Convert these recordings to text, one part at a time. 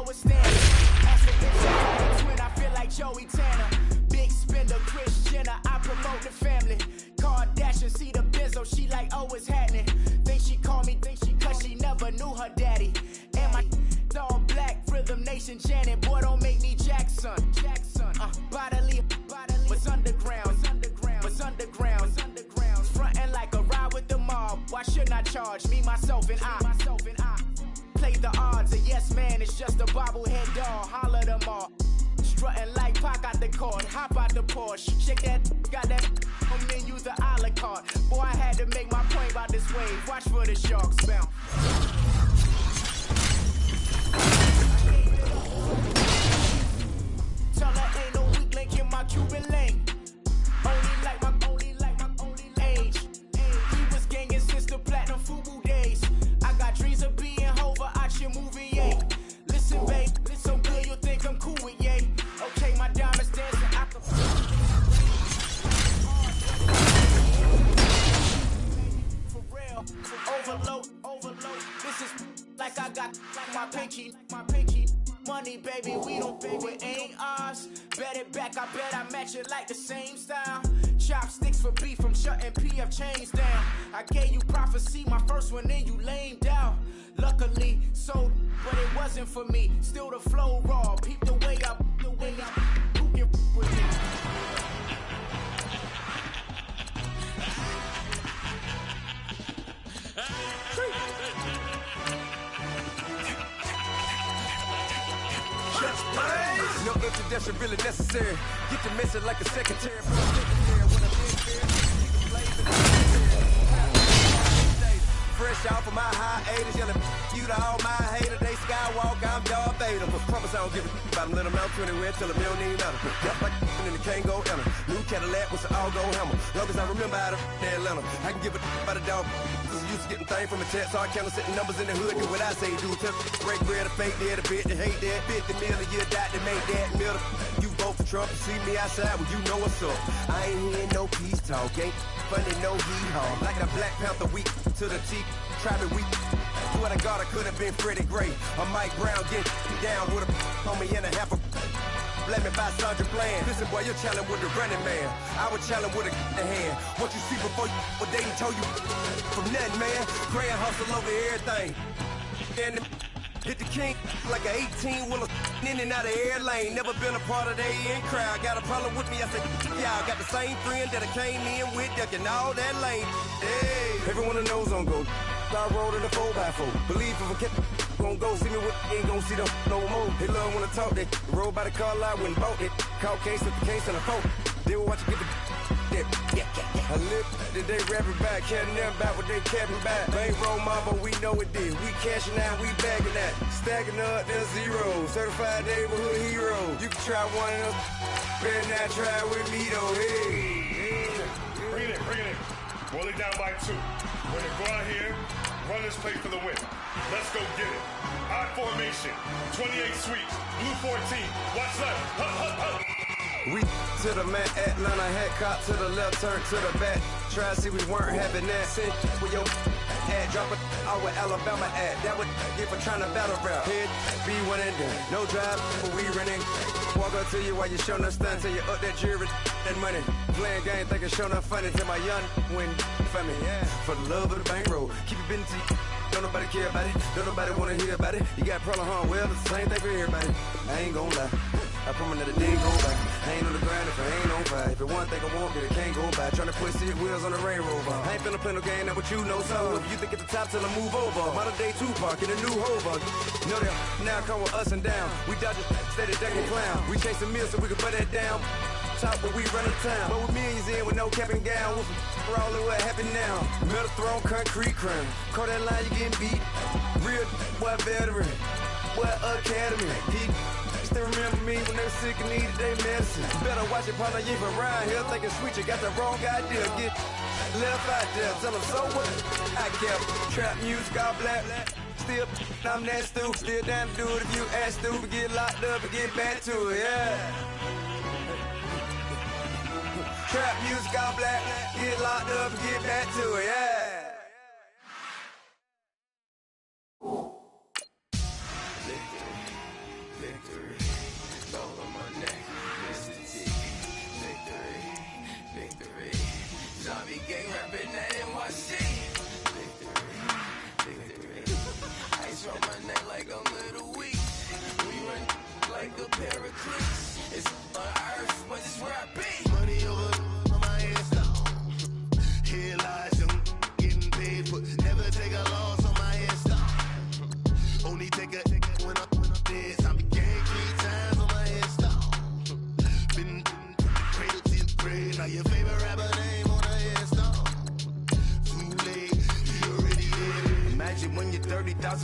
lower standard. Ask her if she got a twin, I feel like Joey Tanner. Big spender, Kris Jenner, I promote the family. Kardashian, see the Benzo, she like, oh, it's happening. Think she called me, cause she never knew her daddy. And my all black, Rhythm Nation Janet, boy, don't make me Jackson. Bodily, what's underground, what's underground, frontin' like a ride with the mob. Why shouldn't I charge me, myself, and I? Play the odds, a yes man, it's just a bobblehead doll. Holler them all. Strutting like Pac out the court, hop out the Porsche. Shake that, got that on menu, the a la carte. Boy, I had to make my point about this wave. Watch for the sharks bounce. Tell her ain't no weak link in my Cuban lane. Only like my age. We was gangin' since the platinum FUBU days. I got dreams of being Hova out your movie, yay. Listen, babe, so good you'll think I'm cool with yay. Okay, my diamonds dancing. I can for real. Overload. This is like I got my pinky. Money, baby, we don't think it ain't ours. Bet it back, I bet I match it like the same style. Chopsticks for beef from shutting PF chains down. I gave you prophecy, my first one, then you lamed out. Luckily, sold, but it wasn't for me. Still the flow raw, peep the way I who can with me? No introduction really necessary. Get your message like a secretary. Fresh off of my hiatus, yelling you to all my haters. They skywalk, I'm Darth Vader. Promise I don't give a about them. Let them out 20 till them don't need matter. Just like in the Kango Enter. New Cadillac with an all-gold hammer. Long as I remember out of Atlanta, I can give a about a dog. Used to getting things from a text, so I count setting numbers in the hood. Do what I say, do. Tell break bread, a fake dead, a bit, to hate that. 50 million, you die to make that middle. You vote for Trump, you see me outside, well, you know what's up. I ain't hearing no peace talk, ain't funny, no hee-haw. Like a Black Panther week to the teeth, try me weak. Swear to God, I could have been Freddie Gray. Or Mike Brown, get down with a on me and a half a. Let me buy Sandra Bland. Listen, boy, you're challenging with the running man. I was challenging with a hand. What you see before you, what they didn't tell you from nothing, man. Grand hustle over everything. And hit the king like an 18-wheeler in and out of air lane. Never been a part of the in crowd. Got a problem with me, I said, y'all got the same friend that I came in with, ducking all that lane. Hey, everyone that knows on go. I rolled in a 4x4. Believe if I kept gon' go see me with ain't gon' see them no more. They love when I talk, they roll by the car lot when bought it. Call case with the case and a phone. They will watch you get the yeah. I live that they rapping back, caring them back what they capping back. Bankroll mama, we know it did. We cashing out, we bagging that. Stacking up, there's zero. Certified neighborhood hero. You can try one of them, better not try with me though. Hey. Bring it in. Roll it down by 2. We're gonna go out here, run this play for the win. Let's go get it. I formation, 28 sweeps, blue 14. Watch left. We to the man, Atlanta head cop to the left, turn to the back. Try to see we weren't having that. Send with your ad, drop it out with Alabama ad. That would get for trying to battle rap. Head be one and done. No drive, but we running. Walk up to you while you showing us stunts till you up that jewelry, that money. Playing game, thinking showing up funny till my young win for me. Yeah. For the love of the bankroll, keep it business. Don't nobody care about it. Don't nobody wanna hear about it. You got problem, huh? Well, it's the same thing for everybody. I ain't gon' lie. I promise that it didn't go by. I ain't on the ground if I ain't on fire. If it one thing I want, then it can't go by. Tryna put seat wheels on the Range Rover. I ain't finna play no game, that what you know. So if you think at the top till I move over. Modern day Tupac in a new Hova. Know that now come with us and down. We dodge a steady deck and clown. We chase a meal so we can put that down. Top where we run the town. But with millions in with no cap and gown. We're all in what happened now. Metal throne, concrete crown. Call that line, you getting beat. Real what veteran. What academy. He still remember me when they were sick and needed their medicine. Better watch it, partner, you from around here thinking sweet, you got the wrong idea. Get left out there, tell them so what? I kept trap music all black. Still, I'm that stupid. Still down to do it if you ask stupid. Get locked up and get back to it, yeah. Trap music all black. Get locked up and get back to it, yeah.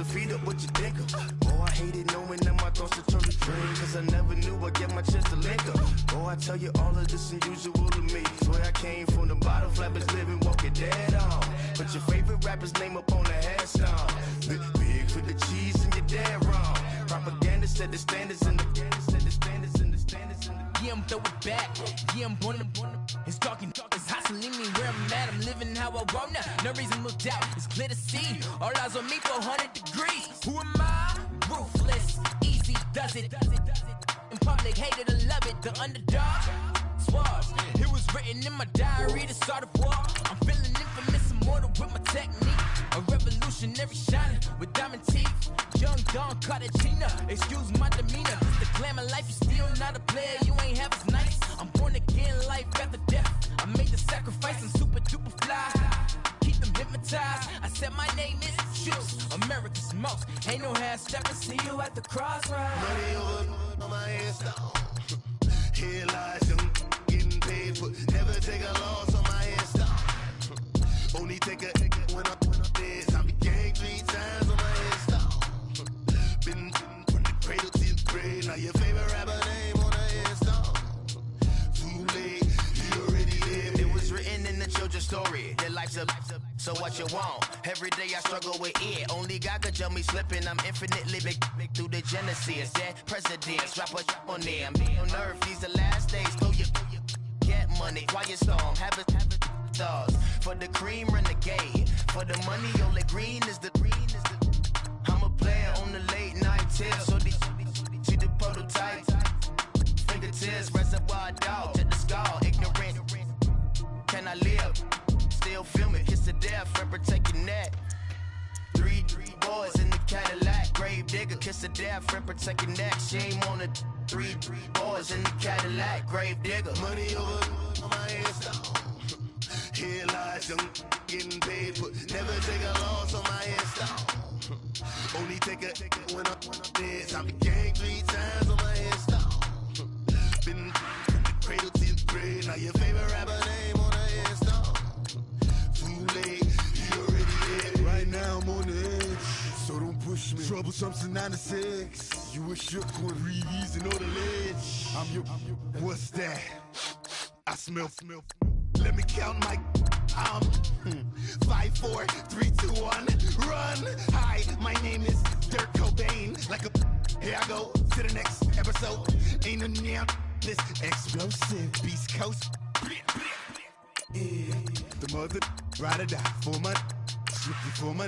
feet up what you think of. Oh, I hated knowing that my thoughts would turn to dream, cause I never knew I'd get my chance to link up. Oh, I tell you all of this unusual to me. Swear I came from the bottom, flappers living, walking dead on. Put your favorite rapper's name up on the headstone. Big for the cheese and you're dead wrong. Propaganda said the standards in the yeah, I'm throw it back. Yeah, I'm born to it's talking, it's hustling me where I'm at. I'm living how I want now. No reason to doubt, it's clear to see. All eyes on me for 100 degrees. Who am I? Ruthless, easy does it. In public, hated or love it. The underdog, swabs. It was written in my diary to start a war. I'm feeling infamous, immortal with my technique. A revolutionary shining with diamond teeth. Young Don Cartagena, excuse my demeanor. It's the glamour life, you still not a player, you ain't half as nice. I'm born again, life after death. I made the sacrifice, I'm super duper fly. Keep them hypnotized. I said my name is Juice, America's most. Ain't no half stepping, see you at the crossroads. Money over on my headstone. Here lies young, getting paid for. Never take a loss on my headstone. Only take a when I'm dead. I be gang 3 times on my headstone. Been from the cradle to the grave. Now your favorite rapper name on the headstone. Too late, you already lived. It was written in the children's story. Their life's up, so what you want? Every day I struggle with it. Only God could jump me slipping. I'm infinitely big through the genesis. Dead presidents, rapper on there. Me on earth, these the last days. Throw your get money, quiet storm, have it stars. For the cream, renegade. For the money, only green is the I'm a player on the late night tips. So these see the prototype. Fingertips, reservoir dog, check the skull. Ignorant, can I live? Still film it, kiss to death, and protect your neck. 3 boys in the Cadillac, grave digger, kiss to death, and protect your neck. Shame on the 3 boys in the Cadillac, grave digger. Money over on my headstone. Here lies young, getting paid for. Never take a loss on my headstone. Only take a when I'm dead. I be gang 3 times on my headstone. Been from the cradle to the grave. Now your favorite rapper name on the headstone. Too late, you already dead. Right now I'm on the edge, so don't push me. Troublesome to 9 to 6. You wish you could read and know the ledge. I'm your. What's that? I smell. Let me count my. 5, 4, 3, 2, 1, run. Hi, my name is Dirk Cobain. Like a here I go to the next episode. Ain't a damn this explosive Beast Coast. Yeah. The mother ride or die for my strictly for my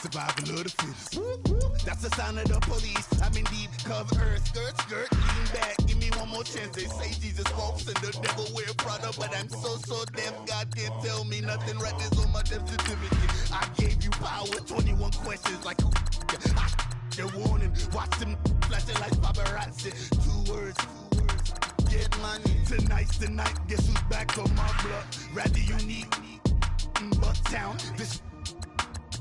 survival of the fittest. That's the sign of the police. I'm in deep cover earth, skirt, lean back. Give me one more chance. They say Jesus walks and the devil wear Prada, but I'm so deaf. God can't tell me nothing. Right this on my death certificate. I gave you power. 21 questions like your warning. Watch them flashing like paparazzi. 2 words. Get money. Tonight's the night. Guess who's back on my block? Rather unique. Bucktown. This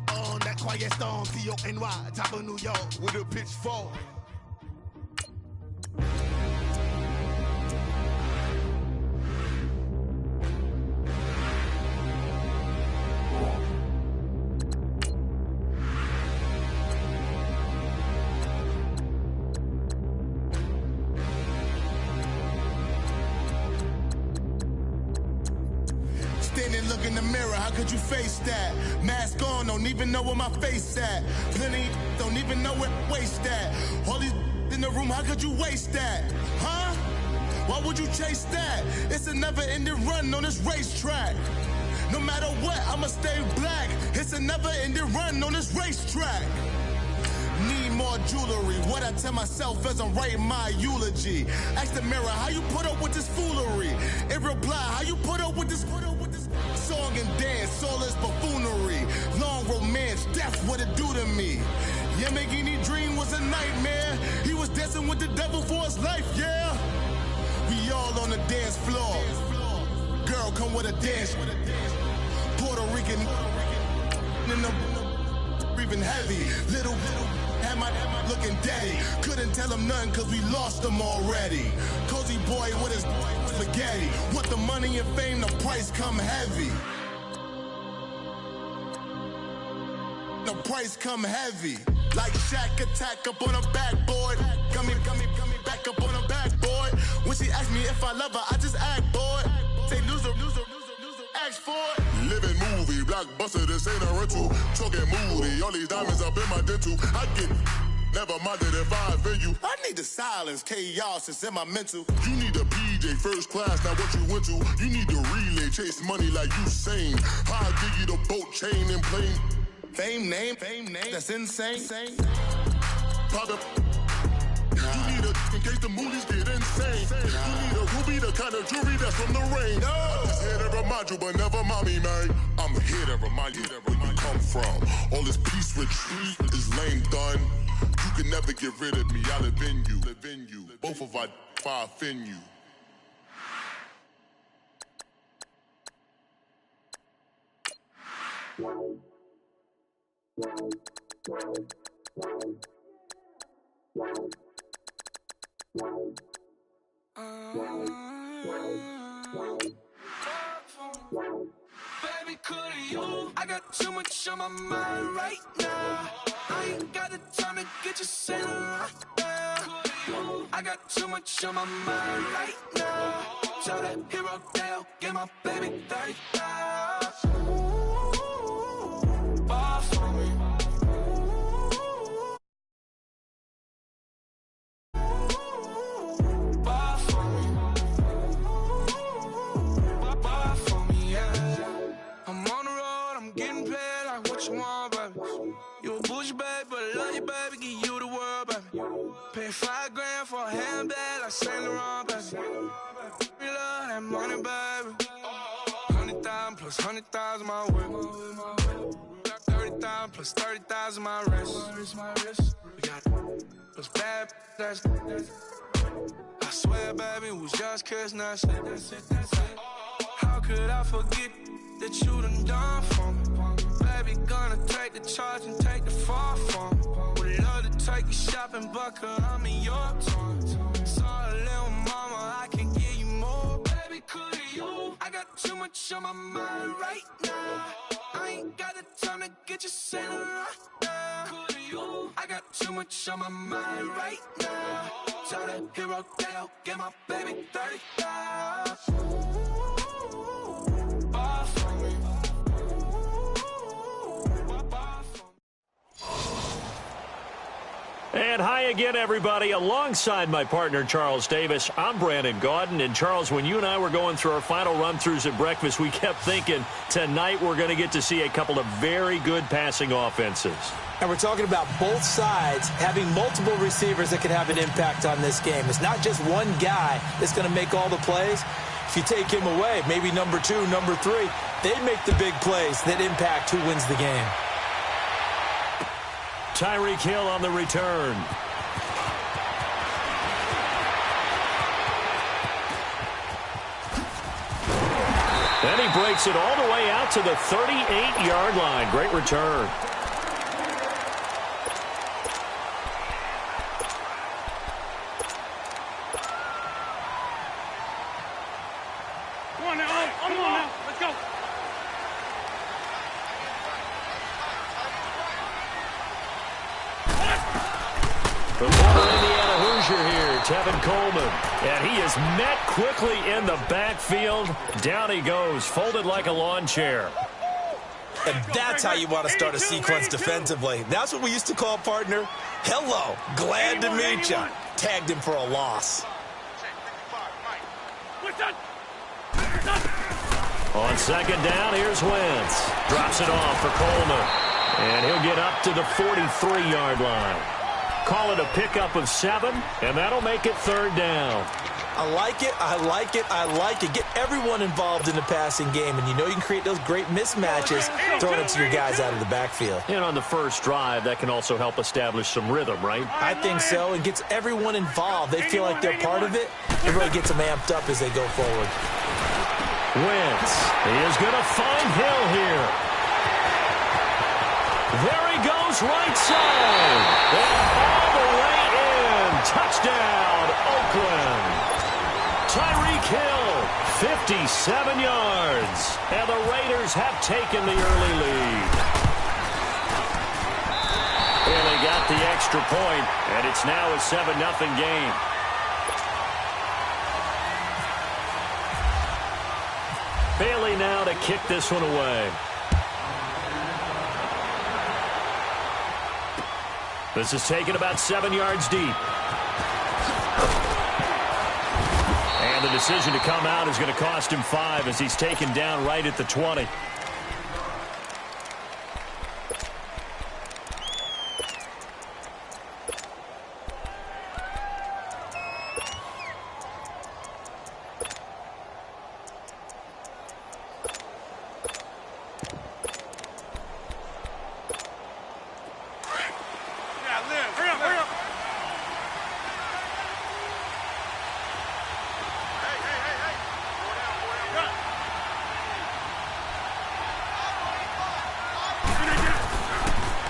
on that quiet storm, T-O-N-Y, top of New York, with a pitchfork. Standing, look in the mirror, how could you face that? Mask on, don't even know where my face at. Plenty, don't even know where waste at. All these in the room, how could you waste that? Huh? Why would you chase that? It's a never-ending run on this racetrack. No matter what, I'ma stay black. It's a never-ending run on this racetrack. Need more jewelry. What I tell myself as I'm writing my eulogy. Ask the mirror, how you put up with this foolery? It reply, how you put up with this song and dance, soulless buffoonery. Long romance, death, what it do to me? Yamagini dream was a nightmare. He was dancing with the devil for his life, yeah. We all on the dance floor. Girl, come with a dance. Puerto Rican in the breathing heavy. Little had my looking daddy. Couldn't tell him nothing cause we lost him already. Cozy boy with his spaghetti. Want the money and fame, the price come heavy. The price come heavy. Like Shaq attack up on a backboard. Coming back up on a backboard. When she asked me if I love her, I just act bored. Say loser, ask for it. Living movie, blockbuster, this ain't a rental. Talking moody, all these diamonds up in my dental. I get never minded if I offend you. I need the silence, chaos is in my mental. You need a PJ first class, not what you went to. You need to relay, chase money like Usain. I'll give you the boat, chain, and plane. Fame name, that's insane. Private. You need a in case the movies get insane. You need a ruby, the kind of jewelry that's from the rain. I'm just here to remind you, but never mommy, man. I'm here to remind you where you come from. All this peace retreat is lame done. You can never get rid of me, I live in you. Both of our fire offend you. Baby, could you? I got too much on my mind right now. I ain't got the time to get you sailing right now. I got too much on my mind right now. Tell that hero Dale, get my baby 30,000. Ball for me. Ball for me. Ball for me, yeah. I'm on the road, I'm getting paid like what you want, baby. You a bougie, baby, but I love you, baby, give you the world, baby. Pay $5 grand for a handbag like Saint Laurent, baby. We love that money, baby. 100,000 plus 100,000 my whip. 30,000 plus 30,000 my wrist. We got those bad, that's I swear, baby, it was just kissing us. How could I forget that you done for me? Baby, gonna take the charge and take the fall from me. Would love to take you shopping, but I'm in your town. Sorry, little mama, I can give you more. Baby, could you? I got too much on my mind right now. I ain't got the time to get you sailing right now. Could you? I got too much on my mind right now. Tell that hero Dale, get my baby 30,000. And hi again, everybody. Alongside my partner, Charles Davis, I'm Brandon Gaudin. And, Charles, when you and I were going through our final run-throughs at breakfast, we kept thinking tonight we're going to get to see a couple of very good passing offenses. And we're talking about both sides having multiple receivers that can have an impact on this game. It's not just one guy that's going to make all the plays. If you take him away, maybe number 2, number 3, they make the big plays that impact who wins the game. Tyreek Hill on the return. And he breaks it all the way out to the 38-yard line. Great return. Come on now, let's go. The former Indiana Hoosier here, Tevin Coleman. And he is met quickly in the backfield. Down he goes, folded like a lawn chair. And that's how you want to start a sequence defensively. That's what we used to call, partner, hello, glad to meet you. Tagged him for a loss. On second down, here's Wentz. Drops it off for Coleman. And he'll get up to the 43-yard line. Call it a pickup of 7, and that'll make it third down. I like it, I like it, I like it. Get everyone involved in the passing game, and you know you can create those great mismatches throwing it to your guys out of the backfield. And on the first drive, that can also help establish some rhythm, right? I think so. It gets everyone involved. They feel like they're part of it. It really gets them amped up as they go forward. Wentz is going to find Hill here. There he goes, right side. And all the way in. Touchdown, Oakland. Tyreek Hill, 57 yards. And the Raiders have taken the early lead. Bailey got the extra point, and it's now a 7-0 game. Bailey now to kick this one away. This is taken about 7 yards deep. And the decision to come out is going to cost him 5 as he's taken down right at the 20.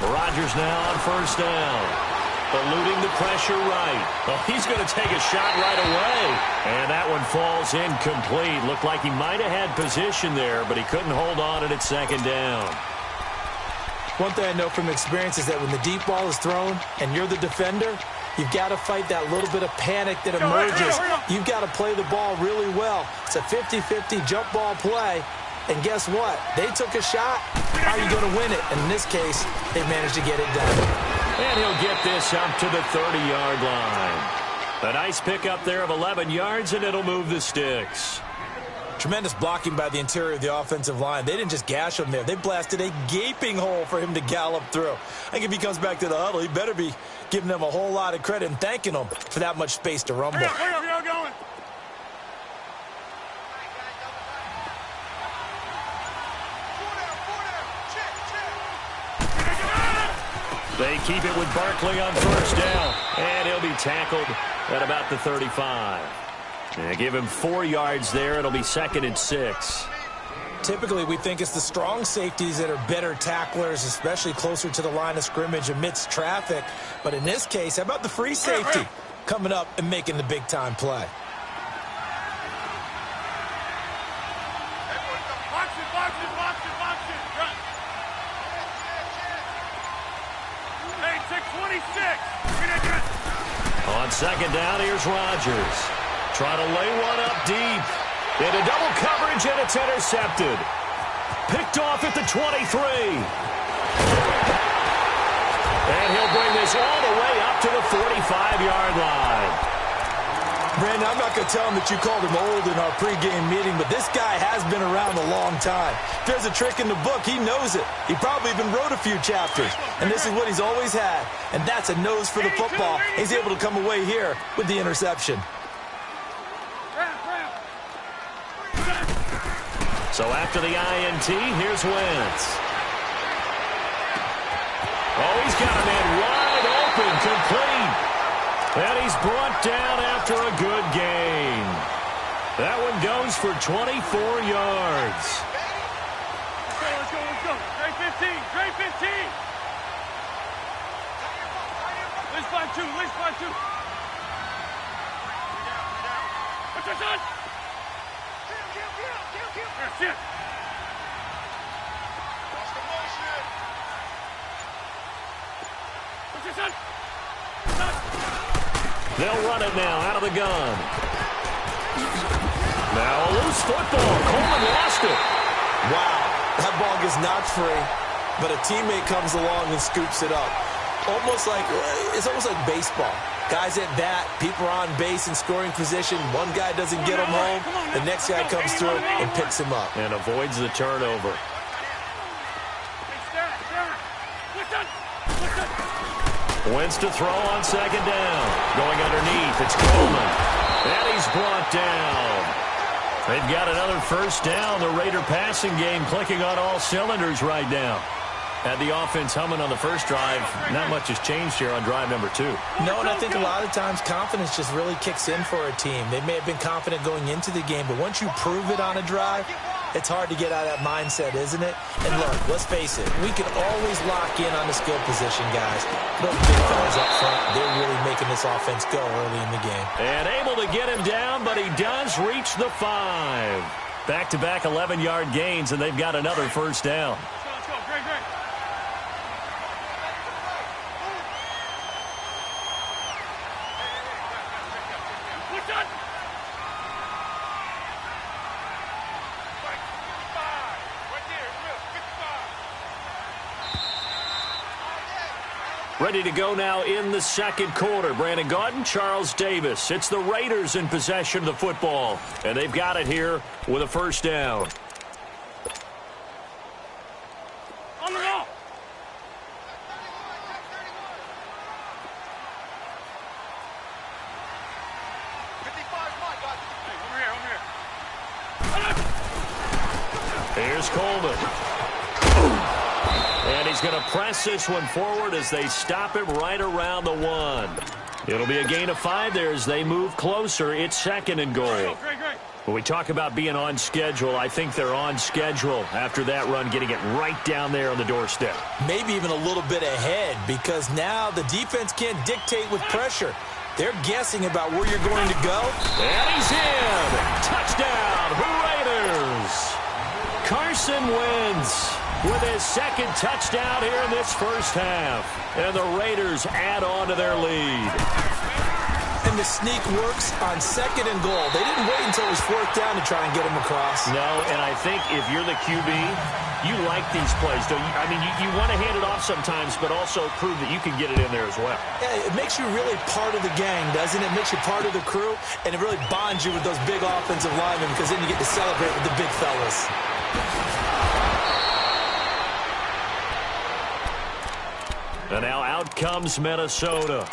Rodgers now on first down. Eluding the pressure right. Well, he's going to take a shot right away. And that one falls incomplete. Looked like he might have had position there, but he couldn't hold on at second down. One thing I know from experience is that when the deep ball is thrown and you're the defender, you've got to fight that little bit of panic that emerges. You've got to play the ball really well. It's a 50-50 jump ball play. And guess what? They took a shot. How are you going to win it? And in this case, they managed to get it done. And he'll get this up to the 30-yard line. A nice pickup there of 11 yards, and it'll move the sticks. Tremendous blocking by the interior of the offensive line. They didn't just gash him there. They blasted a gaping hole for him to gallop through. I think if he comes back to the huddle, he better be giving them a whole lot of credit and thanking them for that much space to rumble. Where y'all going? They keep it with Barkley on first down, and he'll be tackled at about the 35. They give him 4 yards there. It'll be 2nd and 6. Typically, we think it's the strong safeties that are better tacklers, especially closer to the line of scrimmage amidst traffic. But in this case, how about the free safety coming up and making the big-time play? On second down, here's Rodgers. Trying to lay one up deep. Into double coverage, and it's intercepted. Picked off at the 23. And he'll bring this all the way up to the 45-yard line. Brandon, I'm not going to tell him that you called him old in our pregame meeting, but this guy has been around a long time. If there's a trick in the book, he knows it. He probably even wrote a few chapters, and this is what he's always had, and that's a nose for the football. He's able to come away here with the interception. So after the INT, here's Wentz. Oh, he's got a man wide open, complete. And he's brought down after a good gain. That one goes for 24 yards. Let's go. Grade 15. Let's find two. What's your son? Shit. What's your son? They'll run it now out of the gun. Now a loose football. Coleman lost it. Wow, that ball gets knocked free, but a teammate comes along and scoops it up. It's almost like baseball. Guys at bat, people are on base in scoring position. One guy doesn't get him home. The next guy comes through and picks him up. And avoids the turnover. Wentz to throw on second down. Going underneath, it's Coleman. And he's brought down. They've got another first down. The Raider passing game clicking on all cylinders right now. Had the offense humming on the first drive. Not much has changed here on drive number 2. No, and I think a lot of times confidence just really kicks in for a team. They may have been confident going into the game, but once you prove it on a drive, it's hard to get out of that mindset, isn't it? And look, let's face it, we can always lock in on the skill position, guys. Those big fellas up front, they're really making this offense go early in the game. And able to get him down, but he does reach the 5. Back-to-back 11-yard gains, and they've got another first down. Let's go. Great. Ready to go now in the second quarter. Brandon Gaudin, Charles Davis. It's the Raiders in possession of the football, and they've got it here with a first down. On the ball. Here's Coleman. And he's going to press this one forward as they stop him right around the 1. It'll be a gain of 5 there as they move closer. It's second and goal. When we talk about being on schedule, I think they're on schedule after that run, getting it right down there on the doorstep. Maybe even a little bit ahead, because now the defense can't dictate with pressure. They're guessing about where you're going to go. And he's in. Touchdown, Raiders. Carson Wentz with his second touchdown here in this first half. And the Raiders add on to their lead. And the sneak works on second and goal. They didn't wait until it was fourth down to try and get him across. No, and I think if you're the QB, you like these plays, don't you? I mean, you want to hand it off sometimes, but also prove that you can get it in there as well. Yeah, it makes you really part of the gang, doesn't it? It makes you part of the crew, and it really bonds you with those big offensive linemen, because then you get to celebrate with the big fellas. And now out comes Minnesota.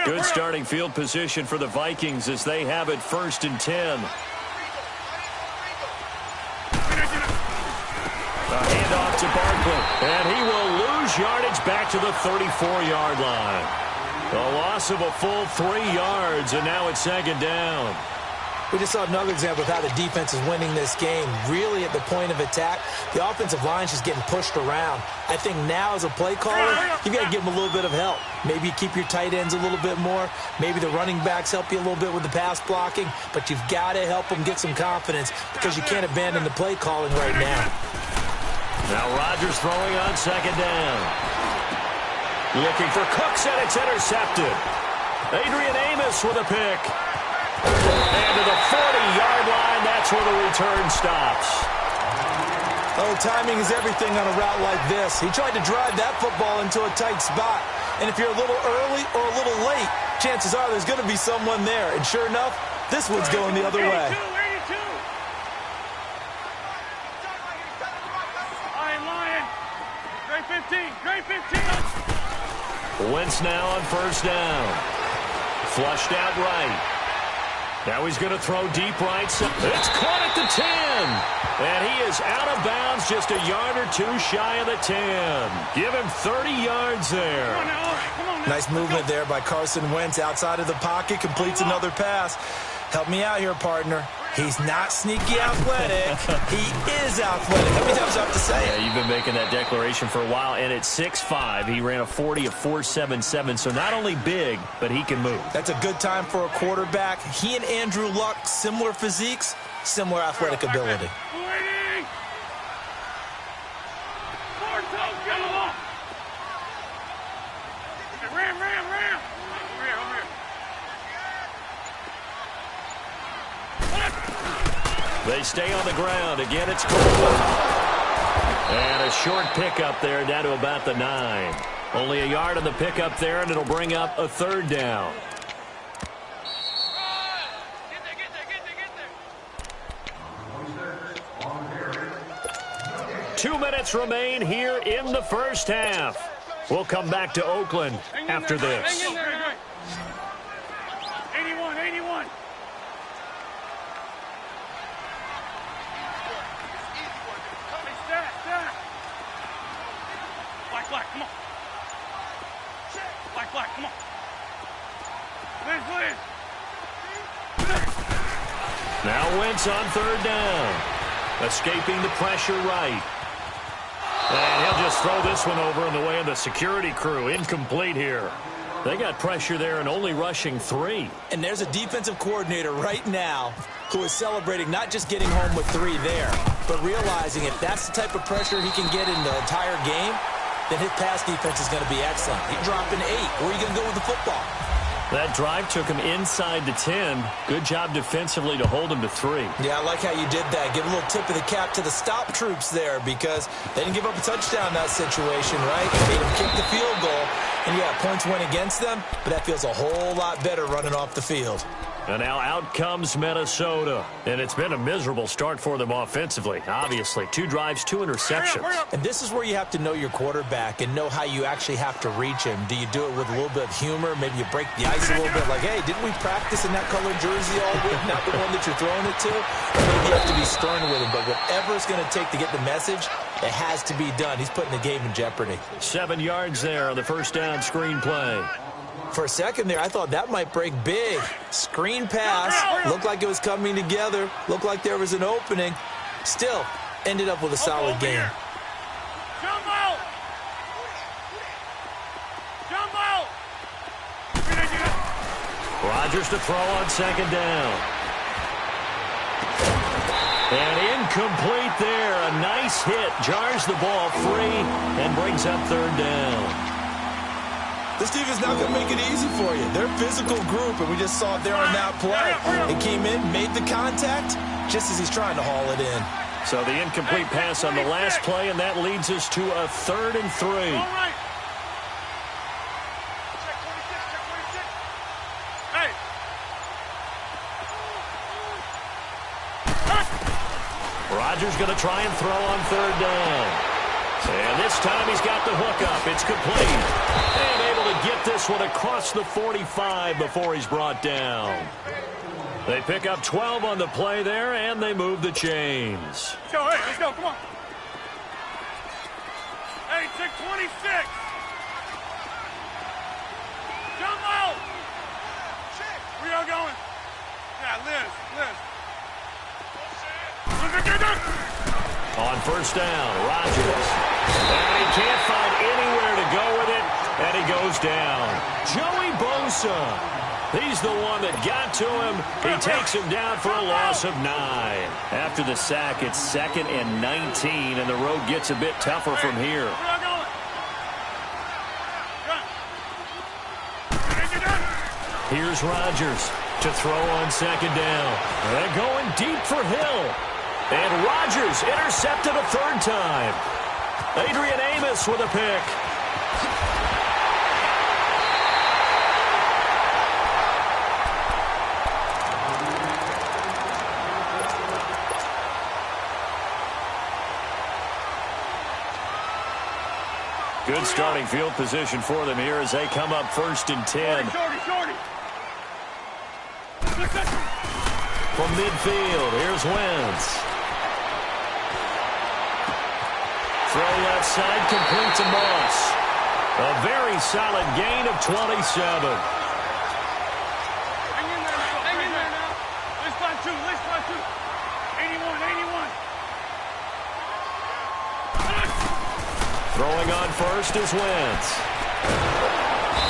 Good starting field position for the Vikings as they have it 1st and 10. A handoff to Barkley, and he will lose yardage back to the 34-yard line. A loss of a full 3 yards, and now it's second down. We just saw another example of how the defense is winning this game. Really at the point of attack, the offensive line's just getting pushed around. I think now as a play caller, you've got to give them a little bit of help. Maybe you keep your tight ends a little bit more. Maybe the running backs help you a little bit with the pass blocking. But you've got to help them get some confidence, because you can't abandon the play calling right now. Now Rodgers throwing on second down. Looking for Cooks, and it's intercepted. Adrian Amos with a pick. And to the 40-yard line, that's where the return stops. Oh, timing is everything on a route like this. He tried to drive that football into a tight spot. And if you're a little early or a little late, chances are there's going to be someone there. And sure enough, this one's going the other way. 82. Lion. Great 15. Great 15. Wentz now on first down. Flushed out right. Now he's going to throw deep right. It's caught at the 10. And he is out of bounds, just a yard or two shy of the 10. Give him 30 yards there. Come on now. Nice movement there by Carson Wentz outside of the pocket. Completes another pass. Help me out here, partner. He's not sneaky athletic. He is athletic. How many times do I have to say it? Yeah, you've been making that declaration for a while. And at 6'5", he ran a 40 of 4.77. So not only big, but he can move. That's a good time for a quarterback. He and Andrew Luck, similar physiques, similar athletic ability. Ram. They stay on the ground. Again, it's Coleman. And a short pickup there down to about the 9. Only a yard on the pickup there, and it'll bring up a third down. Two minutes remain here in the first half. We'll come back to Oakland after this. 81. Black, come on. Black, come on. Liz. Now Wentz on third down. Escaping the pressure right. And he'll just throw this one over in the way of the security crew. Incomplete here. They got pressure there and only rushing 3. And there's a defensive coordinator right now who is celebrating not just getting home with 3 there, but realizing if that's the type of pressure he can get in the entire game, then his pass defense is going to be excellent. He's dropping 8. Where are you going to go with the football? That drive took him inside the 10. Good job defensively to hold him to 3. Yeah, I like how you did that. Give a little tip of the cap to the stop troops there because they didn't give up a touchdown in that situation, right? They made them kick the field goal. And, yeah, points went against them, but that feels a whole lot better running off the field. And now out comes Minnesota. And it's been a miserable start for them offensively, obviously. 2 drives, 2 interceptions. And this is where you have to know your quarterback and know how you actually have to reach him. Do you do it with a little bit of humor? Maybe you break the ice a little bit like, hey, didn't we practice in that colored jersey all week? Not the one that you're throwing it to? Or maybe you have to be stern with him. But whatever it's going to take to get the message, it has to be done. He's putting the game in jeopardy. 7 yards there on the first down screen play. For a second there, I thought that might break big. Screen pass. Looked like it was coming together. Looked like there was an opening. Still, ended up with a solid game. Jump out! Jump out! Rodgers to throw on second down. And incomplete there. A nice hit. Jars the ball free and brings up third down. This defense not going to make it easy for you. They're a physical group, and we just saw it there on that play. It came in, made the contact, just as he's trying to haul it in. So the incomplete pass on the last play, and that leads us to a 3rd and 3. All right. Check 26, check 26. Hey. Rodgers going to try and throw on third down. And this time he's got the hook up. It's complete. And able to get this one across the 45 before he's brought down. They pick up 12 on the play there, and they move the chains. Let's go, hey, let's go, come on. Hey, check 26. Jump out. Where y'all going? Yeah, Liz. On first down, Rodgers. And he can't find anywhere to go with it, and he goes down. Joey Bosa. He's the one that got to him. He takes him down for a loss of 9. After the sack, it's 2nd and 19, and the road gets a bit tougher from here. Here's Rodgers to throw on second down. And going deep for Hill. And Rodgers intercepted a 3rd time. Adrian Amos with a pick. Good starting field position for them here as they come up 1st and 10. Shorty. From midfield, here's Wentz. Throw left side, complete to Moss. A very solid gain of 27. Hang in there now. Let's find 2. 81. Throwing on first is Wentz.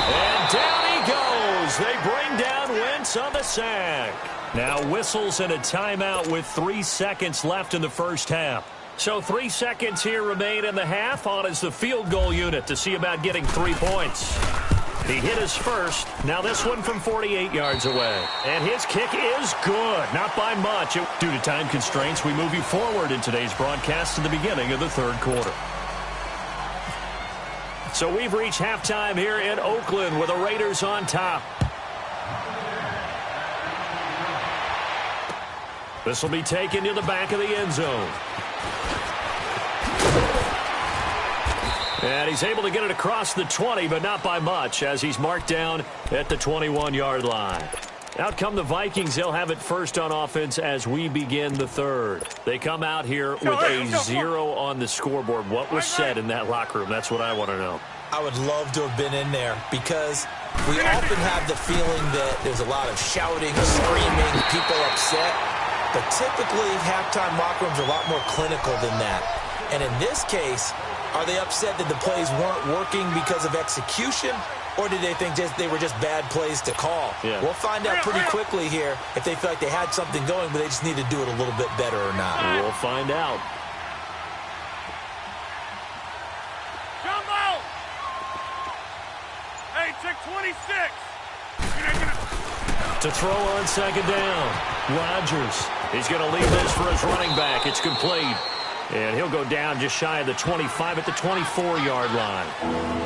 And down he goes. They bring down Wentz on the sack. Now whistles and a timeout with 3 seconds left in the first half. So 3 seconds here remain in the half. On is the field goal unit to see about getting 3 points. He hit his first. Now this one from 48 yards away. And his kick is good. Not by much. Due to time constraints, we move you forward in today's broadcast to the beginning of the 3rd quarter. So we've reached halftime here in Oakland with the Raiders on top. This will be taken to the back of the end zone. And he's able to get it across the 20, but not by much, as he's marked down at the 21-yard line. Out come the Vikings. They'll have it first on offense as we begin the 3rd. They come out here with a 0 on the scoreboard. What was said in that locker room? That's what I want to know. I would love to have been in there because we often have the feeling that there's a lot of shouting, screaming, people upset. But typically, halftime locker rooms are a lot more clinical than that. And in this case, Are they upset that the plays weren't working because of execution? Or did they think they were just bad plays to call? Yeah. We'll find out pretty quickly here if they feel like they had something going, but they just need to do it a little bit better or not. We'll find out. Jumbo! Hey, check 26. To throw on second down, Rodgers. He's going to leave this for his running back. It's complete. And he'll go down just shy of the 25 at the 24-yard line.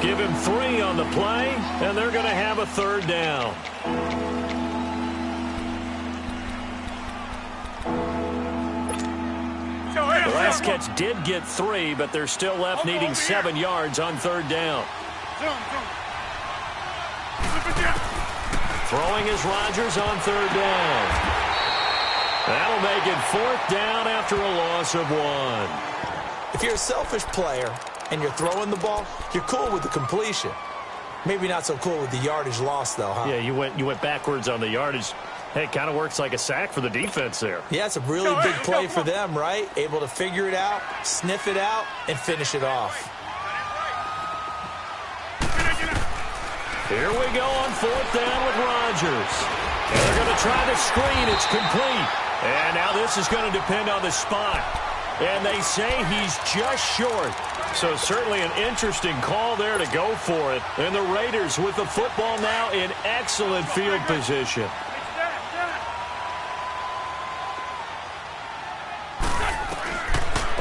Give him 3 on the play, and they're going to have a third down. The last catch did get 3, but they're still left needing 7 yards on third down. Throwing is Rodgers on third down. That'll make it 4th down after a loss of 1. If you're a selfish player and you're throwing the ball, you're cool with the completion. Maybe not so cool with the yardage loss, though, huh? Yeah, you went backwards on the yardage. Hey, it kind of works like a sack for the defense there. Yeah, it's a really big play for them, right? Able to figure it out, sniff it out, and finish it off. Here we go on 4th down with Rodgers. And they're going to try the screen. It's complete. And now this is going to depend on the spot. And they say he's just short. So certainly an interesting call there to go for it. And the Raiders with the football now in excellent field position.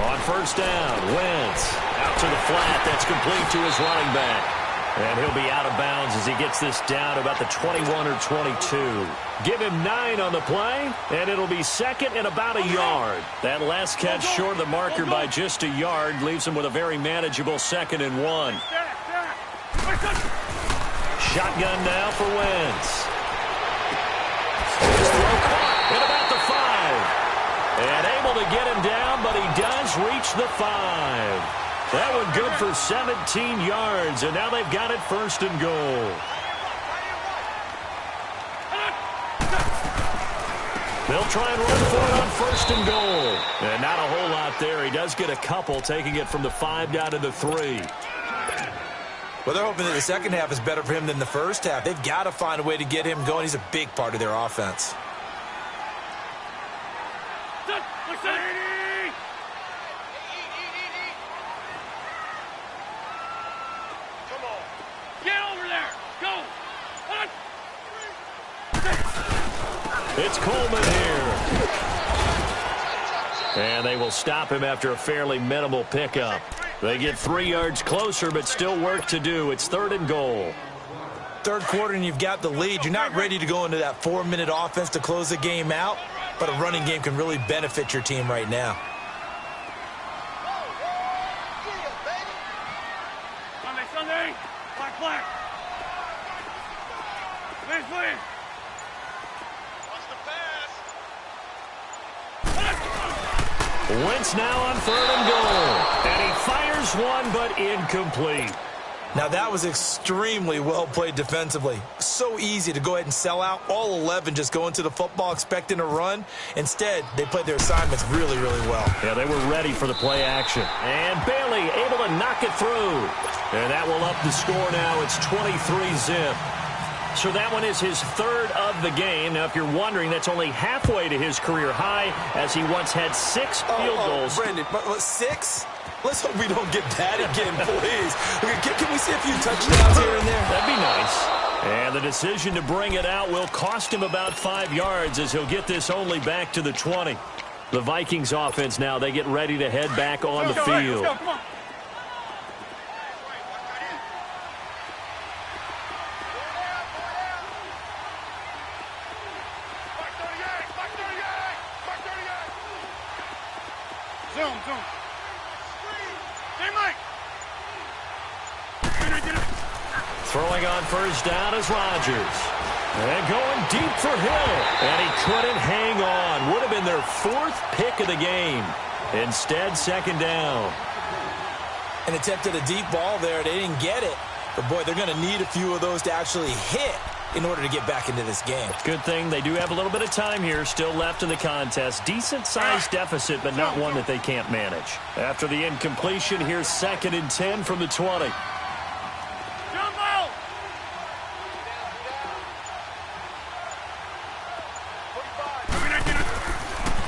On 1st down, Wentz out to the flat. That's complete to his running back. And he'll be out of bounds as he gets this down about the 21 or 22. Give him 9 on the play, and it'll be 2nd and about a yard. That last catch short of the marker by just a yard leaves him with a very manageable 2nd and 1. Shotgun now for Wentz. His throw caught at about the 5. And able to get him down, but he does reach the 5. That one good for 17 yards, and now they've got it 1st and goal. They'll try and run for it on 1st and goal. And not a whole lot there. He does get a couple, taking it from the 5 down to the 3. Well, they're hoping that the second half is better for him than the first half. They've got to find a way to get him going. He's a big part of their offense. It's Coleman here. And they will stop him after a fairly minimal pickup. They get 3 yards closer, but still work to do. It's 3rd and goal. Third quarter and you've got the lead. You're not ready to go into that 4-minute offense to close the game out, but a running game can really benefit your team right now. Sunday, black. Please. Wentz now on 3rd and goal. And he fires one, but incomplete. Now, that was extremely well played defensively. So easy to go ahead and sell out. All 11 just go into the football expecting a run. Instead, they played their assignments really, really well. Yeah, they were ready for the play action. And Bailey able to knock it through. And that will up the score now. It's 23-zip. So that one is his 3rd of the game. Now, if you're wondering, that's only halfway to his career high, as he once had 6 field goals. Brandon, but 6? Let's hope we don't get that again, please. Can we see a few touchdowns here and there? That'd be nice. And the decision to bring it out will cost him about 5 yards, as he'll get this only back to the 20. The Vikings offense now, they get ready to head back on the field. Let's go, come on. Zoom. Hey, Mike. Throwing on 1st down is Rodgers. And going deep for Hill. And he couldn't hang on. Would have been their 4th pick of the game. Instead, 2nd down. An attempt at a deep ball there. They didn't get it. But, boy, they're going to need a few of those to actually hit in order to get back into this game. Good thing they do have a little bit of time here still left in the contest. Decent-sized deficit, but not one that they can't manage. After the incompletion, here's 2nd and 10 from the 20.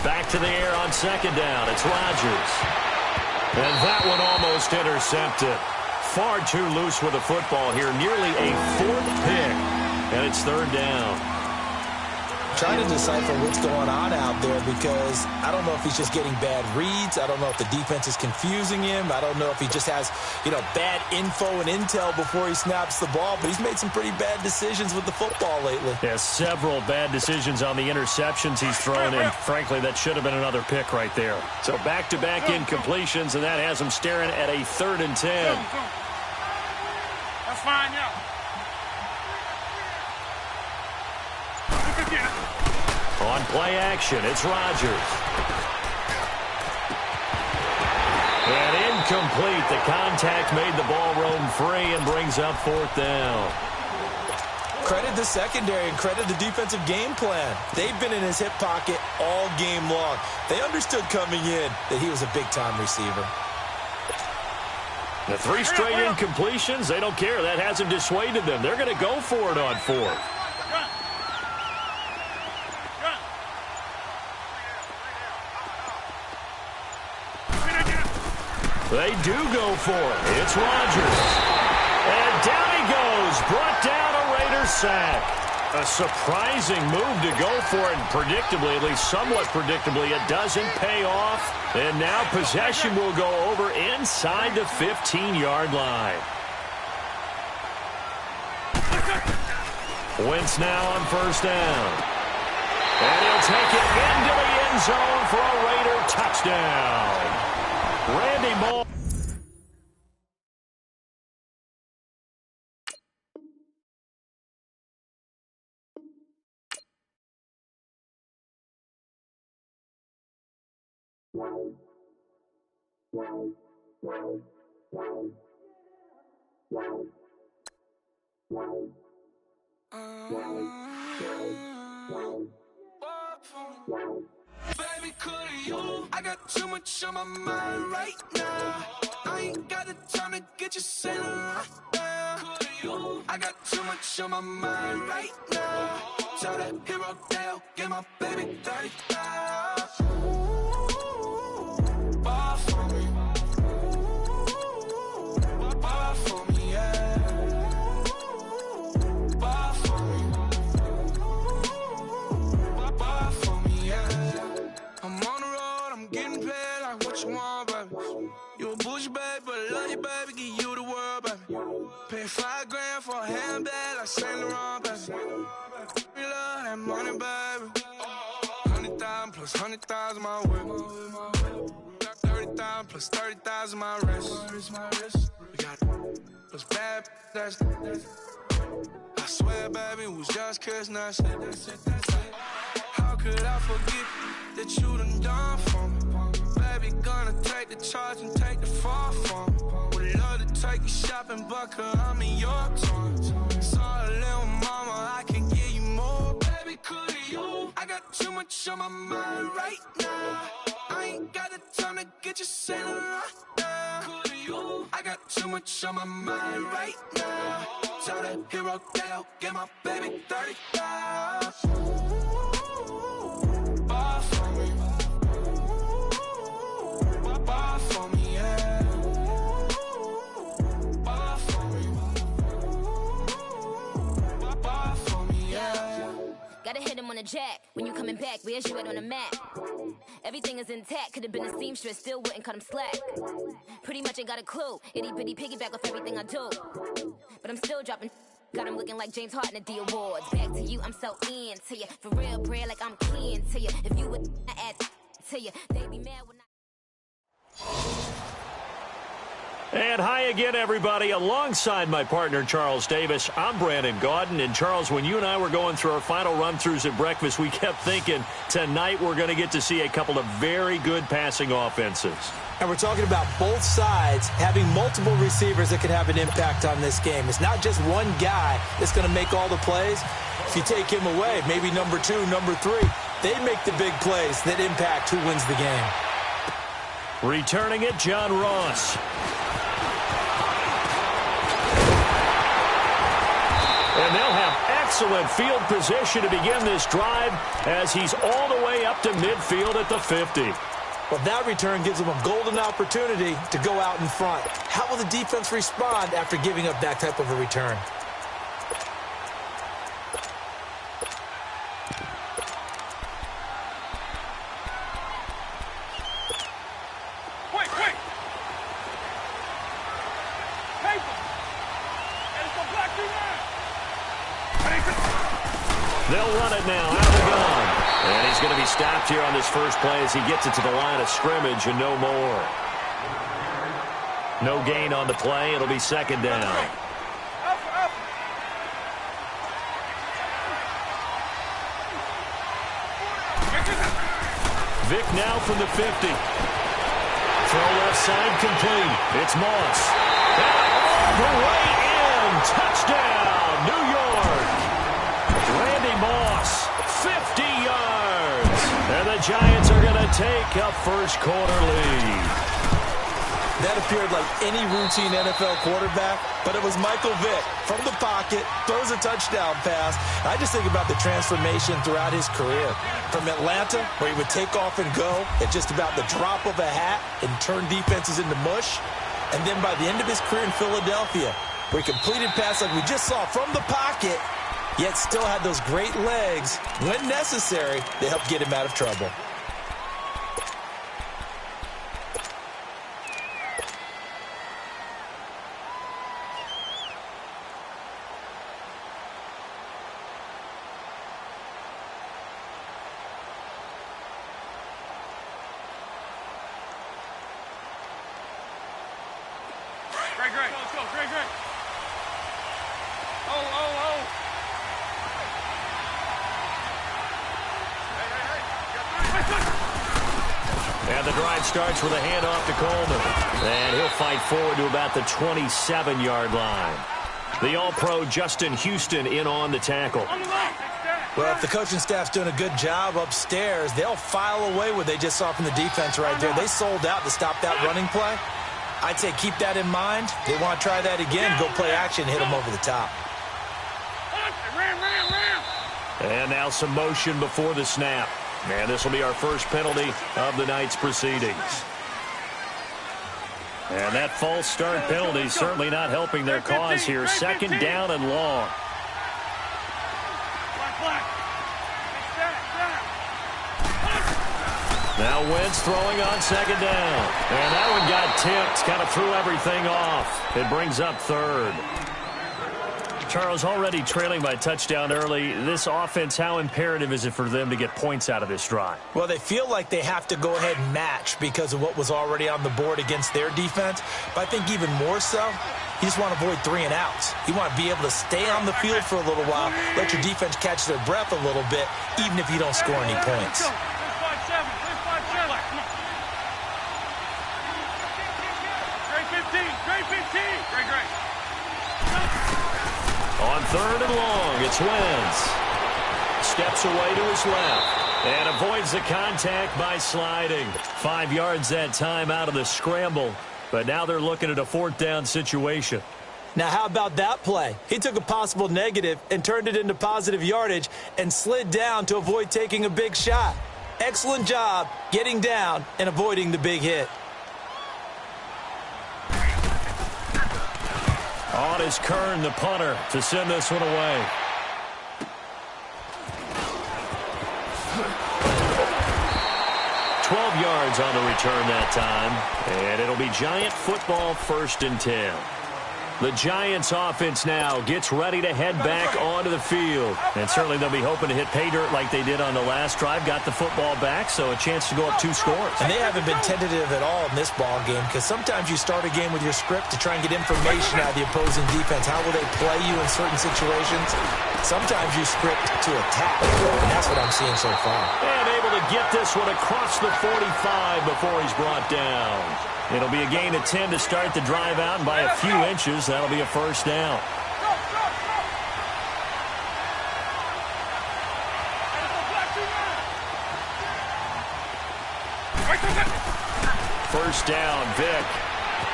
Back to the air on 2nd down. It's Rodgers. And that one almost intercepted. Far too loose with the football here. Nearly a 4th pick. And it's 3rd down. Trying to decipher what's going on out there because I don't know if he's just getting bad reads. I don't know if the defense is confusing him. I don't know if he just has, bad info and intel before he snaps the ball. But he's made some pretty bad decisions with the football lately. Yeah, several bad decisions on the interceptions he's thrown in. Frankly, that should have been another pick right there. So back-to-back incompletions, and that has him staring at a 3rd and 10. That's fine, yeah. On play action, it's Rodgers. And incomplete. The contact made the ball roam free and brings up 4th down. Credit the secondary and credit the defensive game plan. They've been in his hip pocket all game long. They understood coming in that he was a big-time receiver. The 3 straight incompletions, they don't care. That hasn't dissuaded them. They're going to go for it on 4th. They do go for it. It's Rodgers. And down he goes. Brought down a Raiders sack. A surprising move to go for it. And predictably, at least somewhat predictably, it doesn't pay off. And now possession will go over inside the 15-yard line. Wentz now on 1st down. And he'll take it into the end zone for a Raider touchdown. Randy Moss. Baby, could you? I got too much on my mind right now. I ain't got the time to get you sailing right now. I got too much on my mind right now. Tell that hero Dale, get my baby 30,000. Ball for me. Ball for me, yeah. Ball for me. Ball for me, yeah. I'm on the road, I'm getting paid like what you want, baby. You a bougie, baby, but I love you, baby, give you the world, baby. Pay $5 grand for a handbag like Saint Laurent, baby. We love that money, baby. 100,000 plus 100,000 my whip. 30,000 plus 30,000 my wrist. We got plus bad, that's I swear, baby, it was just kiss, that's it. How could I forget that you done for me? Baby, gonna take the charge and take the fall from me. Would love to take you shopping, but I'm in your town. Sorry, little mama, I can give you more. Baby, could you? I got too much on my mind right now. I ain't got the time to get you sailing right now. Could you? I got too much on my mind right now. Tell that hero Dale, get my baby 30,000. Ball for me. Ball for me, yeah. Ball for me. Ball for me, yeah. Gotta hit him on the jack. When you coming back, where's you at on the map? Everything is intact. Could've been a seamstress, still wouldn't cut him slack. Pretty much ain't got a clue. Itty bitty piggyback off everything I do. But I'm still dropping. Got him looking like James Harden at the awards. Back to you, I'm so into you. For real, bread, like I'm keen to you. If you would add to you, they be mad when I... And hi again, everybody. Alongside my partner, Charles Davis, I'm Brandon Gaudin. And, Charles, when you and I were going through our final run-throughs at breakfast, we kept thinking tonight we're going to get to see a couple of very good passing offenses. And we're talking about both sides having multiple receivers that can have an impact on this game. It's not just one guy that's going to make all the plays. If you take him away, maybe number 2, number 3, they make the big plays that impact who wins the game. Returning it, John Ross. And they'll have excellent field position to begin this drive as he's all the way up to midfield at the 50. Well, that return gives them a golden opportunity to go out in front. How will the defense respond after giving up that type of a return? They'll run it now out of the gun. And he's going to be stopped here on this first play as he gets it to the line of scrimmage and no more. No gain on the play. It'll be second down. Vick now from the 50. Throw left side complete. It's Moss. All the way in. Touchdown, New York. Randy Moss, 50 yards. And the Giants are going to take a first quarter lead. That appeared like any routine NFL quarterback, but it was Michael Vick from the pocket, throws a touchdown pass. I just think about the transformation throughout his career. From Atlanta, where he would take off and go at just about the drop of a hat and turn defenses into mush. And then by the end of his career in Philadelphia, where he completed passes like we just saw from the pocket, yet still had those great legs, when necessary, to help get him out of trouble. And the drive starts with a handoff to Coleman. And he'll fight forward to about the 27-yard line. The All-Pro Justin Houston in on the tackle. Well, if the coaching staff's doing a good job upstairs, they'll file away what they just saw from the defense right there. They sold out to stop that running play. I'd say keep that in mind. They want to try that again, go play action, hit them over the top. And now some motion before the snap. And this will be our first penalty of the night's proceedings. And that false start penalty certainly not helping their cause here. Second down and long. Now Wentz throwing on second down. And that one got tipped, kind of threw everything off. It brings up third. Charles, already trailing by touchdown early. This offense, how imperative is it for them to get points out of this drive? Well, they feel like they have to go ahead and match because of what was already on the board against their defense. But I think even more so, you just want to avoid 3 and outs. You want to be able to stay on the field for a little while, let your defense catch their breath a little bit, even if you don't score any points. On third and long, it's Wentz. Steps away to his left and avoids the contact by sliding. 5 yards that time out of the scramble, but now they're looking at a fourth down situation. Now, how about that play? He took a possible negative and turned it into positive yardage and slid down to avoid taking a big shot. Excellent job getting down and avoiding the big hit. On is Kern, the punter, to send this one away. $12 yards on the return that time, and it'll be Giant football, 1st and 10. The Giants offense now gets ready to head back onto the field. And certainly they'll be hoping to hit pay dirt like they did on the last drive. Got the football back, so a chance to go up 2 scores. And they haven't been tentative at all in this ball game, because sometimes you start a game with your script to try and get information out of the opposing defense. How will they play you in certain situations? Sometimes you script to attack, and that's what I'm seeing so far. And able to get this one across the 45 before he's brought down. It'll be a gain of 10 to start the drive out, and by a few inches, that'll be a first down. First down, Vick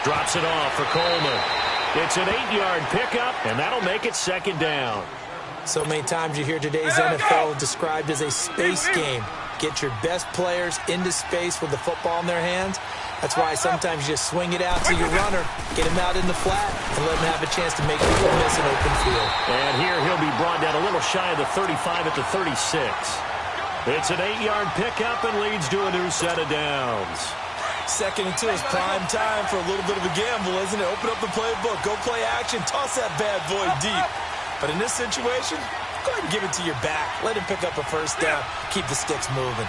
drops it off for Coleman. It's an 8-yard pickup, and that'll make it second down. So many times you hear today's NFL described as a space game. Get your best players into space with the football in their hands. That's why sometimes you just swing it out to your runner, get him out in the flat, and let him have a chance to make people miss an open field. And here he'll be brought down a little shy of the 35 at the 36. It's an 8-yard pickup and leads to a new set of downs. 2nd and 2 is prime time for a little bit of a gamble, isn't it? Open up the playbook, go play action, toss that bad boy deep. But in this situation, go ahead and give it to your back. Let him pick up a first down. Keep the sticks moving.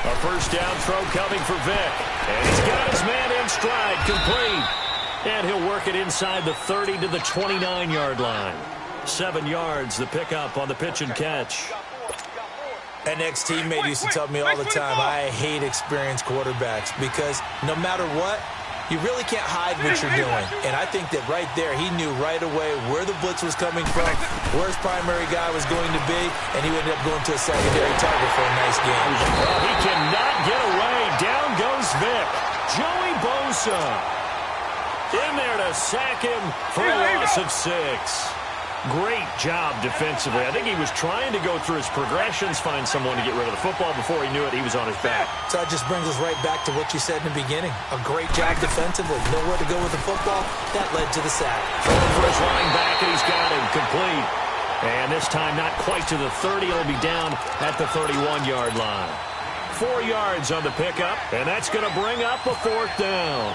A first down throw coming for Vick. And he's got his man in stride, complete. And he'll work it inside the 30 to the 29-yard line. 7 yards, the pickup on the pitch and catch. An ex-teammate used to tell me all the time, I hate experienced quarterbacks because no matter what, you really can't hide what you're doing. And I think that right there, he knew right away where the blitz was coming from, where his primary guy was going to be, and he ended up going to a secondary target for a nice game. Well, he cannot get away. Down goes Vick. Joey Bosa in there to sack him for a loss of 6. Great job defensively. I think he was trying to go through his progressions, find someone to get rid of the football. Before he knew it, he was on his back. So that just brings us right back to what you said in the beginning. A great job defensively. Nowhere to go with the football. That led to the sack. Throwing for his running back, and he's got him complete. And this time not quite to the 30. He'll be down at the 31-yard line. 4 yards on the pickup, and that's going to bring up a 4th down.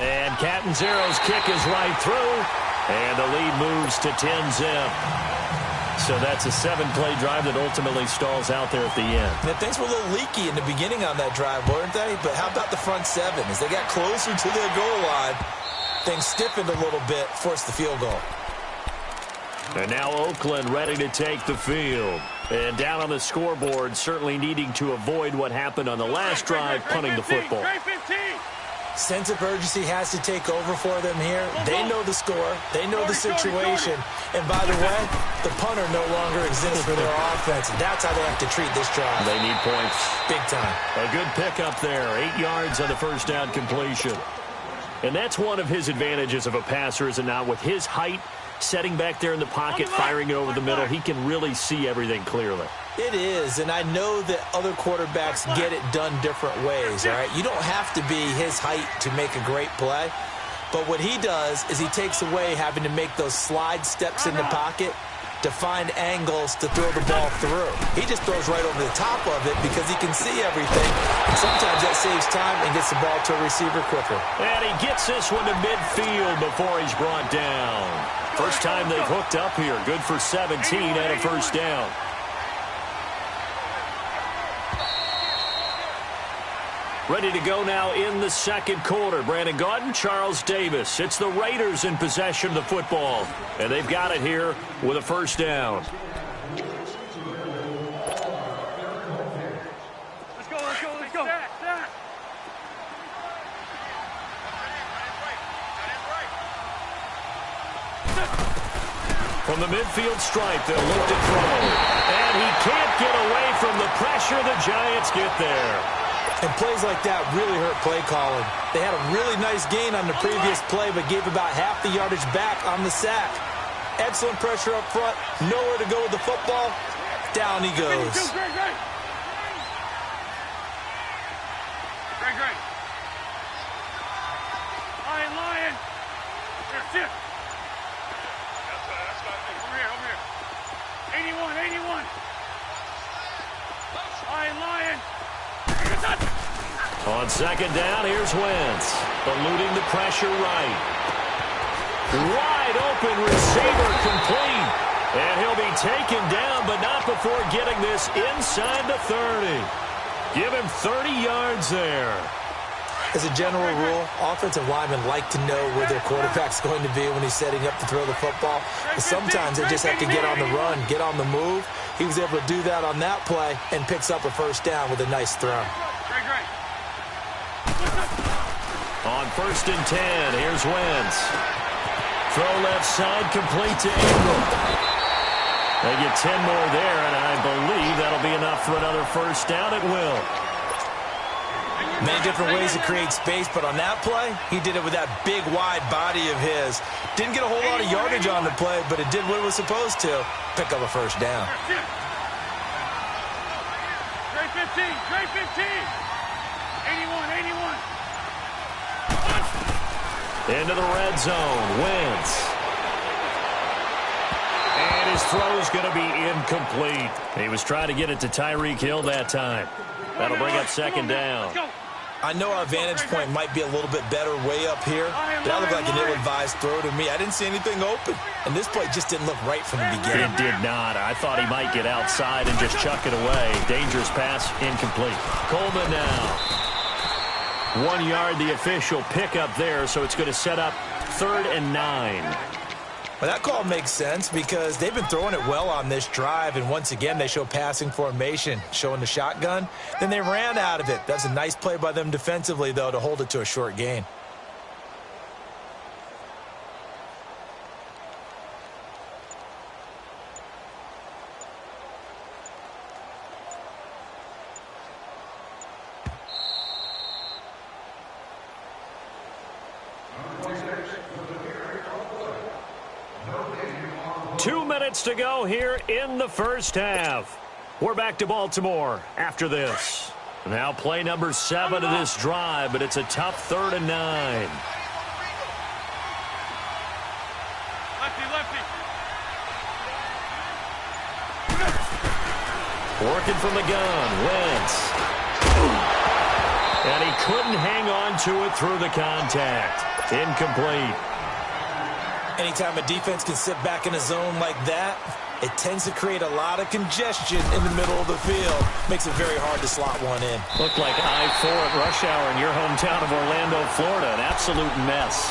And Catanzaro's kick is right through, and the lead moves to 10-zip. So that's a 7-play drive that ultimately stalls out there at the end. Now, things were a little leaky in the beginning on that drive, weren't they? But how about the front 7? As they got closer to their goal line, things stiffened a little bit, forced the field goal. And now Oakland ready to take the field. And down on the scoreboard, certainly needing to avoid what happened on the last drive, punting the football. Sense of urgency has to take over for them here. They know the score. They know the situation. And by the way, the punter no longer exists for their offense. That's how they have to treat this drive. They need points. Big time. A good pickup there. 8 yards on the first down completion. And that's one of his advantages of a passer, is it not? With his height, setting back there in the pocket, firing it over the middle, he can really see everything clearly. It is, and I know that other quarterbacks get it done different ways, all right? You don't have to be his height to make a great play, but what he does is he takes away having to make those slide steps in the pocket to find angles to throw the ball through. He just throws right over the top of it because he can see everything, and sometimes that saves time and gets the ball to a receiver quicker. And he gets this one to midfield before he's brought down. First time they've hooked up here. Good for 17 and a first down. Ready to go now in the second quarter. Brandon Gaudin, Charles Davis. It's the Raiders in possession of the football. And they've got it here with a first down. Let's go, let's go, let's go. From the midfield stripe, they'll look to throw. And he can't get away from the pressure. The Giants get there. And plays like that really hurt play calling. They had a really nice gain on the previous play, but gave about half the yardage back on the sack. Excellent pressure up front. Nowhere to go with the football. Down he goes. Great. Lion. Here, sit. Over here. 81. Lion. On second down, here's Wentz. Eluding the pressure right. Wide open receiver complete. And he'll be taken down, but not before getting this inside the 30. Give him 30 yards there. As a general rule, offensive linemen like to know where their quarterback's going to be when he's setting up to throw the football. But sometimes they just have to get on the run, get on the move. He was able to do that on that play and picks up a first down with a nice throw. On 1st and 10, here's Wentz. Throw left side, complete to Ingram. They get 10 more there, and I believe that'll be enough for another first down. It will. Many different ways to create space, but on that play, he did it with that big, wide body of his. Didn't get a whole lot of yardage on the play, but it did what it was supposed to. Pick up a first down. Trey 15, Trey 15. 81, 81. Into the red zone, Wentz. And his throw's going to be incomplete. He was trying to get it to Tyreek Hill that time. That'll bring up second down. I know our vantage point might be a little bit better way up here, but that looked like an ill-advised throw to me. I didn't see anything open, and this play just didn't look right from the beginning. It did not. I thought he might get outside and just chuck it away. Dangerous pass, incomplete. Coleman now. 1 yard, the official pickup there, so it's going to set up 3rd and 9. Well, that call makes sense because they've been throwing it well on this drive, and once again they show passing formation, showing the shotgun. Then they ran out of it. That's a nice play by them defensively, though, to hold it to a short gain. To go here in the first half. We're back to Baltimore after this. Now play number 7 of this drive, but it's a tough 3rd and 9. Lefty. Working from the gun, Wentz. And he couldn't hang on to it through the contact. Incomplete. Anytime a defense can sit back in a zone like that, it tends to create a lot of congestion in the middle of the field. Makes it very hard to slot one in. Looked like I-4 at rush hour in your hometown of Orlando, Florida. An absolute mess.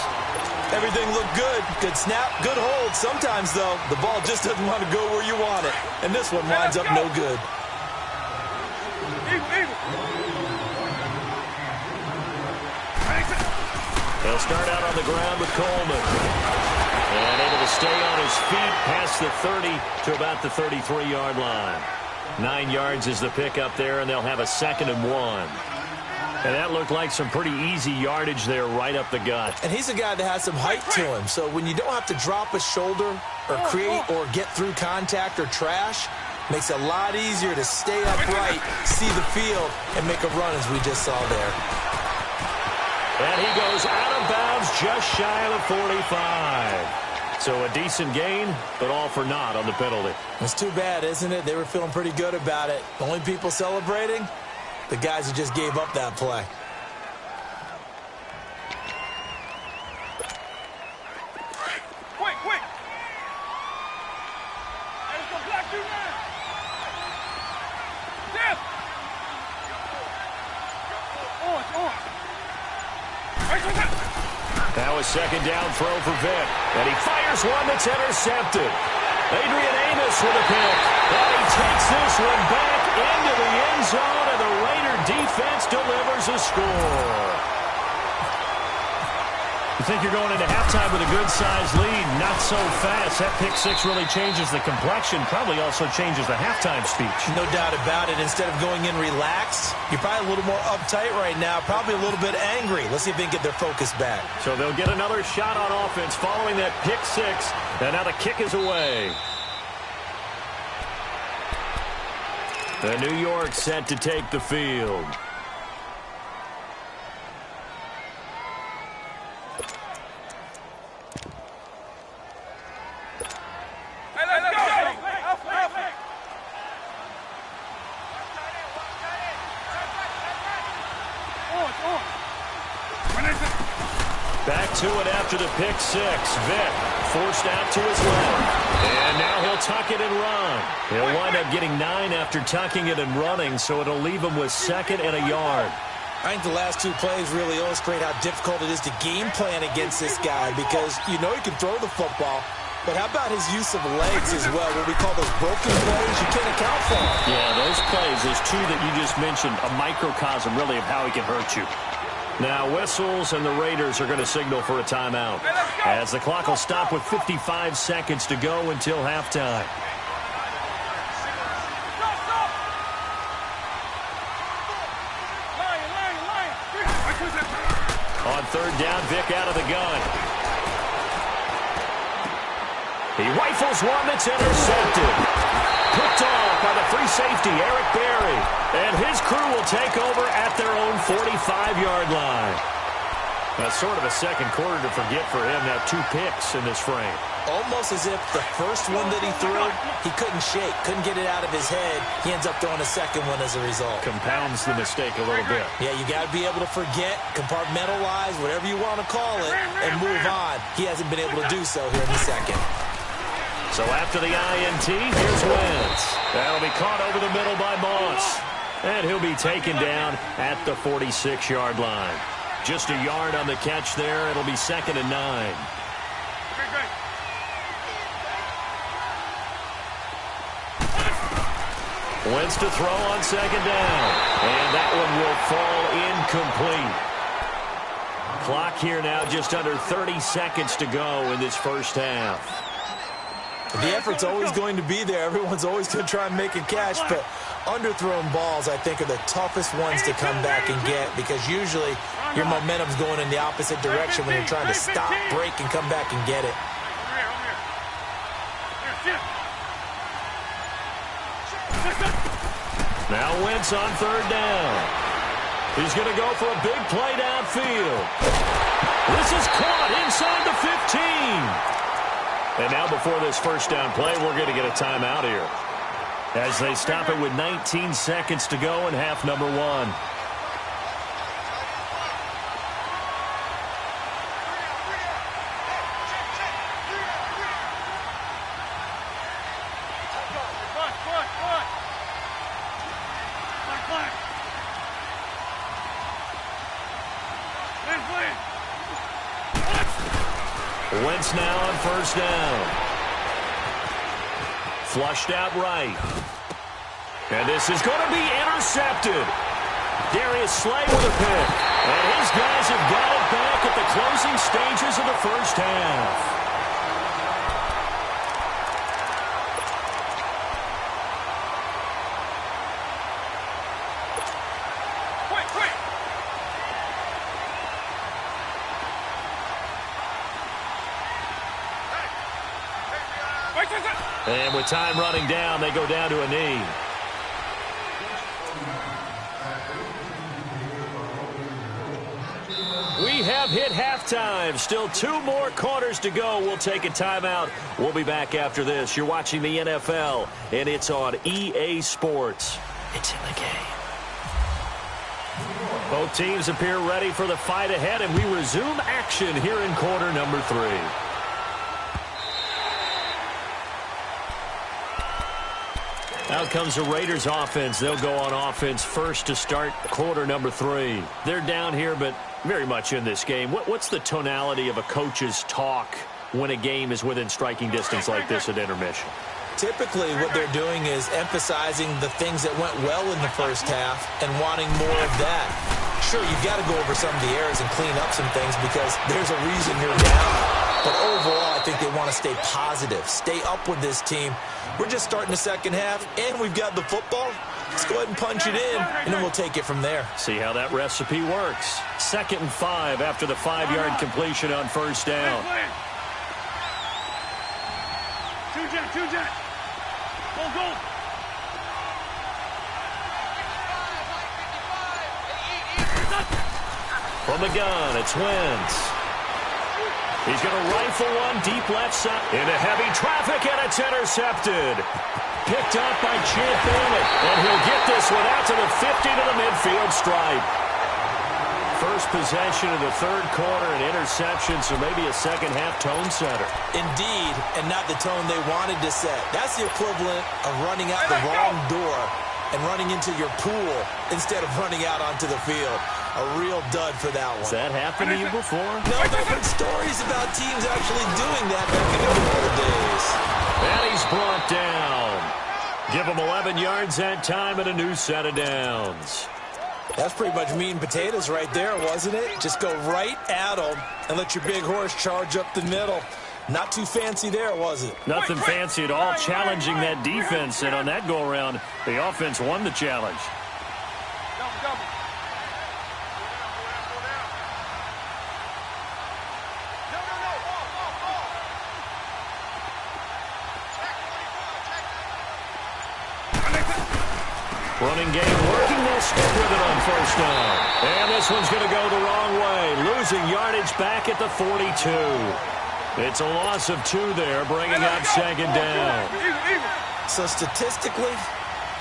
Everything looked good. Good snap, good hold. Sometimes, though, the ball just doesn't want to go where you want it. And this one winds up no good. They'll start out on the ground with Coleman. And able to stay on his feet past the 30 to about the 33-yard line. 9 yards is the pickup there, and they'll have a 2nd and 1. And that looked like some pretty easy yardage there right up the gut. And he's a guy that has some height to him, so when you don't have to drop a shoulder or create or get through contact or trash, makes it a lot easier to stay upright, see the field, and make a run as we just saw there. And he goes out of bounds just shy of the 45. So a decent gain, but all for naught on the penalty. It's too bad, isn't it? They were feeling pretty good about it. The only people celebrating, the guys who just gave up that play. Quick. There's the black dude now. Step. On. That was 2nd down throw for Vick. And he fires one that's intercepted. Adrian Amos with a pick. And he takes this one back into the end zone, and the Raider defense delivers a score. You think you're going into halftime with a good-sized lead. Not so fast. That pick 6 really changes the complexion. Probably also changes the halftime speech. No doubt about it. Instead of going in relaxed, you're probably a little more uptight right now. Probably a little bit angry. Let's see if they can get their focus back. So they'll get another shot on offense following that pick 6. And now the kick is away. The New York set to take the field. On. Back to it after the pick six. Vick forced out to his left. And now he'll tuck it and run. He'll wind up getting 9 after tucking it and running, so it'll leave him with 2nd and a yard. I think the last 2 plays really illustrate how difficult it is to game plan against this guy because you know he can throw the football, but how about his use of legs as well, what we call those broken plays? You can't account for them. Yeah, those plays, those 2 that you just mentioned, a microcosm really of how he can hurt you. Now whistles, and the Raiders are going to signal for a timeout as the clock will stop with 55 seconds to go until halftime. On 3rd down, Vick out of the gun. He rifles one that's intercepted. Picked off by the free safety, Eric Berry. And his crew will take over at their own 45-yard line. That's sort of a second quarter to forget for him. Now 2 picks in this frame. Almost as if the first one that he threw, he couldn't shake, couldn't get it out of his head. He ends up throwing a second one as a result. Compounds the mistake a little bit. Yeah, you got to be able to forget, compartmentalize, whatever you want to call it, and move on. He hasn't been able to do so here in the second. So after the INT, here's Wentz. That'll be caught over the middle by Moss. And he'll be taken down at the 46-yard line. Just a yard on the catch there. It'll be 2nd and 9. Wentz to throw on 2nd down. And that one will fall incomplete. Clock here now just under 30 seconds to go in this first half. The effort's always going to be there. Everyone's always going to try and make a catch, but underthrown balls, I think, are the toughest ones to come back and get because usually your momentum's going in the opposite direction when you're trying to stop, break, and come back and get it. Now Wentz on 3rd down. He's going to go for a big play downfield. This is caught inside the 15. And now before this first down play, we're going to get a timeout here as they stop it with 19 seconds to go in half number 1. Wentz now on 1st down. Flushed out right. And this is going to be intercepted. Darius Slay with a pick. And his guys have got it back at the closing stages of the first half. And with time running down, they go down to a knee. We have hit halftime. Still 2 more quarters to go. We'll take a timeout. We'll be back after this. You're watching the NFL, and it's on EA Sports. It's in the game. Both teams appear ready for the fight ahead, and we resume action here in quarter number 3. Out comes the Raiders offense. They'll go on offense first to start quarter number 3. They're down here, but very much in this game. What's the tonality of a coach's talk when a game is within striking distance like this at intermission? Typically, what they're doing is emphasizing the things that went well in the first half and wanting more of that. Sure, you've got to go over some of the errors and clean up some things because there's a reason you're down. But overall, I think they want to stay positive, stay up with this team. We're just starting the second half, and we've got the football. Let's go ahead and punch it in, and then we'll take it from there. See how that recipe works. 2nd and 5 after the 5-yard completion on 1st down. Two jet. Go. From the gun, it's Wentz. He's going to rifle one deep left side into heavy traffic, and it's intercepted. Picked up by Champ Bailey, and he'll get this one out to the 50 to the midfield stripe. first possession of the third quarter, an interception, so maybe a second-half tone setter. Indeed, and not the tone they wanted to set. That's the equivalent of running out the wrong door and running into your pool instead of running out onto the field. A real dud for that one. Has that happened to you before? No, I've heard stories about teams actually doing that back in the good old days. And he's brought down. Give him 11 yards that time and a new set of downs. That's pretty much meat and potatoes right there, wasn't it? Just go right at them and let your big horse charge up the middle. Not too fancy there, was it? Nothing fancy at all, challenging that defense. And on that go-around, the offense won the challenge. Running game working. They'll stick with it on first down. And this one's going to go the wrong way. Losing yardage back at the 42. It's a loss of 2 there, bringing up second down. So statistically,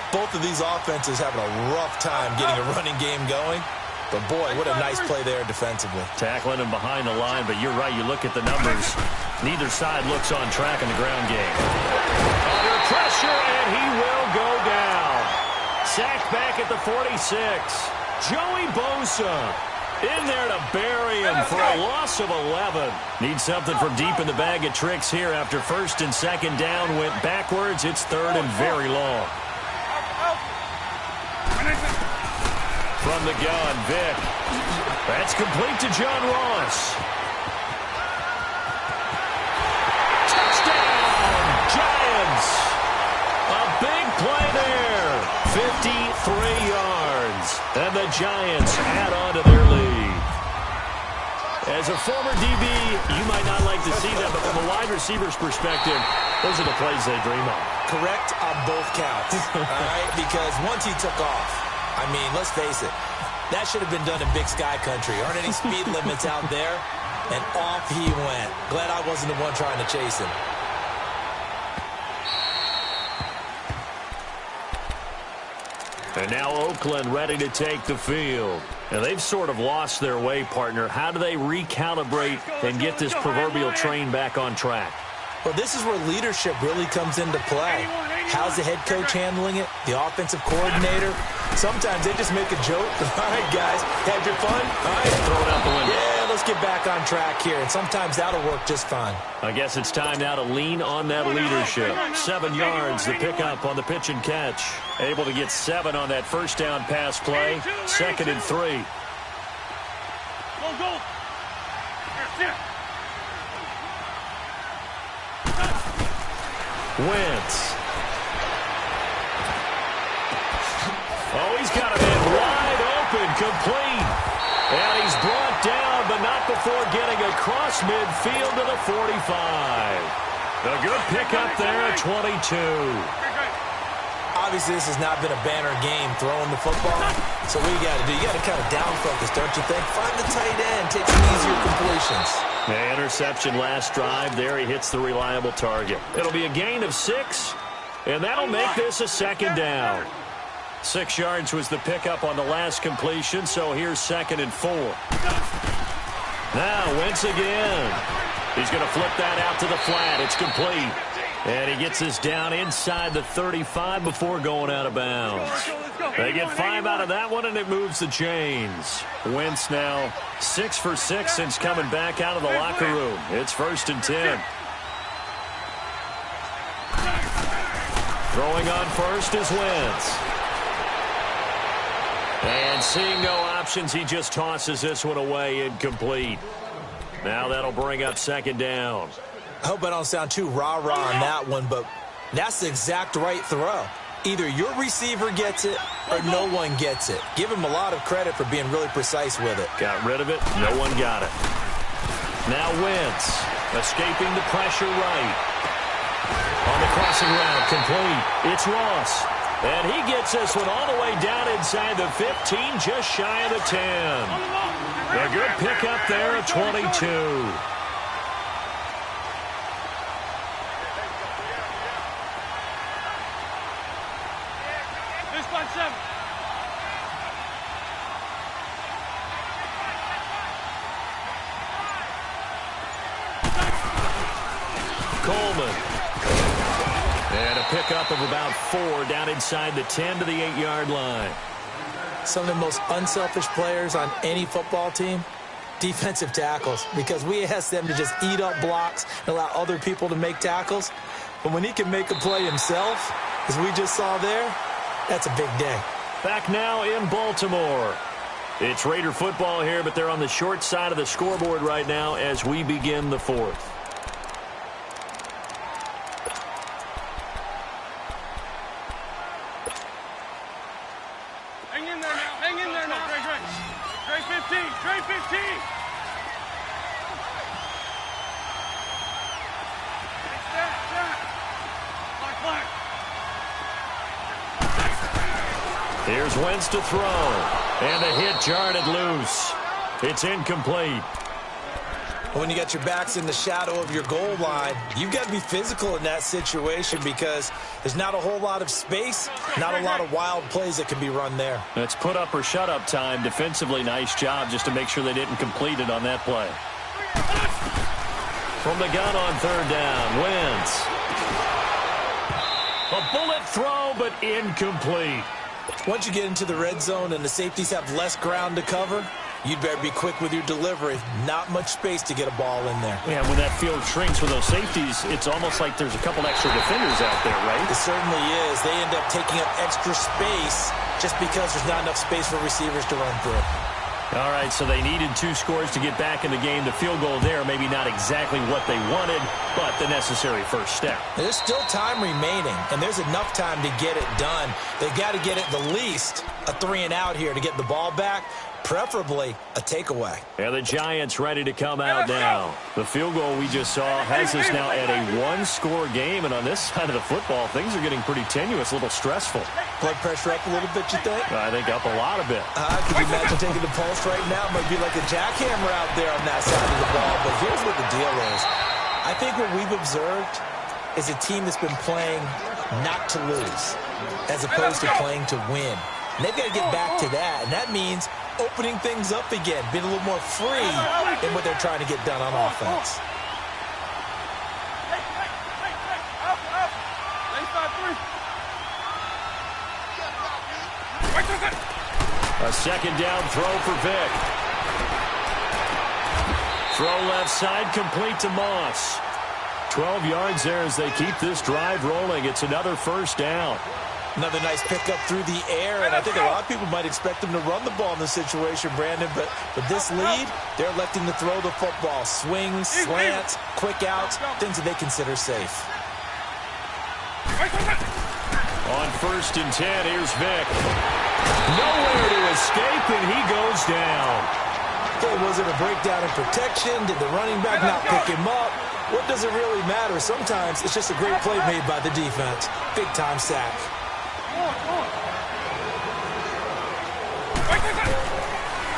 both of these offenses having a rough time getting a running game going. But, boy, what a nice play there defensively. Tackling him behind the line, but you're right. You look at the numbers. Neither side looks on track in the ground game. Under pressure, and he will go down. Sacked back at the 46. Joey Bosa in there to bury him for a loss of 11. Needs something from deep in the bag of tricks here after first and second down went backwards. It's third and very long. From the gun, Vick. That's complete to John Ross. Touchdown, Giants. A big play there. 53 yards. And the Giants add on to their lead. As a former DB, you might not like to see that, but from a wide receiver's perspective, those are the plays they dream of. Correct on both counts, all right? Because once he took off, I mean, let's face it, that should have been done in Big Sky Country. Aren't any speed limits out there? And off he went. Glad I wasn't the one trying to chase him. And now Oakland ready to take the field. And they've sort of lost their way, partner. How do they recalibrate and get this proverbial train back on track? Well, this is where leadership really comes into play. How's the head coach handling it? The offensive coordinator? Sometimes they just make a joke. All right, guys, had your fun? All right, throw it out the window. Yeah, let's get back on track here. And sometimes that'll work just fine. I guess it's time now to lean on that leadership. 7 yards, the pickup on the pitch and catch. Able to get 7 on that first down pass play. 2nd and 3. Go. Wentz. Oh, he's got him in wide open, complete. And he's brought down, but not before getting across midfield to the 45. A good pickup there at 22. Obviously, this has not been a banner game throwing the football. So what you got to do? You got to kind of down focus, don't you think? Find the tight end, take some easier completions. The interception last drive. There he hits the reliable target. It'll be a gain of 6, and that'll make this a second down. 6 yards was the pickup on the last completion, so here's 2nd and 4. Now Wentz again. He's going to flip that out to the flat. It's complete. And he gets us down inside the 35 before going out of bounds. They get 5 out of that one, and it moves the chains. Wentz now 6 for 6 since coming back out of the locker room. It's 1st and 10. Throwing on first is Wentz. And seeing no options, he just tosses this one away incomplete. Now that'll bring up 2nd down. I hope I don't sound too rah-rah on that one, but that's the exact right throw. Either your receiver gets it or no one gets it. Give him a lot of credit for being really precise with it. Got rid of it. No one got it. Now Wentz escaping the pressure right. On the crossing route, complete. It's Ross. And he gets this one all the way down inside the 15, just shy of the 10. A good pickup there at 22. Coleman. And a pickup of about 4 down inside the 10 to the 8-yard line. Some of the most unselfish players on any football team, defensive tackles, because we ask them to just eat up blocks and allow other people to make tackles. But when he can make a play himself, as we just saw there, that's a big day. Back now in Baltimore. It's Raider football here, but they're on the short side of the scoreboard right now as we begin the 4th. Hang in there now. Hang in there now. Trey 15. Trey 15. Here's Wentz to throw. And a hit jarred loose. It's incomplete. When you got your backs in the shadow of your goal line, you've got to be physical in that situation because there's not a whole lot of space, not a lot of wild plays that can be run there. It's put up or shut up time. Defensively, nice job just to make sure they didn't complete it on that play. From the gun on 3rd down, Wentz. A bullet throw, but incomplete. Once you get into the red zone and the safeties have less ground to cover, you'd better be quick with your delivery. Not much space to get a ball in there. Yeah, when that field shrinks with those safeties, it's almost like there's a couple extra defenders out there, right? It certainly is. They end up taking up extra space just because there's not enough space for receivers to run through. All right, so they needed 2 scores to get back in the game. The field goal there, maybe not exactly what they wanted, but the necessary first step. There's still time remaining, and there's enough time to get it done. They've got to get at the least a 3-and-out here to get the ball back, preferably a takeaway. And the Giants ready to come out now. The field goal we just saw has us now at a 1-score game, and on this side of the football, things are getting pretty tenuous, a little stressful. Blood pressure up a little bit, you think? I think up a lot of it. Could you imagine taking the pulse right now? It might be like a jackhammer out there on that side of the ball, but here's what the deal is. I think what we've observed is a team that's been playing not to lose as opposed to playing to win. And they've got to get back to that, and that means opening things up again, being a little more free in what they're trying to get done on offense. A 2nd down throw for Vick. Throw left side, complete to Moss. 12 yards there as they keep this drive rolling. It's another 1st down. Another nice pickup through the air, and I think a lot of people might expect them to run the ball in this situation, Brandon, but with this lead, they're electing to throw the football. Swings, slants, quick outs, things that they consider safe. On 1st and 10, here's Vick. Nowhere to escape, and he goes down. Was it a breakdown in protection? Did the running back not pick him up? What does it really matter? Sometimes it's just a great play made by the defense. Big-time sack.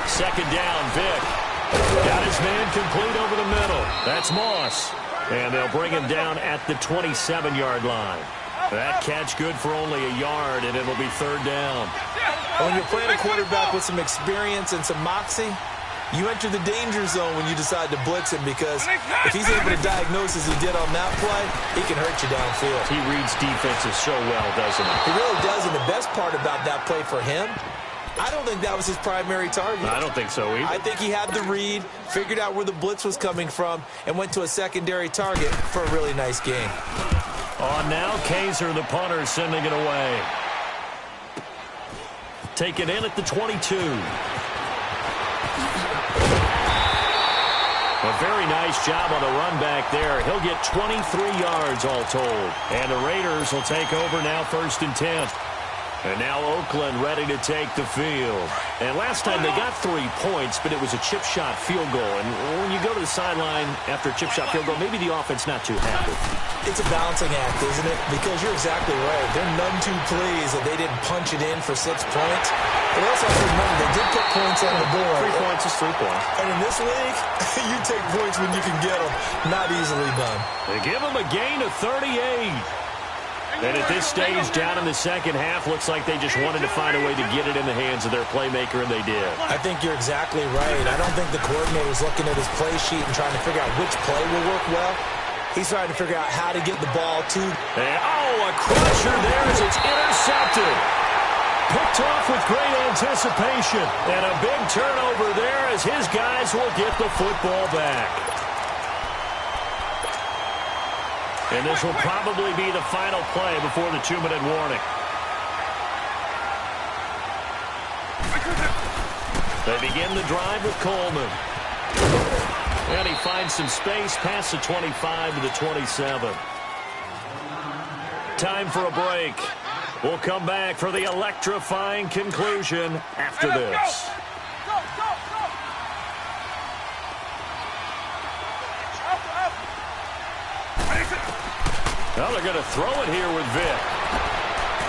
2nd down, Vick. Got his man complete over the middle. That's Moss. And they'll bring him down at the 27-yard line. That catch good for only a yard, and it'll be 3rd down. When you're playing a quarterback with some experience and some moxie, you enter the danger zone when you decide to blitz him, because if he's able to diagnose as he did on that play, he can hurt you downfield. He reads defenses so well, doesn't he? He really does, and the best part about that play for him, I don't think that was his primary target. I don't think so either. I think he had the read, figured out where the blitz was coming from, and went to a secondary target for a really nice gain. On now, Kaiser, the punter, sending it away. Taken in at the 22. A very nice job on the run back there. He'll get 23 yards all told. And the Raiders will take over now 1st and 10. And now Oakland ready to take the field. And last time they got 3 points, but it was a chip shot field goal. And when you go to the sideline after a chip shot field goal, maybe the offense not too happy. It's a balancing act, isn't it? Because you're exactly right. They're none too pleased that they didn't punch it in for 6 points. But also have to remember, they did put points on the board. 3 points is 3 points. And in this league, you take points when you can get them. Not easily done. They give them a gain of 38. And at this stage, down in the second half, looks like they just wanted to find a way to get it in the hands of their playmaker, and they did. I think you're exactly right. I don't think the coordinator's looking at his play sheet and trying to figure out which play will work well. He's trying to figure out how to get the ball to. And, a crusher there as it's intercepted. Picked off with great anticipation. And a big turnover there as his guys will get the football back. And this will probably be the final play before the 2-minute warning. They begin the drive with Coleman. And he finds some space past the 25 to the 27. Time for a break. We'll come back for the electrifying conclusion after this. Well, they're going to throw it here with Vic.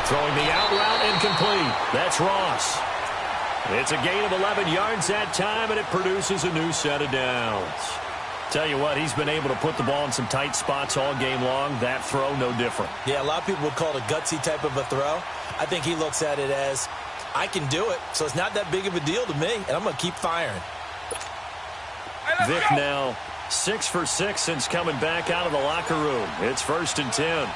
Throwing the out route incomplete. That's Ross. It's a gain of 11 yards that time, and it produces a new set of downs. Tell you what, he's been able to put the ball in some tight spots all game long. That throw, no different. Yeah, a lot of people would call it a gutsy type of a throw. I think he looks at it as, I can do it, so it's not that big of a deal to me, and I'm going to keep firing. Vic now 6 for 6 since coming back out of the locker room. It's 1st and 10.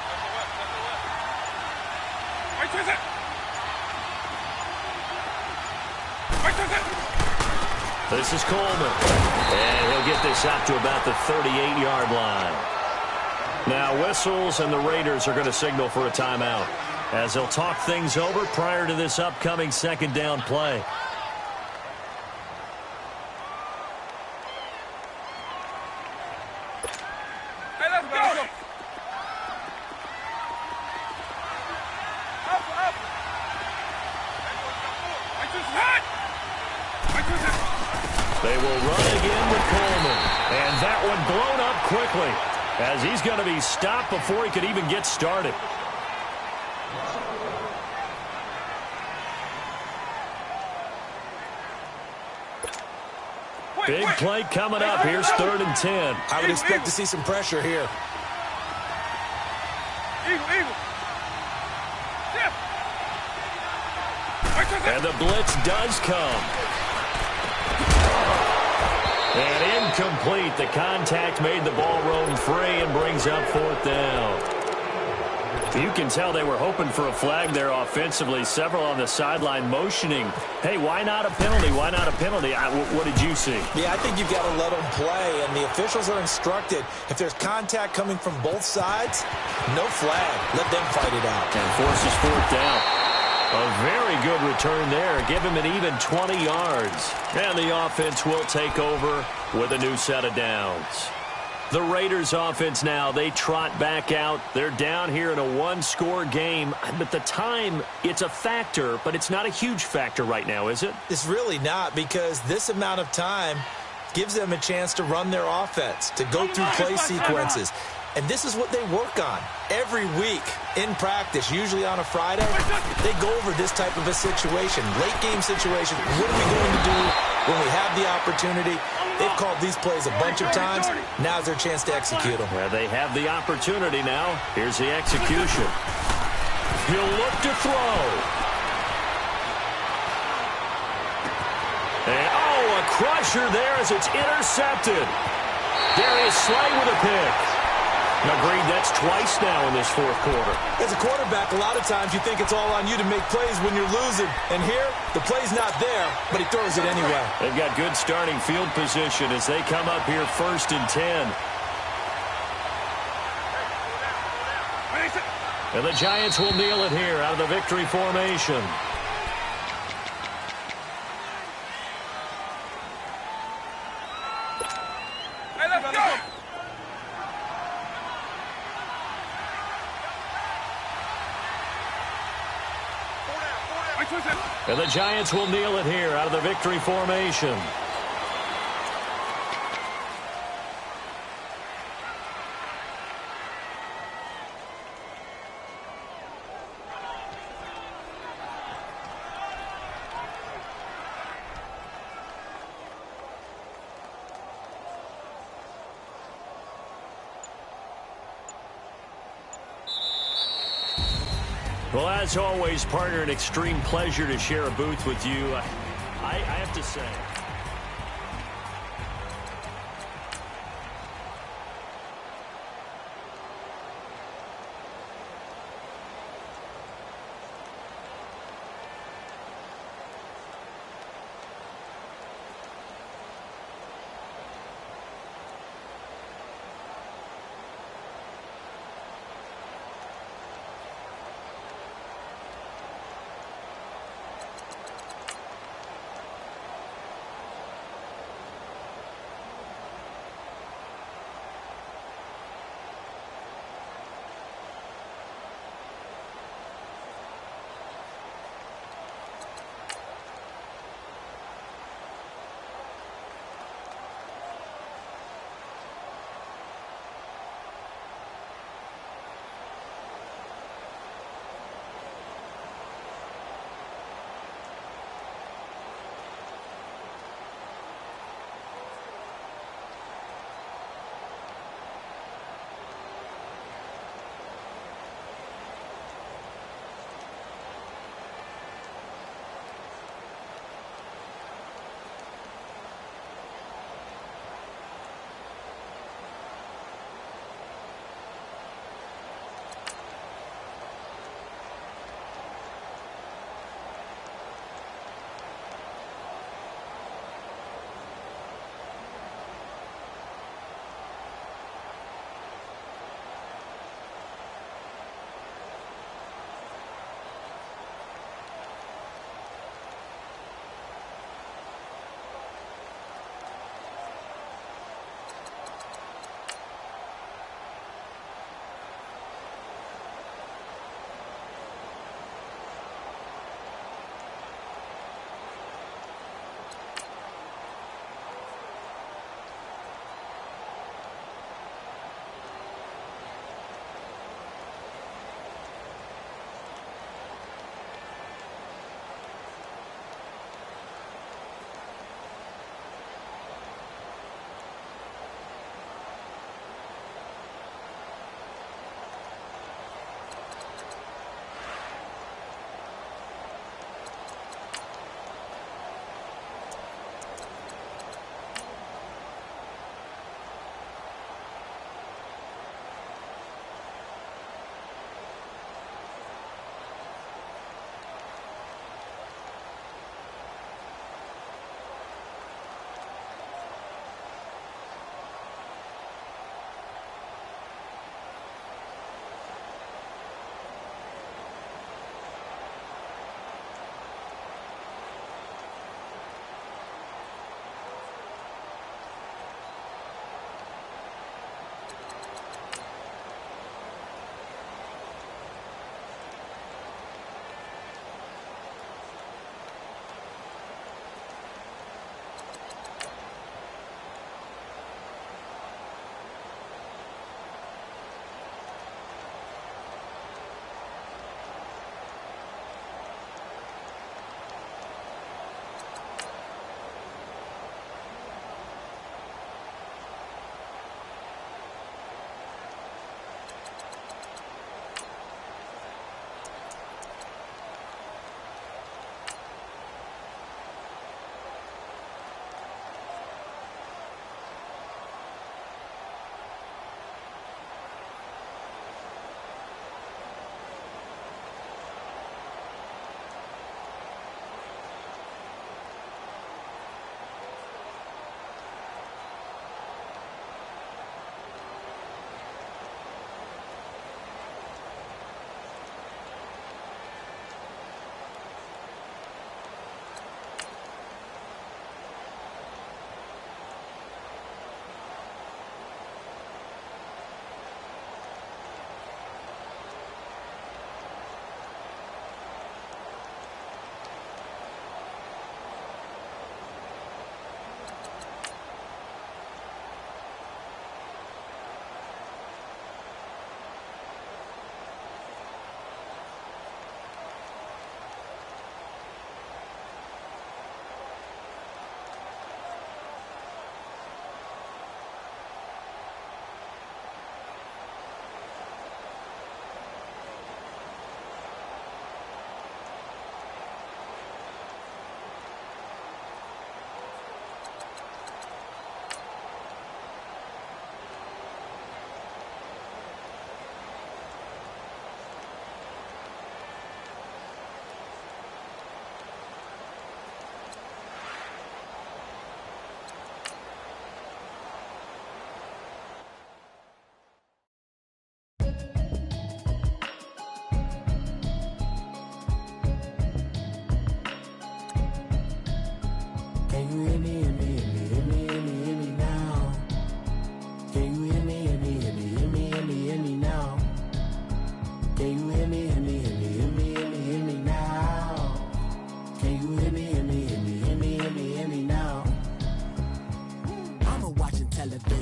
This is Coleman. And he'll get this out to about the 38-yard line. Now whistles, and the Raiders are going to signal for a timeout as they'll talk things over prior to this upcoming 2nd down play. They will run again with Coleman. And that one blown up quickly as he's going to be stopped before he could even get started. Big play coming up. Here's 3rd and 10. I would expect to see some pressure here. And the blitz does come. And incomplete. The contact made the ball roam free and brings up 4th down. You can tell they were hoping for a flag there offensively. Several on the sideline motioning. Hey, why not a penalty? Why not a penalty? What did you see? Yeah, I think you've got to let them play, and the officials are instructed, if there's contact coming from both sides, no flag. Let them fight it out. And forces 4th down. A very good return there. Give him an even 20 yards. And the offense will take over with a new set of downs. The Raiders offense now, they trot back out. They're down here in a 1-score game. But the time, it's a factor, but it's not a huge factor right now, is it? It's really not, because this amount of time gives them a chance to run their offense, to go through play sequences. And this is what they work on every week in practice, usually on a Friday. They go over this type of a situation, late-game situation. What are we going to do when we have the opportunity? They've called these plays a bunch of times. Now's their chance to execute them. Well, they have the opportunity now. Here's the execution. He'll look to throw. And, a crusher there as it's intercepted. Darius Slay with a pick. Agreed, that's twice now in this 4th quarter. As a quarterback, a lot of times you think it's all on you to make plays when you're losing. And here, the play's not there, but he throws it anyway. They've got good starting field position as they come up here 1st and 10. And the Giants will kneel it here out of the victory formation. And the Giants will kneel it here out of the victory formation. Well, as always, partner, an extreme pleasure to share a booth with you. I have to say,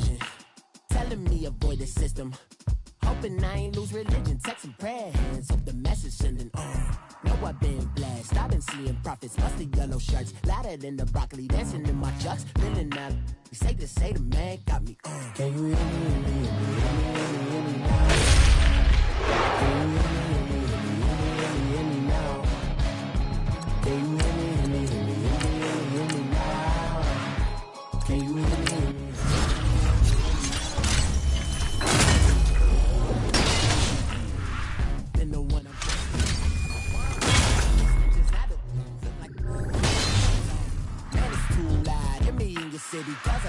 vision. Telling me avoid the system. Hoping I ain't lose religion. Texting prayer hands, hope the message sending on. Know I've been blessed. I've been seeing prophets, mustard yellow shirts, louder than the broccoli, dancing in my chucks. Feeling that. We say to say the man got me on. Can you hear me? Hear me now? Can you hear me now? Can you hear me now? Can you hear me? Been the one man, it's too loud. Hear me in your city, cause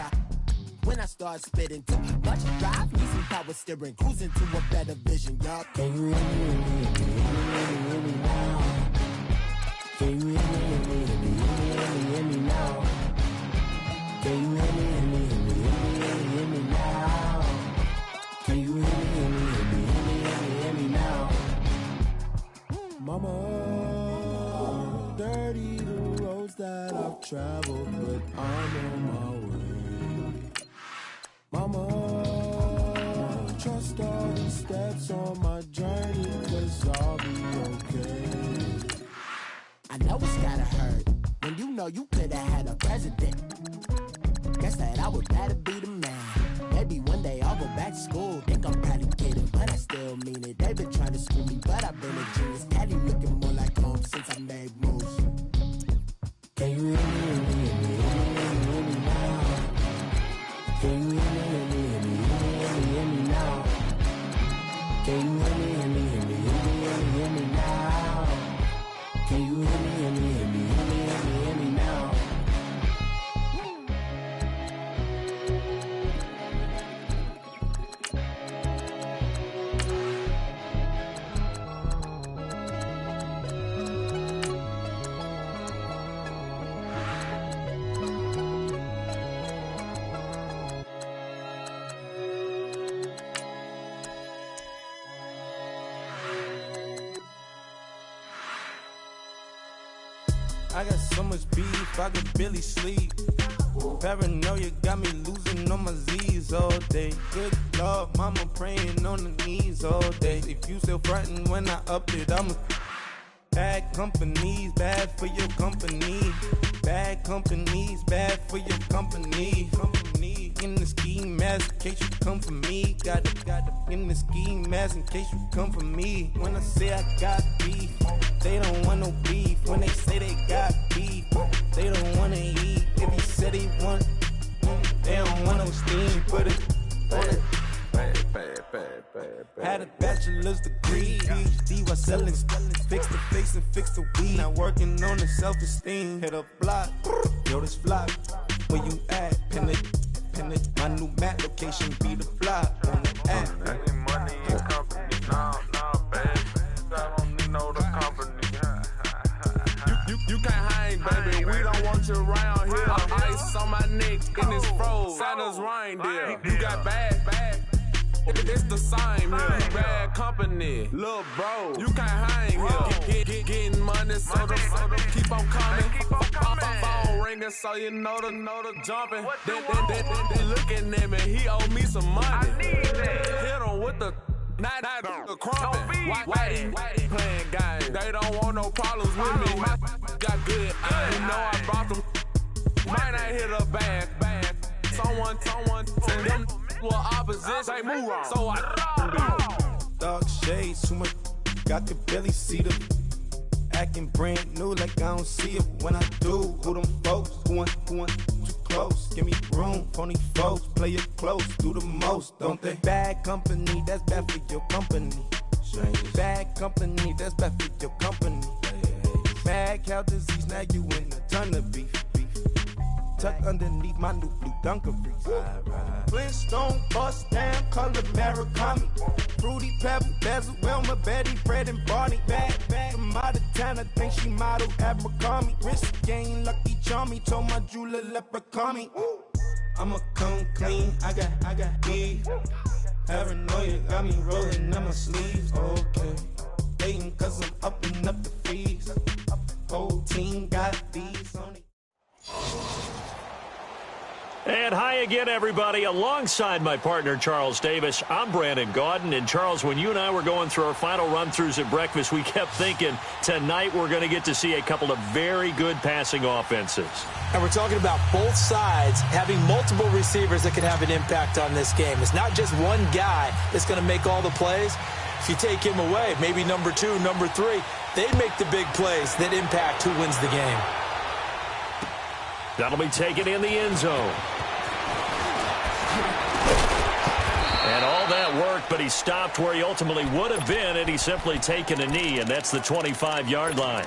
when I start spitting too much drive, need some power steering, cruising to a better vision, y'all. Can you hear me now? Can you hear me now? Can you hear me now? Can you hear me now? Mama, dirty the roads that I've traveled, but I'm on my way. Mama, trust all the steps on my journey, 'cause I'll be okay. I know it's gotta hurt when you know you could've had a president. Guess that I would better be the man. Maybe one day I'll go back to school. Think I'm probably kidding, but I still mean it. They've been trying to school me, but I've been a genius. Daddy looking more like home since I made moves. Can you hear me now? Can you hear me now? Can you hear me now? Can you hear me now? I got so much beef, I could barely sleep. Paranoia got me losing on my Z's all day. Good Lord, mama praying on the knees all day. If you still frontin' when I up it, I'm a bad companies, bad for your company. Bad companies, bad for your company. In the ski mask in case you come for me. Got it in the ski mask in case you come for me. When I say I got beef, they don't want no beef. When they say they got beef, they don't wanna eat. If you said they want, they don't want no steam. Put it on it. Had a bachelor's degree, PhD while selling. Fix the face and fix the weed. Now working on the self-esteem. Hit a block, yo this flock. Where you at? Pin it. My new map location be the block on the app. I need money and company. Nah, baby. I don't need no the company. You can't hang, baby. We don't want you around here. Ice on my neck in this froze. Santa's reindeer. You got bad. It's the same here. Bad company, little bro. You can't hang here. Getting money, so the keep on coming. Phone ringing, so you know the jumping. They looking at me. He owe me some money. Hit him with the not the crumping. Whitey playing games. They don't want no problems with me. My got good. You know I brought them. Might not hit a bag. Someone send them. Well, opposition, they move on. So I dark shades, too much. I could barely see them. Acting brand new, like I don't see it when I do. Who them folks? Who want too close? Give me room, phony folks. Play it close, do the most, don't they? Bad company, that's bad for your company. Bad company, that's bad for your company. Mad cow disease, now you in a ton of beef. Tucked underneath my new blue Dunkaroos. Flintstone, bust down, color Murakami. Fruity Pebble, Basil, Wilma, Betty, Fred, and Barney. Bad from out of town, I think she modeled Abercrombie. Wrist game, Lucky Charmy, told my jeweler leprechaun. I'ma come clean, I got beef. Paranoia got me rolling on my sleeves. Okay, hating 'cause I'm upping up the fees. Whole team got these on it. And hi again, everybody. Alongside my partner, Charles Davis, I'm Brandon Gaudin. And, Charles, when you and I were going through our final run-throughs at breakfast, we kept thinking tonight we're going to get to see a couple of very good passing offenses. And we're talking about both sides having multiple receivers that can have an impact on this game. It's not just one guy that's going to make all the plays. If you take him away, maybe number 2, number 3, they make the big plays that impact who wins the game. That'll be taken in the end zone. And all that worked, but he stopped where he ultimately would have been had he simply taken a knee, and that's the 25-yard line.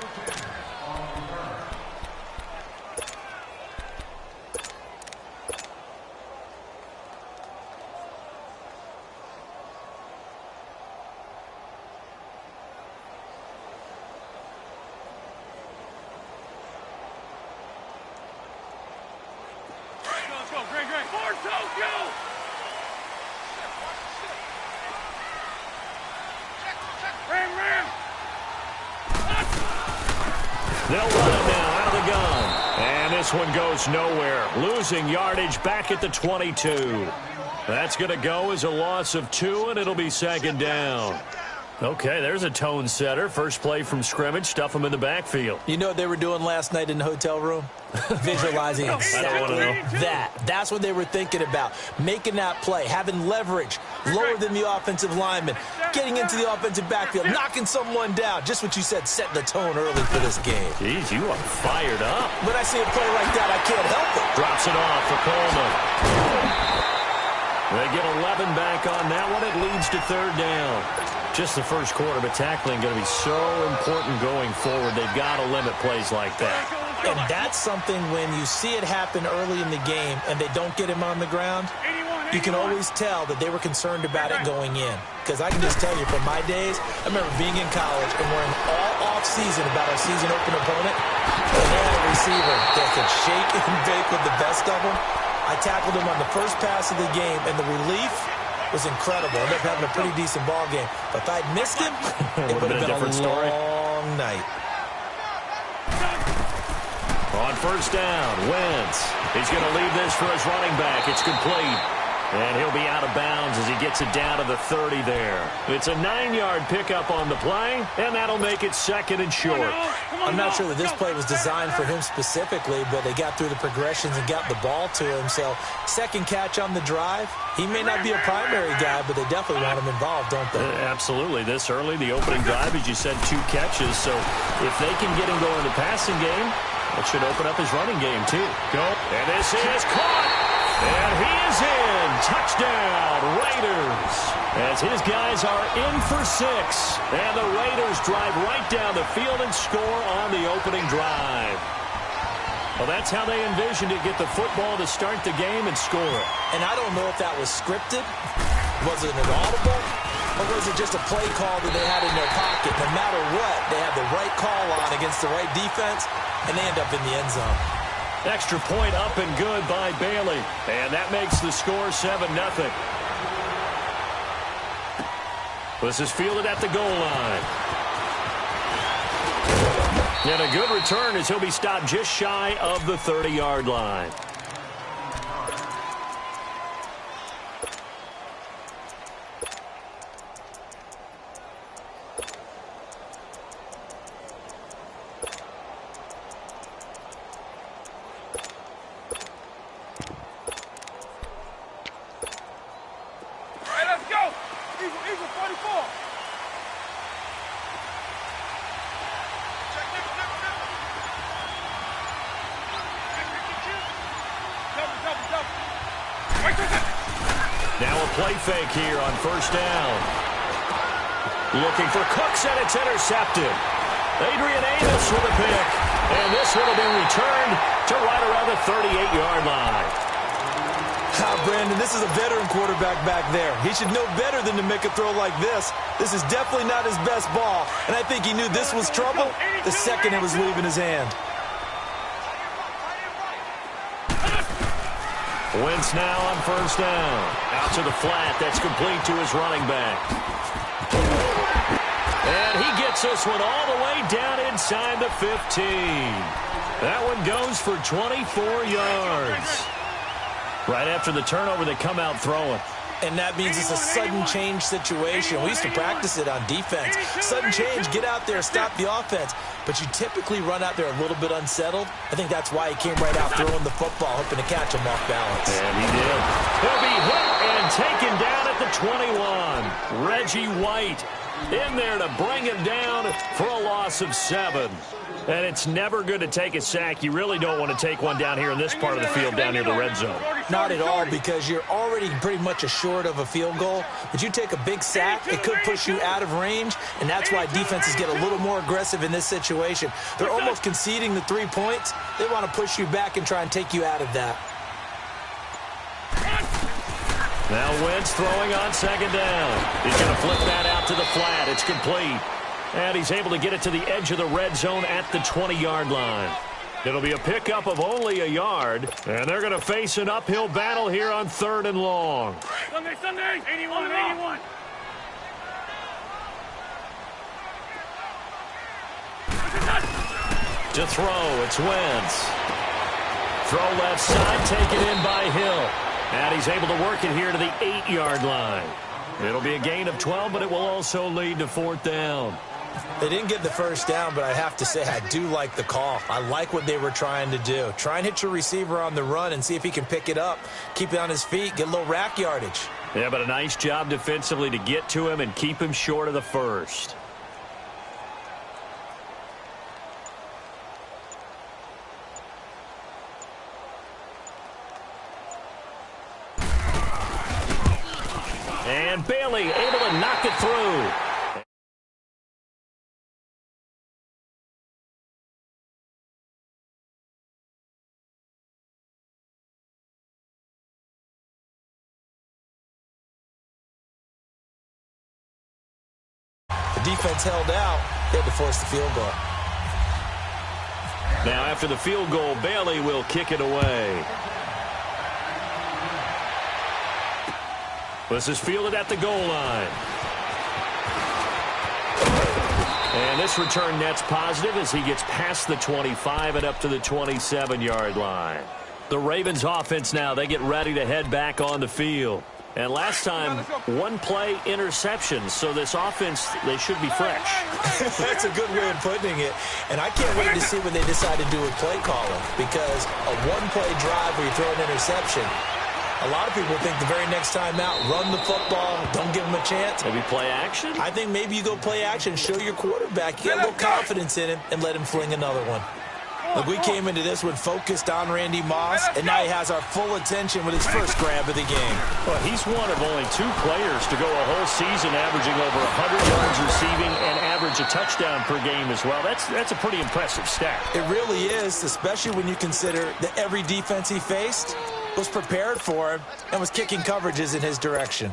They'll run it now out of the gun. And this one goes nowhere. Losing yardage back at the 22. That's going to go as a loss of 2, and it'll be 2nd down. Okay, there's a tone setter. First play from scrimmage. Stuff them in the backfield. You know what they were doing last night in the hotel room? Visualizing exactly that. That's what they were thinking about. Making that play, having leverage, lower than the offensive lineman, getting into the offensive backfield, knocking someone down. Just what you said, set the tone early for this game. Jeez, you are fired up. When I see a play like that, I can't help it. Drops it off for Coleman. They get 11 back on that one. It leads to 3rd down. Just the first quarter, but tackling going to be so important going forward. They've got to limit plays like that. And that's something when you see it happen early in the game and they don't get him on the ground, you can always tell that they were concerned about it going in. Because I can just tell you from my days, I remember being in college and worrying all off-season about our season-open opponent. And they had a receiver that could shake and bake with the best of them. I tackled him on the first pass of the game, and the relief was incredible. I ended up having a pretty decent ball game. But if I'd missed him, it would have been a different story. Long night. On first down, Wentz. He's going to leave this for his running back. It's complete. And he'll be out of bounds as he gets it down to the 30 there. It's a 9-yard pickup on the play, and that'll make it 2nd and short. I'm not sure that this play was designed for him specifically, but they got through the progressions and got the ball to him. So, second catch on the drive. He may not be a primary guy, but they definitely want him involved, don't they? Absolutely. This early, the opening drive, as you said, 2 catches. So, if they can get him going the passing game, it should open up his running game, too. Go. And this is caught. And he is in. Touchdown, Raiders. As his guys are in for 6. And the Raiders drive right down the field and score on the opening drive. Well, that's how they envisioned it. Get the football to start the game and score it. And I don't know if that was scripted. Was it an audible? Or was it just a play call that they had in their pocket? No matter what, they had the right call on against the right defense, and they end up in the end zone. Extra point up and good by Bailey. And that makes the score 7-0. This is fielded at the goal line. And a good return as he'll be stopped just shy of the 30-yard line. Now a play fake here on first down. Looking for Cooks, and it's intercepted. Adrian Amos with a pick. And this one will be returned to right around the 38-yard line. Brandon, this is a veteran quarterback back there. He should know better than to make a throw like this. This is definitely not his best ball. And I think he knew this was trouble the second it was leaving his hand. Wentz now on first down. Out to the flat. That's complete to his running back. And he gets this one all the way down inside the 15. That one goes for 24 yards. Right after the turnover, they come out throwing. And that means it's a sudden change situation. We used to practice it on defense. Sudden change, get out there, stop the offense. But you typically run out there a little bit unsettled. I think that's why he came right out throwing the football, hoping to catch him off balance. And he did. He'll be hit and taken down at the 21. Reggie White in there to bring him down for a loss of 7. And it's never good to take a sack. You really don't want to take one down here in this part of the field, down near the red zone. Not at all, because you're already pretty much assured of a field goal. But you take a big sack, it could push you out of range, and that's why defenses get a little more aggressive in this situation. They're almost conceding the 3 points. They want to push you back and try and take you out of that. Now Wentz throwing on second down. He's going to flip that out to the flat. It's complete. And he's able to get it to the edge of the red zone at the 20-yard line. It'll be a pickup of only a yard, and they're going to face an uphill battle here on 3rd and long. Sunday, 81. To throw, it's Wentz. Throw left side, taken in by Hill. And he's able to work it here to the 8-yard line. It'll be a gain of 12, but it will also lead to 4th down. They didn't get the first down, but I have to say I do like the call. I like what they were trying to do. Try and hit your receiver on the run and see if he can pick it up, keep it on his feet, get a little rack yardage. Yeah, but a nice job defensively to get to him and keep him short of the first. And Bailey able to knock it through. The defense held out. They had to force the field goal. Now after the field goal, Bailey will kick it away. This is fielded at the goal line. And this return net's positive as he gets past the 25 and up to the 27-yard line. The Ravens offense now, they get ready to head back on the field. And last time, one play interception. So this offense, they should be fresh. That's a good way of putting it. And I can't wait to see what they decide to do with play calling. Because a one-play drive where you throw an interception, a lot of people think the very next time out, run the football, don't give them a chance. Maybe play action? I think maybe you go play action, show your quarterback, you get a little confidence in him, and let him fling another one. Look, we came into this one focused on Randy Moss, and now he has our full attention with his first grab of the game. Well, he's one of only 2 players to go a whole season averaging over 100 yards receiving and average a touchdown per game as well. That's a pretty impressive stat. It really is, especially when you consider that every defense he faced was prepared for him and was kicking coverages in his direction.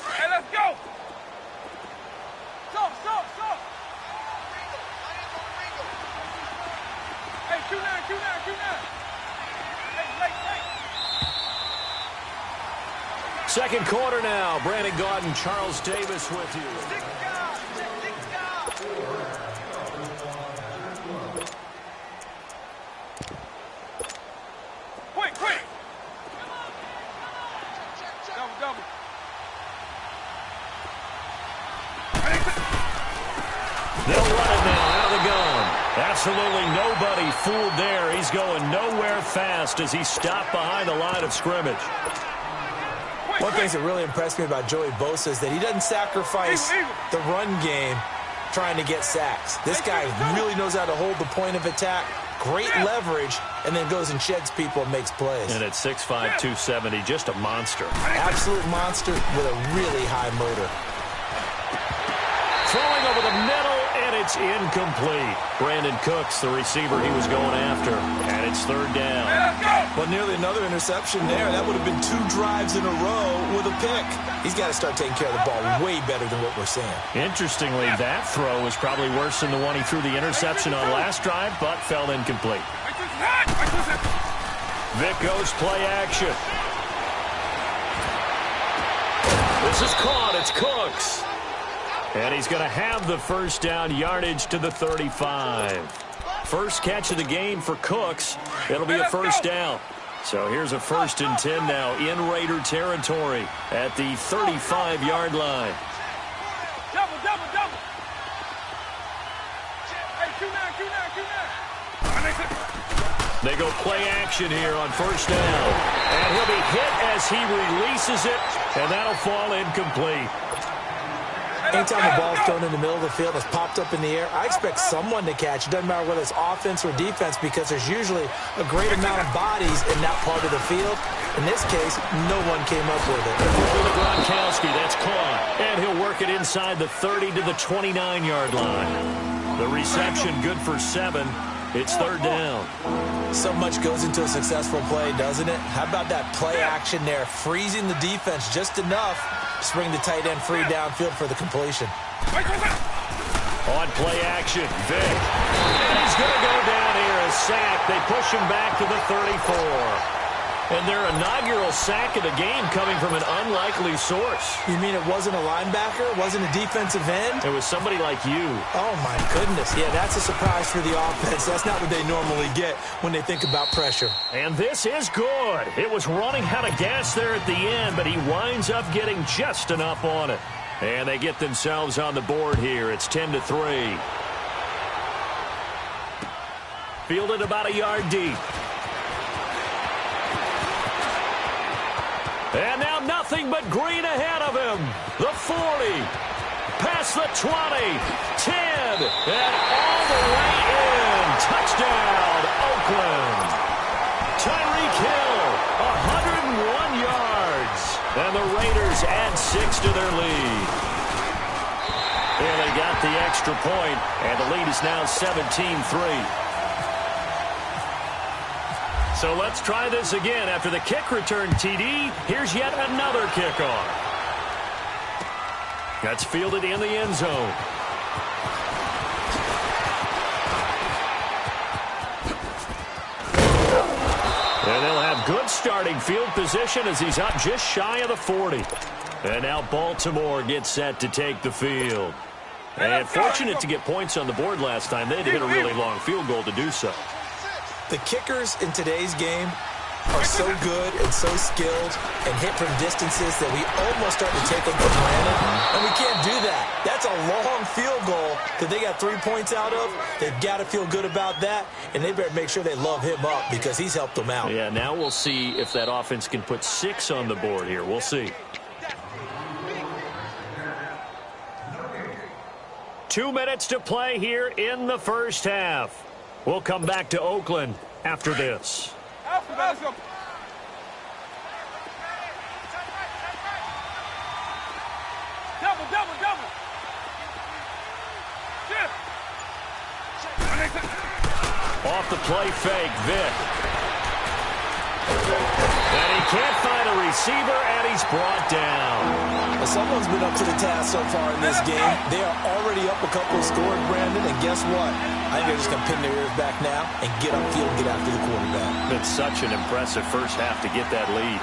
Hey, let's go! Stop! Hey, shoot now! Hey. Second quarter now. Brandon Gaudin, Charles Davis with you. Quick! Double. They'll run it now out of the gun. Absolutely nobody fooled there. He's going nowhere fast as he stopped behind the line of scrimmage. One thing that really impressed me about Joey Bosa is that he doesn't sacrifice the run game trying to get sacks. This guy really knows how to hold the point of attack, great leverage, and then goes and sheds people and makes plays. And at 6'5", 270, just a monster. Absolute monster with a really high motor. Throwing over the middle, and it's incomplete. Brandon Cooks, the receiver he was going after, and it's 3rd down. But nearly another interception there. That would have been 2 drives in a row with a pick. He's got to start taking care of the ball way better than what we're seeing. Interestingly, that throw was probably worse than the one he threw the interception on last drive, but fell incomplete. Vic goes play action. This is caught. It's Cooks. And he's going to have the first down, yardage to the 35. First catch of the game for Cooks. It'll be a first down. So here's a 1st and 10 now in Raider territory at the 35-yard line. Double. Hey, Q9. They go play action here on first down. And he'll be hit as he releases it, and that'll fall incomplete. Anytime the ball's thrown in the middle of the field, it's popped up in the air, I expect someone to catch. It doesn't matter whether it's offense or defense because there's usually a great amount of bodies in that part of the field. In this case, no one came up with it. For the Gronkowski, that's caught. And he'll work it inside the 30 to the 29-yard line. The reception good for 7. It's 3rd down. So much goes into a successful play, doesn't it? How about that play action there, freezing the defense just enough to bring the tight end free downfield for the completion. On play action, Vick. And he's going to go down here, a sack. They push him back to the 34. And their inaugural sack of the game coming from an unlikely source. You mean it wasn't a linebacker? It wasn't a defensive end? It was somebody like you. Oh, my goodness. Yeah, that's a surprise for the offense. That's not what they normally get when they think about pressure. And this is good. It was running out of gas there at the end, but he winds up getting just enough on it. And they get themselves on the board here. It's 10-3. Fielded about a yard deep. And now nothing but green ahead of him. The 40, past the 20, 10, and all the way in. Touchdown, Oakland. Tyreek Hill, 101 yards. And the Raiders add 6 to their lead. And they got the extra point, and the lead is now 17-3. So let's try this again. After the kick return TD, here's yet another kickoff. That's fielded in the end zone. And they'll have good starting field position as he's up just shy of the 40. And now Baltimore gets set to take the field. And fortunate to get points on the board last time. They had to hit a really long field goal to do so. The kickers in today's game are so good and so skilled and hit from distances that we almost start to take them for granted. And we can't do that. That's a long field goal that they got 3 points out of. They've got to feel good about that, and they better make sure they love him up because he's helped them out. Yeah, now we'll see if that offense can put 6 on the board here. We'll see. 2 minutes to play here in the first half. We'll come back to Oakland after this. Let's go. Double. Shift. Off the play fake, Vick. And he can't find a receiver, and he's brought down. Well, someone's been up to the task so far in this game. They are already up a couple of scores, Brandon, and guess what? I think they're just going to pin their ears back now and get upfield and get after the quarterback. It's such an impressive first half to get that lead.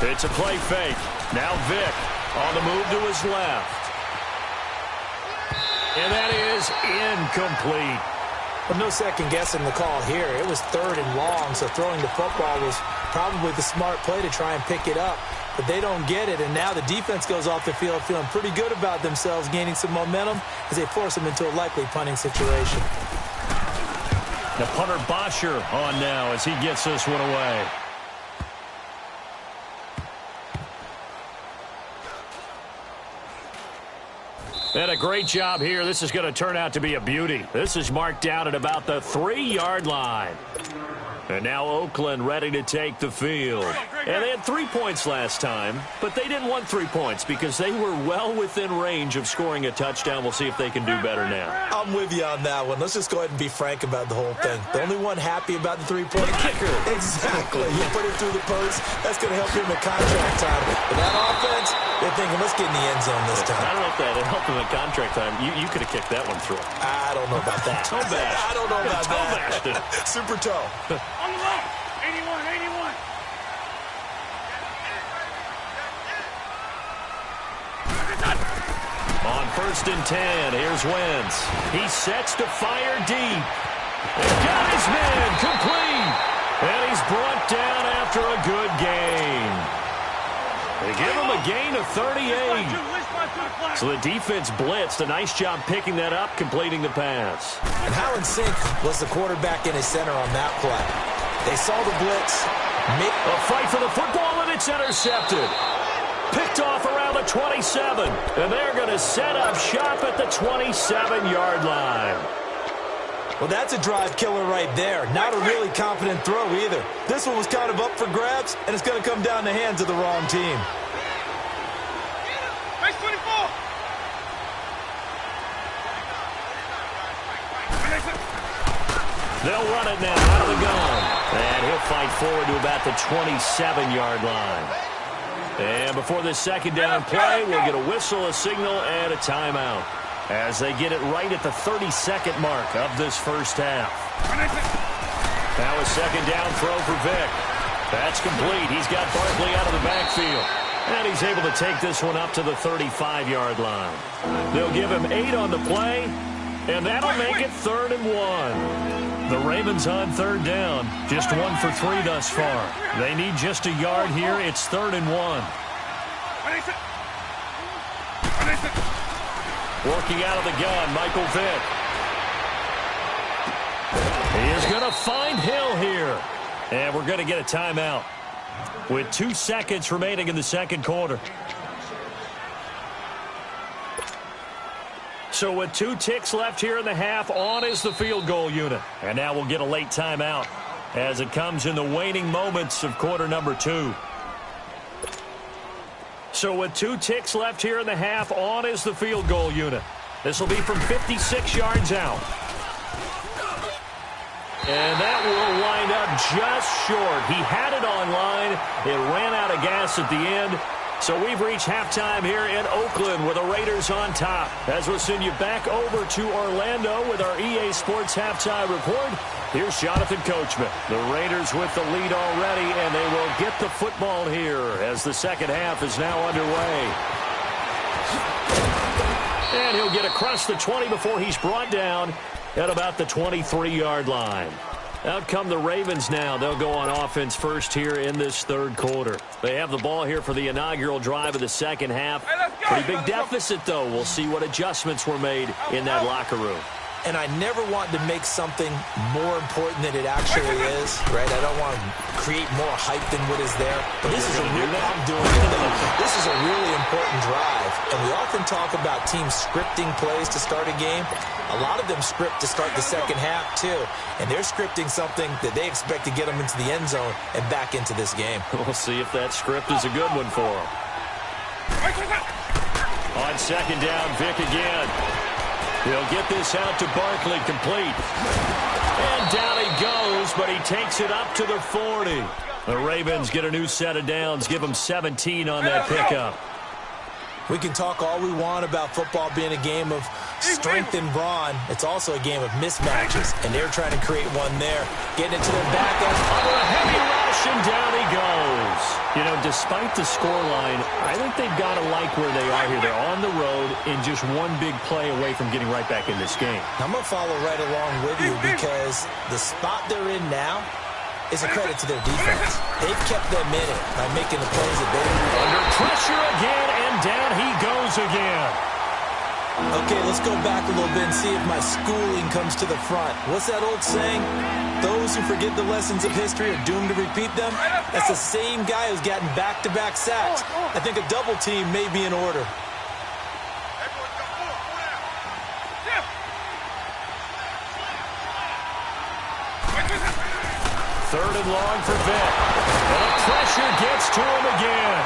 It's a play fake. Now Vick on the move to his left. And that is incomplete. But no second guessing the call here. It was 3rd and long, so throwing the football was probably the smart play to try and pick it up. But they don't get it, and now the defense goes off the field feeling pretty good about themselves, gaining some momentum as they force them into a likely punting situation. The punter Bosher on now as he gets this one away. And a great job here. This is going to turn out to be a beauty. This is marked down at about the 3-yard line. And now Oakland ready to take the field. And they had 3 points last time, but they didn't want 3 points because they were well within range of scoring a touchdown. We'll see if they can do better now. I'm with you on that one. Let's just go ahead and be frank about the whole thing. The only one happy about the 3-point kicker. Exactly. You put it through the post. That's going to help him in contract time. But that offense, they're thinking, let's get in the end zone this time. I don't know if that helped him in contract time. You could have kicked that one through. I don't know about that. Toe bash. I don't know about that. Super toe. On 1st and 10, here's Wentz. He sets to fire deep. And got his man complete. And he's brought down after a good gain. They give him a gain of 38. So the defense blitzed. A nice job picking that up, completing the pass. And how in sync was the quarterback in his center on that play? They saw the blitz. A fight for the football, and it's intercepted. Picked off around the 27. And they're going to set up shop at the 27-yard line. Well, that's a drive killer right there. Not a really confident throw either. This one was kind of up for grabs, and it's going to come down the hands of the wrong team. Base 24. They'll run it now out of the gun. And he'll fight forward to about the 27-yard line. And before this second down play, we'll get a whistle, a signal, and a timeout as they get it right at the 32nd mark of this first half. Now a second down throw for Vick. That's complete. He's got Barkley out of the backfield. And he's able to take this one up to the 35-yard line. They'll give him 8 on the play, and that'll make it 3rd and 1. The Ravens on 3rd down. Just 1 for 3 thus far. They need just a yard here. It's 3rd and 1. Working out of the gun, Michael Vick. He is going to find Hill here. And we're going to get a timeout with 2 seconds remaining in the second quarter. So with 2 ticks left here in the half, on is the field goal unit. And now we'll get a late timeout as it comes in the waning moments of quarter number 2. So with 2 ticks left here in the half, on is the field goal unit. This will be from 56 yards out. And that will wind up just short. He had it on line. It ran out of gas at the end. So we've reached halftime here in Oakland with the Raiders on top. As we'll send you back over to Orlando with our EA Sports halftime report. Here's Jonathan Coachman. The Raiders with the lead already, and they will get the football here as the second half is now underway. And he'll get across the 20 before he's brought down at about the 23-yard line. Out come the Ravens now. They'll go on offense first here in this third quarter. They have the ball here for the inaugural drive of the second half. Pretty big deficit, though. We'll see what adjustments were made in that locker room. And I never want to make something more important than it actually is, right? I don't want to create more hype than what is there. But this is a really important drive. And we often talk about teams scripting plays to start a game. A lot of them script to start the second half, too. And they're scripting something that they expect to get them into the end zone and back into this game. We'll see if that script is a good one for them. On second down, Vick again. He'll get this out to Barkley, complete. And down he goes, but he takes it up to the 40. The Ravens get a new set of downs, give them 17 on that pickup. We can talk all we want about football being a game of strength and brawn. It's also a game of mismatches, and they're trying to create one there. Getting it to their back end. Oh, a heavy rush, and down he goes. You know, despite the scoreline, I think they've got to like where they are here. They're on the road in just one big play away from getting right back in this game. I'm going to follow right along with you because the spot they're in now is a credit to their defense. They've kept them in it by making the plays that they do. Under pressure again, and down he goes again. Okay, let's go back a little bit and see if my schooling comes to the front. What's that old saying? Those who forget the lessons of history are doomed to repeat them. That's the same guy who's gotten back-to-back sacks. I think a double team may be in order. Third and long for Vick. And the pressure gets to him again.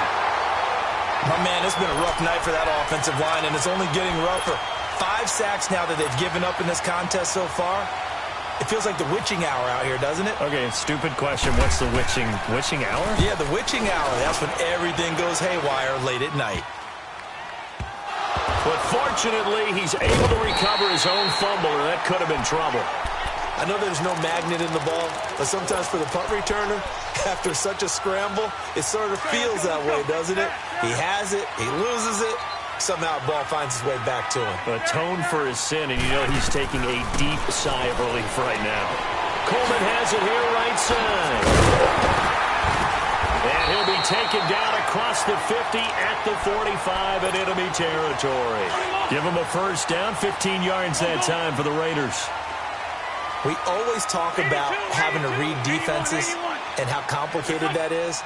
My man, it's been a rough night for that offensive line, and it's only getting rougher. 5 sacks now that they've given up in this contest so far. It feels like the witching hour out here, doesn't it? Okay, stupid question. What's the witching hour? Yeah, the witching hour. That's when everything goes haywire late at night. But fortunately, he's able to recover his own fumble, or that could have been trouble. I know there's no magnet in the ball, but sometimes for the punt returner, after such a scramble, it sort of feels that way, doesn't it? He has it, he loses it, somehow the ball finds its way back to him. Atone for his sin, and you know he's taking a deep sigh of relief right now. Coleman has it here right side. And he'll be taken down across the 50 at the 45 in enemy territory. Give him a first down, 15 yards that time for the Raiders. We always talk about having to read defenses and how complicated that is.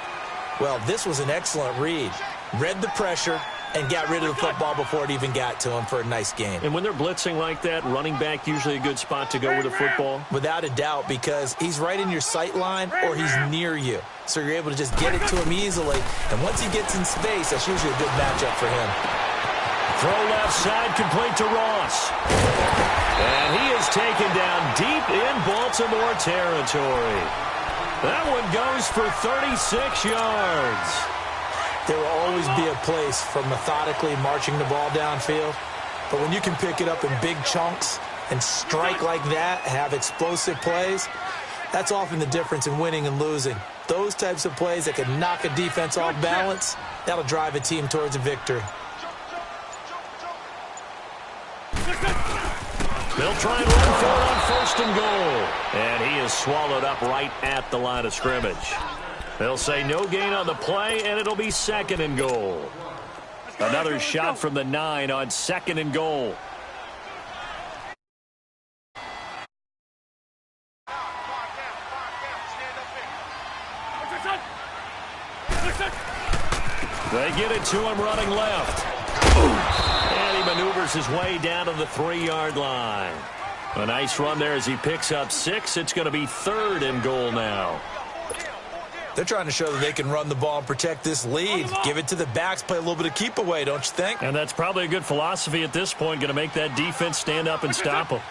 Well, this was an excellent read. Read the pressure and got rid of the football before it even got to him for a nice game. And when they're blitzing like that, running back usually a good spot to go with the football? Without a doubt, because he's right in your sight line or he's near you. So you're able to just get it to him easily. And once he gets in space, that's usually a good matchup for him. Throw left side, complete to Ross. And he is taken down deep in Baltimore territory. That one goes for 36 yards. There will always be a place for methodically marching the ball downfield. But when you can pick it up in big chunks and strike like that, have explosive plays, that's often the difference in winning and losing. Those types of plays that can knock a defense off balance, that'll drive a team towards a victory. They'll try and run for it on first and goal. And he is swallowed up right at the line of scrimmage. They'll say no gain on the play, and it'll be second and goal. Another shot from the 9 on second and goal. They get it to him running left. And he maneuvers his way down to the 3-yard line. A nice run there as he picks up 6. It's going to be third and goal now. They're trying to show that they can run the ball and protect this lead. Give it to the backs, play a little bit of keep away, don't you think? And that's probably a good philosophy at this point, going to make that defense stand up and stop them.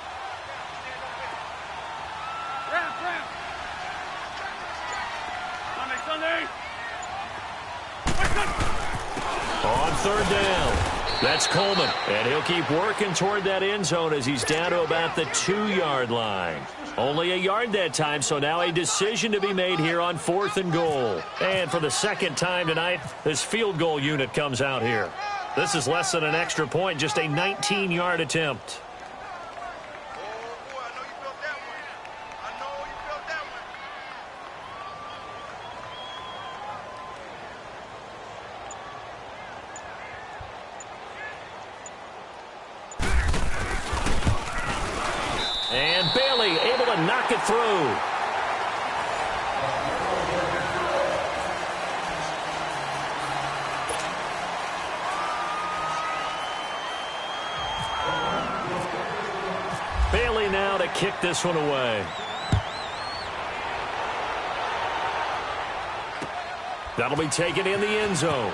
On third down. That's Coleman, and he'll keep working toward that end zone as he's down to about the 2-yard line. Only a yard that time, so now a decision to be made here on fourth and goal. And for the second time tonight, this field goal unit comes out here. This is less than an extra point, just a 19-yard attempt. And Bailey able to knock it through. Bailey now to kick this one away. That'll be taken in the end zone.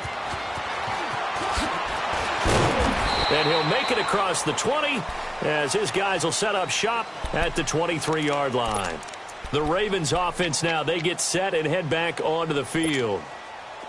And he'll make it across the 20 as his guys will set up shop at the 23-yard line. The Ravens offense now, they get set and head back onto the field.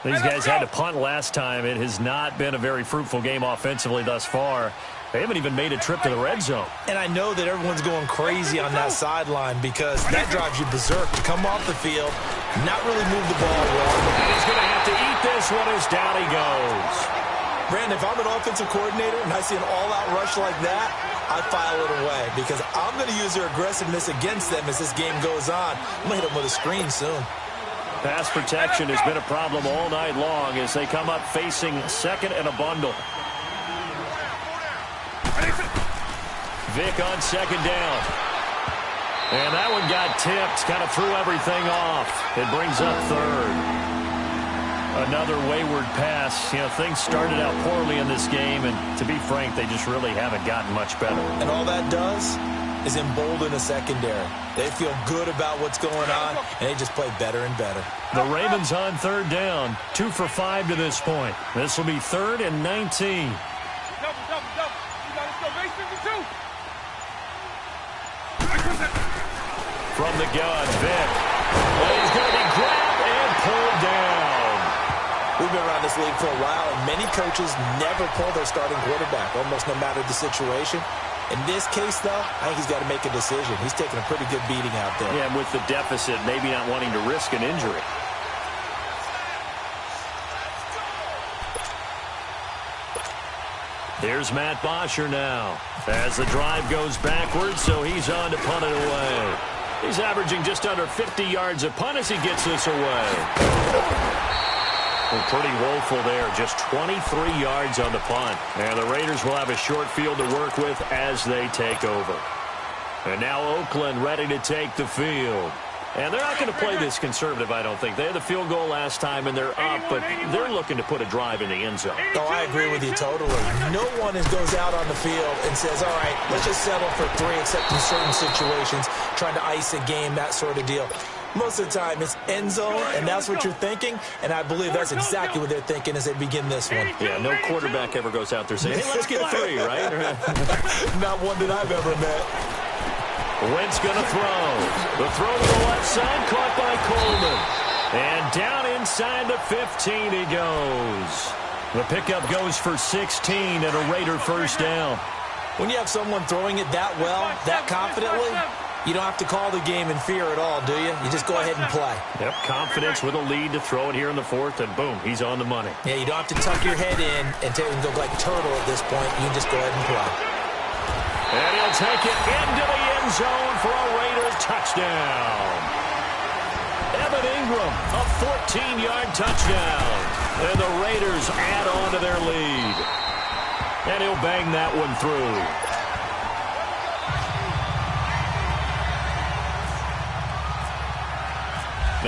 These guys had to punt last time. It has not been a very fruitful game offensively thus far. They haven't even made a trip to the red zone. And I know that everyone's going crazy on that sideline because that drives you berserk to come off the field, not really move the ball well. And he's going to have to eat this one as down he goes. Brandon, if I'm an offensive coordinator and I see an all-out rush like that, I file it away because I'm going to use their aggressiveness against them as this game goes on. I'm going to hit them with a screen soon. Pass protection has been a problem all night long as they come up facing second and a bundle. Vick on second down. And that one got tipped, kind of threw everything off. It brings up third. Another wayward pass. You know, things started out poorly in this game, and to be frank, they just really haven't gotten much better. And all that does is embolden a secondary. They feel good about what's going on, and they just play better and better. The Ravens on third down, 2 for 5 to this point. This will be third and 19. From the gun, Vick. Well, he's going to be grabbed and pulled down. We've been around this league for a while, and many coaches never pull their starting quarterback, almost no matter the situation. In this case, though, I think he's got to make a decision. He's taking a pretty good beating out there. Yeah, and with the deficit, maybe not wanting to risk an injury. Here's Matt Bosher now. As the drive goes backwards, so he's on to punt it away. He's averaging just under 50 yards a punt as he gets this away. Well, pretty woeful there. Just 23 yards on the punt. And the Raiders will have a short field to work with as they take over. And now Oakland ready to take the field. And they're not going to play this conservative, I don't think. They had the field goal last time, and they're up, but they're looking to put a drive in the end zone. Oh, I agree with you totally. No one goes out on the field and says, all right, let's just settle for 3, except in certain situations, trying to ice a game, that sort of deal. Most of the time, it's end zone, and that's what you're thinking, and I believe that's exactly what they're thinking as they begin this one. Yeah, no quarterback ever goes out there saying, hey, let's get 3, right? Not one that I've ever met. Wentz going to throw. The throw to the left side, caught by Coleman. And down inside the 15 he goes. The pickup goes for 16 and a Raider first down. When you have someone throwing it that well, that confidently, you don't have to call the game in fear at all, do you? You just go ahead and play. Yep, confidence with a lead to throw it here in the 4th, and boom, he's on the money. Yeah, you don't have to tuck your head in and look like a turtle at this point. You can just go ahead and play. And he'll take it into the end zone for a Raiders touchdown. Evan Ingram, a 14-yard touchdown. And the Raiders add on to their lead. And he'll bang that one through.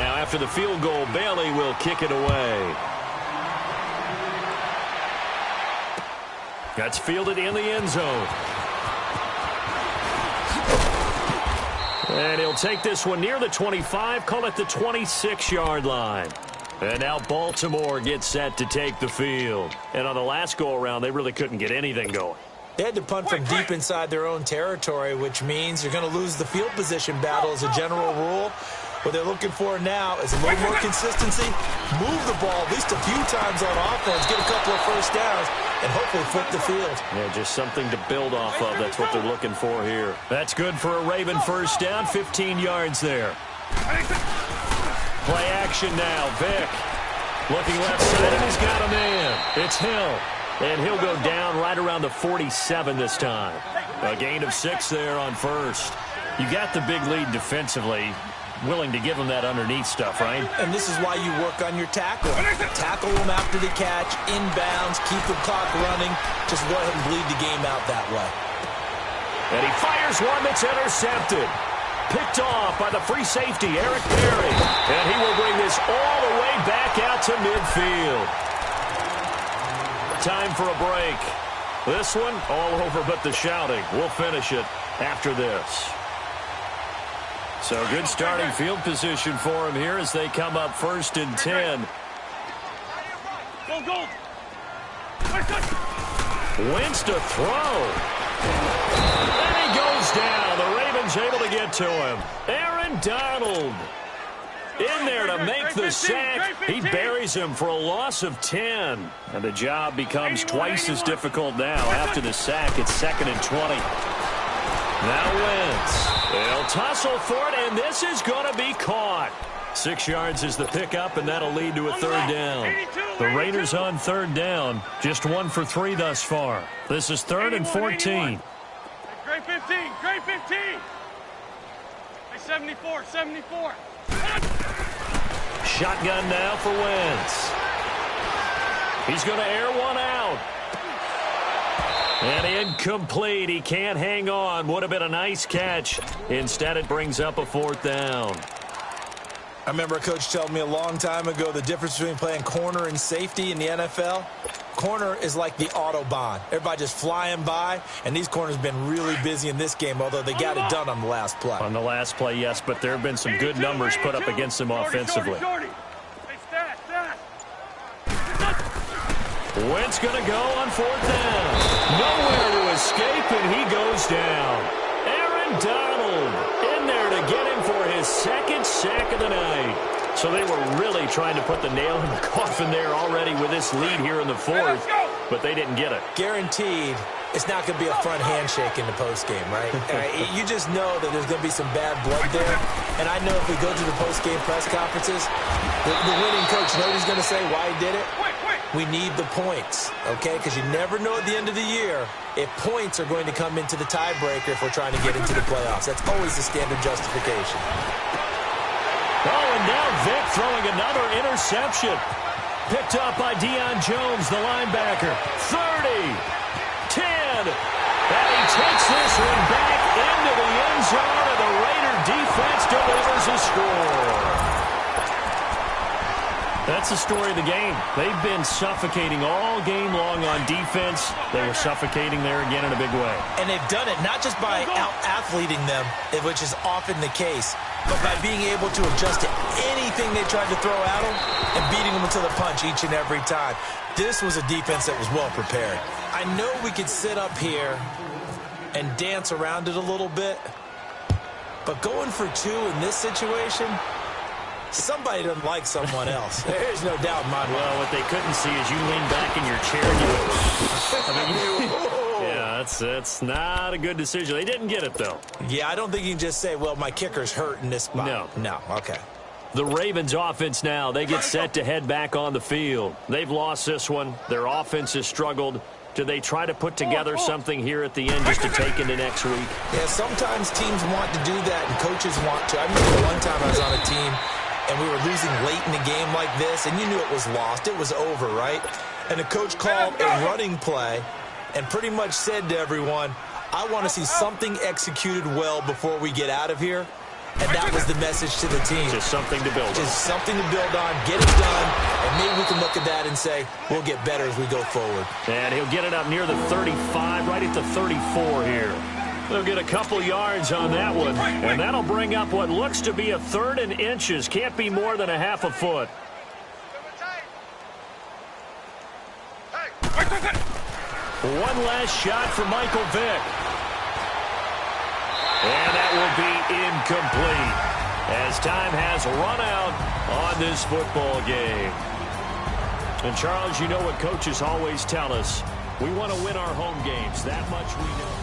Now, after the field goal, Bailey will kick it away. That's fielded in the end zone. And he'll take this one near the 25, call it the 26-yard line. And now Baltimore gets set to take the field. And on the last go-around, they really couldn't get anything going. They had to punt from deep inside their own territory, which means you're going to lose the field position battle as a general rule. What they're looking for now is a little more consistency, move the ball at least a few times on offense, get a couple of first downs, and hopefully flip the field. Yeah, just something to build off of. That's what they're looking for here. That's good for a Raven first down, 15 yards there. Play action now, Vick. Looking left side, and he's got a man. It's Hill. And he'll go down right around the 47 this time. A gain of 6 there on first. You got the big lead defensively. Willing to give them that underneath stuff, right? And this is why you work on your tackle. Tackle them after the catch, inbounds, keep the clock running. Just go ahead and bleed the game out that way. And he fires one that's intercepted. Picked off by the free safety, Eric Berry. And he will bring this all the way back out to midfield. Time for a break. This one, all over but the shouting. We'll finish it after this. So good starting field position for him here as they come up 1st and 10. Go. Wentz to throw. And he goes down. The Ravens able to get to him. Aaron Donald in there to make the sack. He buries him for a loss of 10. And the job becomes twice as difficult now. After the sack, it's 2nd and 20. Now Wentz. They'll tussle for it, and this is going to be caught. 6 yards is the pickup, and that'll lead to a 3rd down. The Raiders on 3rd down. Just 1 for 3 thus far. This is 3rd and 14. Grade 15. Grade 15. 74. Shotgun now for Wentz. He's going to air one out. And incomplete. He can't hang on. Would have been a nice catch. Instead, it brings up a 4th down. I remember a coach telling me a long time ago the difference between playing corner and safety in the NFL. Corner is like the Autobahn. Everybody just flying by, and these corners have been really busy in this game, although they got it done on the last play. On the last play, yes, but there have been some good numbers put up against them offensively. Wentz going to go on 4th down. Nowhere to escape, and he goes down. Aaron Donald in there to get him for his 2nd sack of the night. So they were really trying to put the nail in the coffin there already with this lead here in the 4th, but they didn't get it. Guaranteed it's not going to be a front handshake in the postgame, right? You just know that there's going to be some bad blood there. And I know if we go to the postgame press conferences, the winning coach, you know what he's going to say, why he did it? We need the points, okay? Because you never know at the end of the year if points are going to come into the tiebreaker if we're trying to get into the playoffs. That's always the standard justification. Oh, and now Vic throwing another interception. Picked up by Deion Jones, the linebacker. 30, 10, and he takes this one back into the end zone, and the Raider defense delivers a score. That's the story of the game. They've been suffocating all game long on defense. They were suffocating there again in a big way. And they've done it not just by out-athleting them, which is often the case, but by being able to adjust to anything they tried to throw at them and beating them to the punch each and every time. This was a defense that was well prepared. I know we could sit up here and dance around it a little bit, but going for two in this situation, somebody doesn't like someone else. There's no doubt in my mind. Well, what they couldn't see is you lean back in your chair and yeah, that's not a good decision. They didn't get it, though. Yeah, I don't think you can just say, well, my kicker's hurt in this spot. No, okay. The Ravens offense now, they get set to head back on the field. They've lost this one. Their offense has struggled. Do they try to put together something here at the end just to take into next week? Yeah, sometimes teams want to do that and coaches want to. I remember one time I was on a team and we were losing late in the game like this, and you knew it was lost. It was over, right? And the coach called a running play and pretty much said to everyone, I want to see something executed well before we get out of here. And that was the message to the team. Just something to build on. Just something to build on, get it done, and maybe we can look at that and say, we'll get better as we go forward. And he'll get it up near the 35, right at the 34 here. They'll get a couple yards on that one, and that'll bring up what looks to be a 3rd and inches. Can't be more than a half a foot. One last shot for Michael Vick. And that will be incomplete as time has run out on this football game. And, Charles, you know what coaches always tell us. We want to win our home games. That much we know.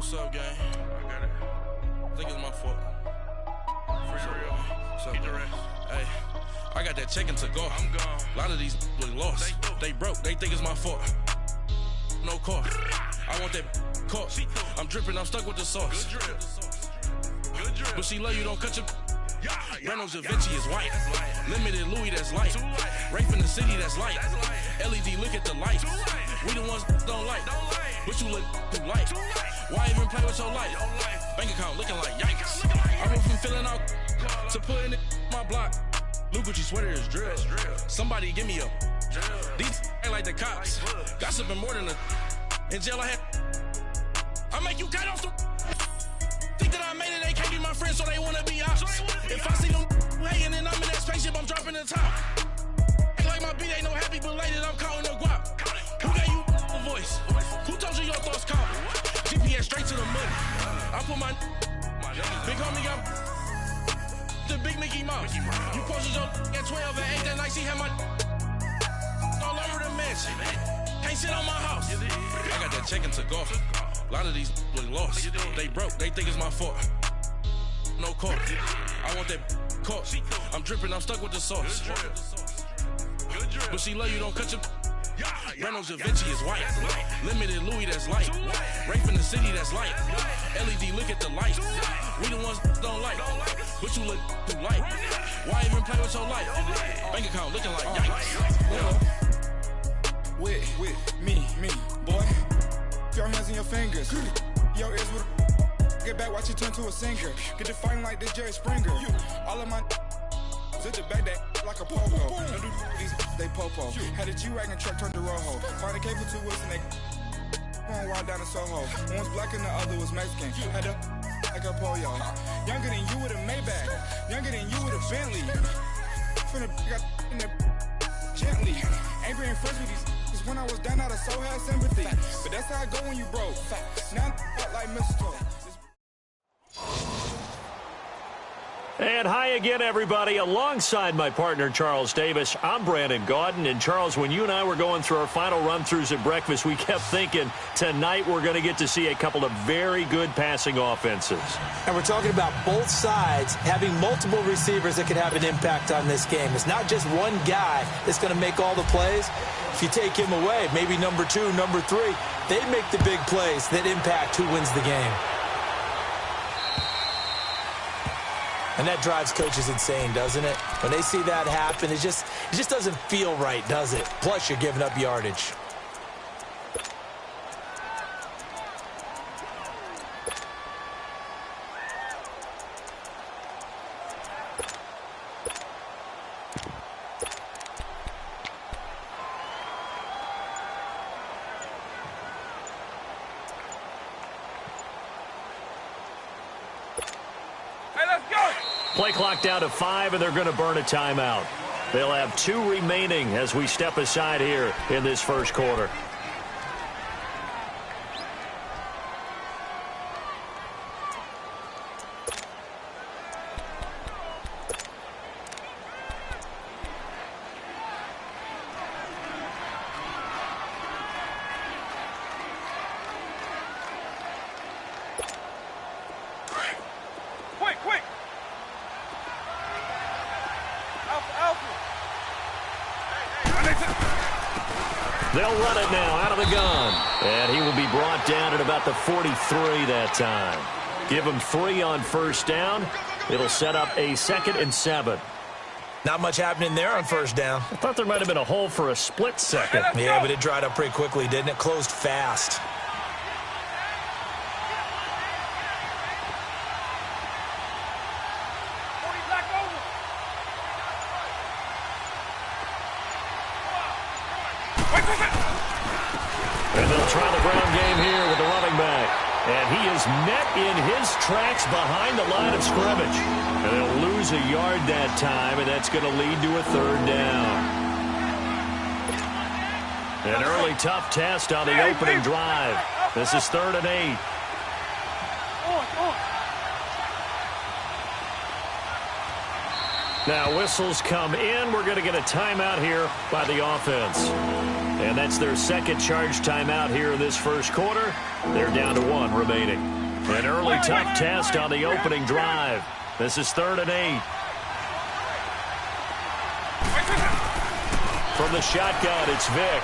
What's up, gang? I got it. I think it's my fault. Free real. What's up, keep the rest. Hey, I got that check to go. I'm gone. A lot of these look lost. They broke. They think it's my fault. No car. I want that caught. I'm dripping. I'm stuck with the sauce. Good drip. Good drip. But she love you. Don't cut your. Reynolds Da Vinci is white. Limited Louis, that's light. Rape in the city, that's light. LED, look at the lights. We the ones don't like. But you look too light. Why even play with your life? Bank account looking like yikes. I went from filling out to putting it in my block. Blue Gucci sweater is drill. Somebody give me a. These ain't like the cops. Gossiping more than a. In jail I had. I make you cut off the. Think that I made it, they can't be my friends, so they wanna be ops. If I see them hanging and I'm in that spaceship, I'm dropping the top. Ain't like my beat ain't no happy belated, I'm counting the guap. Who gave you a voice? Who told you your thoughts count? GPS straight to the money. I put my big homie got the big Mickey Mouse. You posted your at 12 and 8 that night, she had my all over the mansion. Can't sit on my house. I got that check to go. A lot of these look lost. They broke. They think it's my fault. No car. I want that caught. I'm dripping. I'm stuck with the sauce. But she love you. Don't cut your. Reynolds Da Vinci is white. Limited Louis, that's light. Rape in the city, that's light. LED, look at the lights. We the ones don't like. But you look too light. Why even play with your life? Bank account looking like yikes. With me, boy. Your hands and your fingers. Your ears with get back, watch you turn to a singer. Get the fighting like this Jerry Springer. All of my sit the back that like a pogo. Don't do these they popo. Had a G-Wagon truck turned to Rojo. Find a cable 2 wheels and they one wild down in Soho. One was black and the other was Mexican. Had a like a pollo. Younger than you with a Maybach. Younger than you with a Bentley. Finna got in there gently. Angry and fresh with these. When I was down out of soul had sympathy. But that's how I go when you broke. Now I'm like mistletoe. And hi again, everybody. Alongside my partner, Charles Davis, I'm Brandon Gaudin. And, Charles, when you and I were going through our final run-throughs at breakfast, we kept thinking tonight we're going to get to see a couple of very good passing offenses. And we're talking about both sides having multiple receivers that could have an impact on this game. It's not just one guy that's going to make all the plays. If you take him away, maybe number 2, number 3, they make the big plays that impact who wins the game. And that drives coaches insane, doesn't it? When they see that happen, it just doesn't feel right, does it? Plus, you're giving up yardage. Play clock down to 5, and they're going to burn a timeout. They'll have 2 remaining as we step aside here in this first quarter. They'll run it now out of the gun. And he will be brought down at about the 43 that time. Give him 3 on first down. It'll set up a 2nd and 7. Not much happening there on first down. I thought there might have been a hole for a split second. Yeah, but it dried up pretty quickly, didn't it? Closed fast. And they'll try the ground game here with the running back. And he is met in his tracks behind the line of scrimmage. And they'll lose a yard that time, and that's going to lead to a 3rd down. An early tough test on the opening drive. This is 3rd and 8. Now whistles come in. We're going to get a timeout here by the offense. And that's their second charge timeout here in this first quarter. They're down to 1 remaining. An early tough test on the opening drive. This is 3rd and 8. From the shotgun, it's Vick.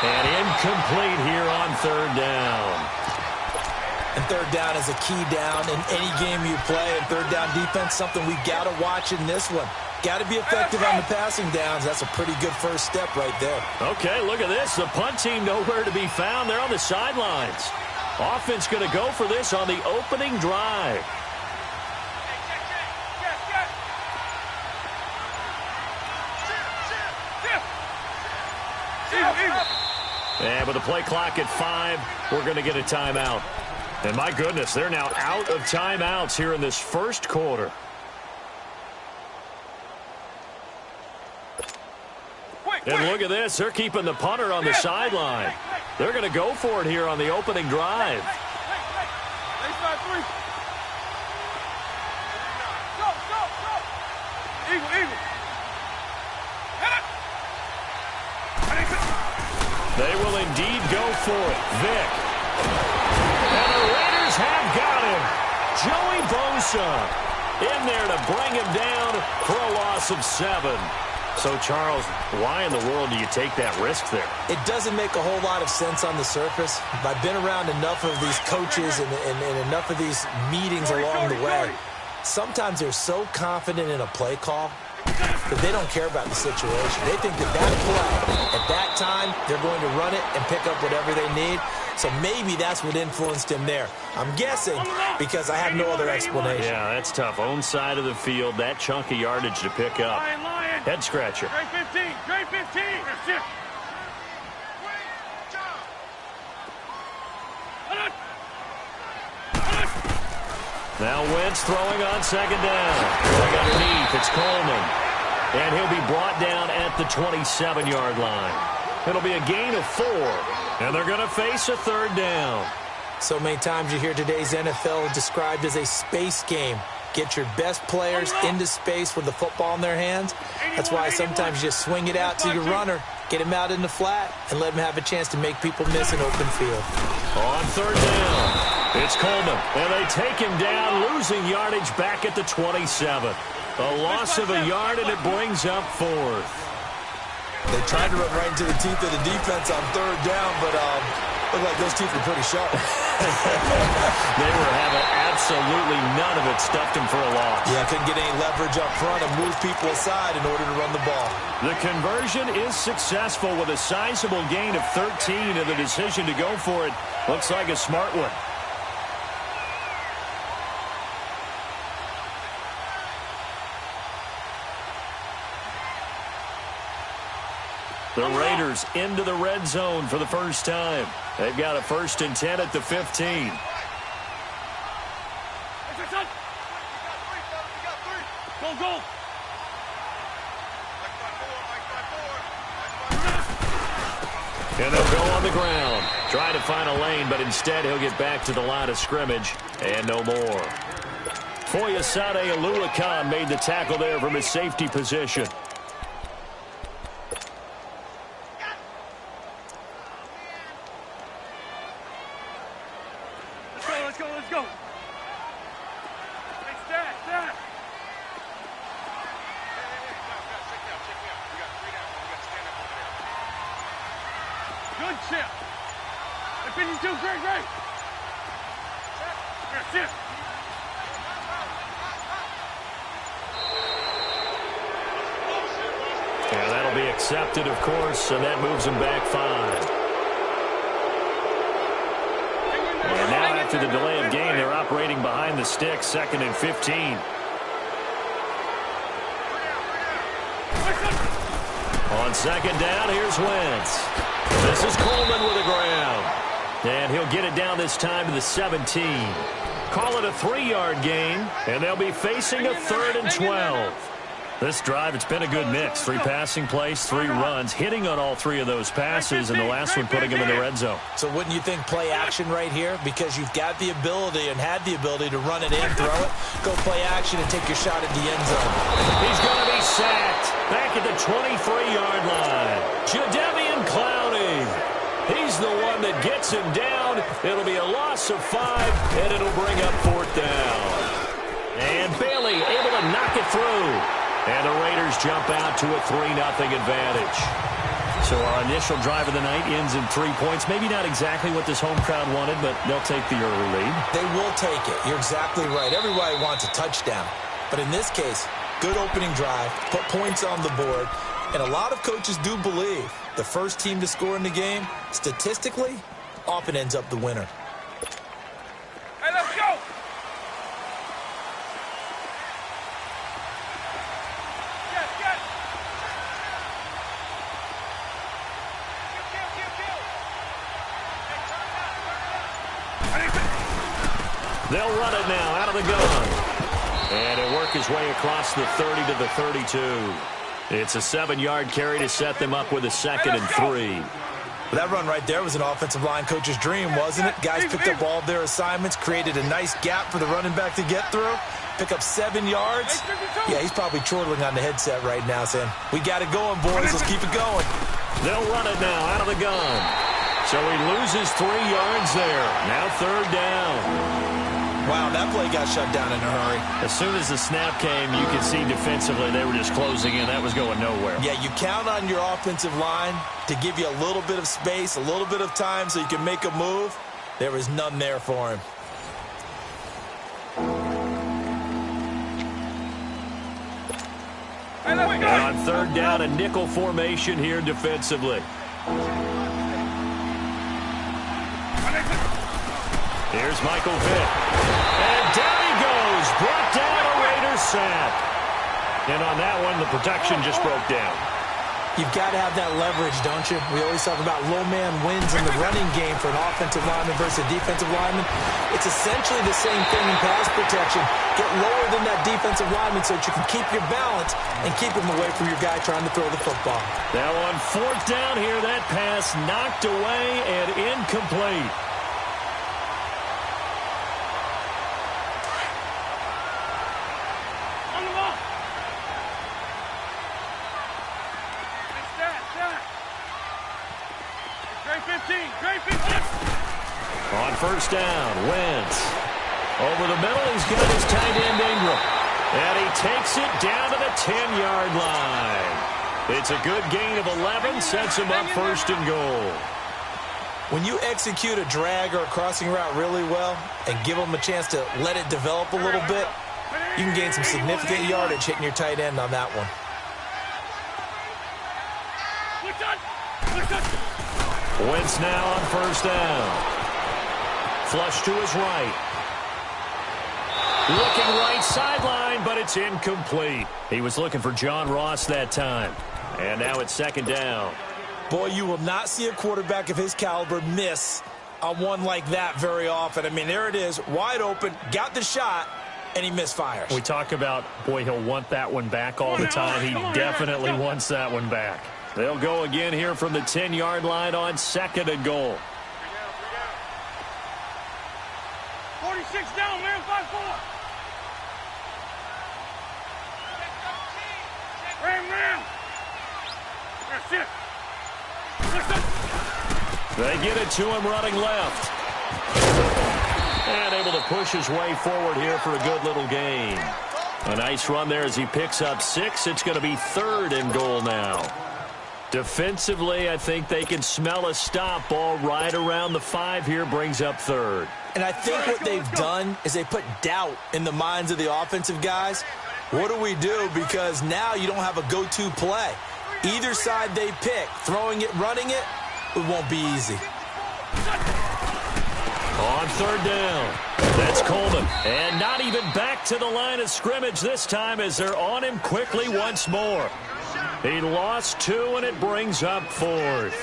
And incomplete here on 3rd down. And 3rd down is a key down in any game you play. And 3rd down defense, something we got to watch in this one. Got to be effective on the passing downs. That's a pretty good first step right there. Okay, look at this. The punt team nowhere to be found. They're on the sidelines. Offense going to go for this on the opening drive. And with the play clock at 5, we're going to get a timeout. And my goodness, they're now out of timeouts here in this first quarter. And look at this. They're keeping the punter on the sideline. They're going to go for it here on the opening drive. They will indeed go for it. Vick. And the Raiders have got him. Joey Bosa in there to bring him down for a loss of 7. So, Charles, why in the world do you take that risk there? It doesn't make a whole lot of sense on the surface. I've been around enough of these coaches and enough of these meetings along the way. Sometimes they're so confident in a play call that they don't care about the situation. They think that play, at that time, they're going to run it and pick up whatever they need. So maybe that's what influenced him there. I'm guessing because I have no other explanation. Yeah, that's tough. Own side of the field, that chunk of yardage to pick up. Head scratcher. Trey 15. Trey 15. Now Wentz throwing on 2nd down. Going underneath, it's Coleman. And he'll be brought down at the 27-yard line. It'll be a gain of 4. And they're going to face a 3rd down. So many times you hear today's NFL described as a space game. Get your best players into space with the football in their hands. That's why sometimes you just swing it out to your runner, get him out in the flat, and let him have a chance to make people miss an open field. On 3rd down. It's Coleman, and they take him down, losing yardage back at the 27. A loss of a yard, and it brings up 4th. They tried to run right into the teeth of the defense on 3rd down, but looked like those teeth were pretty sharp. They were having absolutely none of it, stuffed them for a loss. Yeah, couldn't get any leverage up front and move people aside in order to run the ball. The conversion is successful with a sizable gain of 13, and the decision to go for it looks like a smart one. The Raiders into the red zone for the first time. They've got a 1st and 10 at the 15. Go. And they'll go on the ground. Try to find a lane, but instead he'll get back to the line of scrimmage and no more. Foyesade Oluwakan made the tackle there from his safety position. Let's go. Hey, stat. Good chip. Hey, 52, great. Here, chip. Yeah, that'll be accepted, of course, and that moves him back 5. And now after the delay of game, they're operating behind the sticks, 2nd and 15. On 2nd down, here's Wentz. This is Coleman with the ground. And he'll get it down this time to the 17. Call it a 3-yard gain, and they'll be facing a 3rd and 12. This drive, it's been a good mix. 3 passing plays, 3 runs, hitting on all 3 of those passes, and the last one putting him in the red zone. So wouldn't you think play action right here? Because you've got the ability and had the ability to run it in, throw it, go play action, and take your shot at the end zone. He's going to be sacked back at the 23-yard line. Jadeveon Clowney. He's the one that gets him down. It'll be a loss of 5, and it'll bring up 4th down. And Bailey able to knock it through. And the Raiders jump out to a 3-0 advantage. So our initial drive of the night ends in 3 points. Maybe not exactly what this home crowd wanted, but they'll take the early lead. They will take it. You're exactly right. Everybody wants a touchdown. But in this case, good opening drive, put points on the board. And a lot of coaches do believe the first team to score in the game, statistically, often ends up the winner. Hey, let's go! They'll run it now out of the gun. And it'll work his way across the 30 to the 32. It's a 7-yard carry to set them up with a 2nd and 3. That run right there was an offensive line coach's dream, wasn't it? Guys picked up all of their assignments, created a nice gap for the running back to get through, pick up 7 yards. Yeah, he's probably chortling on the headset right now saying, we got it going, boys. Let's keep it going. They'll run it now out of the gun. So he loses 3 yards there. Now 3rd down. Wow, that play got shut down in a hurry. As soon as the snap came, you could see defensively they were just closing in. That was going nowhere. Yeah, you count on your offensive line to give you a little bit of space, a little bit of time so you can make a move. There was none there for him. And on 3rd down, a nickel formation here defensively. Here's Michael Vick. And down he goes. Brought down a Raiders sack. And on that one, the protection just broke down. You've got to have that leverage, don't you? We always talk about low man wins in the running game for an offensive lineman versus a defensive lineman. It's essentially the same thing in pass protection. Get lower than that defensive lineman so that you can keep your balance and keep him away from your guy trying to throw the football. Now on 4th down here, that pass knocked away and incomplete. On 1st down, Wentz. Over the middle, he's got his tight end Ingram. And he takes it down to the 10-yard line. It's a good gain of 11, sets him up 1st and goal. When you execute a drag or a crossing route really well and give them a chance to let it develop a little bit, you can gain some significant yardage hitting your tight end on that one. Wentz now on 1st down. Flush to his right. Looking right sideline, but it's incomplete. He was looking for John Ross that time. And now it's 2nd down. Boy, you will not see a quarterback of his caliber miss on one like that very often. I mean, there it is, wide open, got the shot, and he misfires. We talk about, boy, he'll want that one back all the time. He definitely wants that one back. They'll go again here from the 10-yard line on 2nd and goal. 46 down, man, 5-4. Ram. That's it. They get it to him running left. And able to push his way forward here for a good little gain. A nice run there as he picks up 6. It's going to be 3rd and goal now. Defensively, I think they can smell a stop. Ball right around the 5 here, brings up 3rd. And I think what they've done is they put doubt in the minds of the offensive guys. What do we do? Because now you don't have a go-to play. Either side they pick, throwing it, running it, it won't be easy. On 3rd down, that's Coleman. And not even back to the line of scrimmage this time as they're on him quickly once more. He lost 2, and it brings up 4th.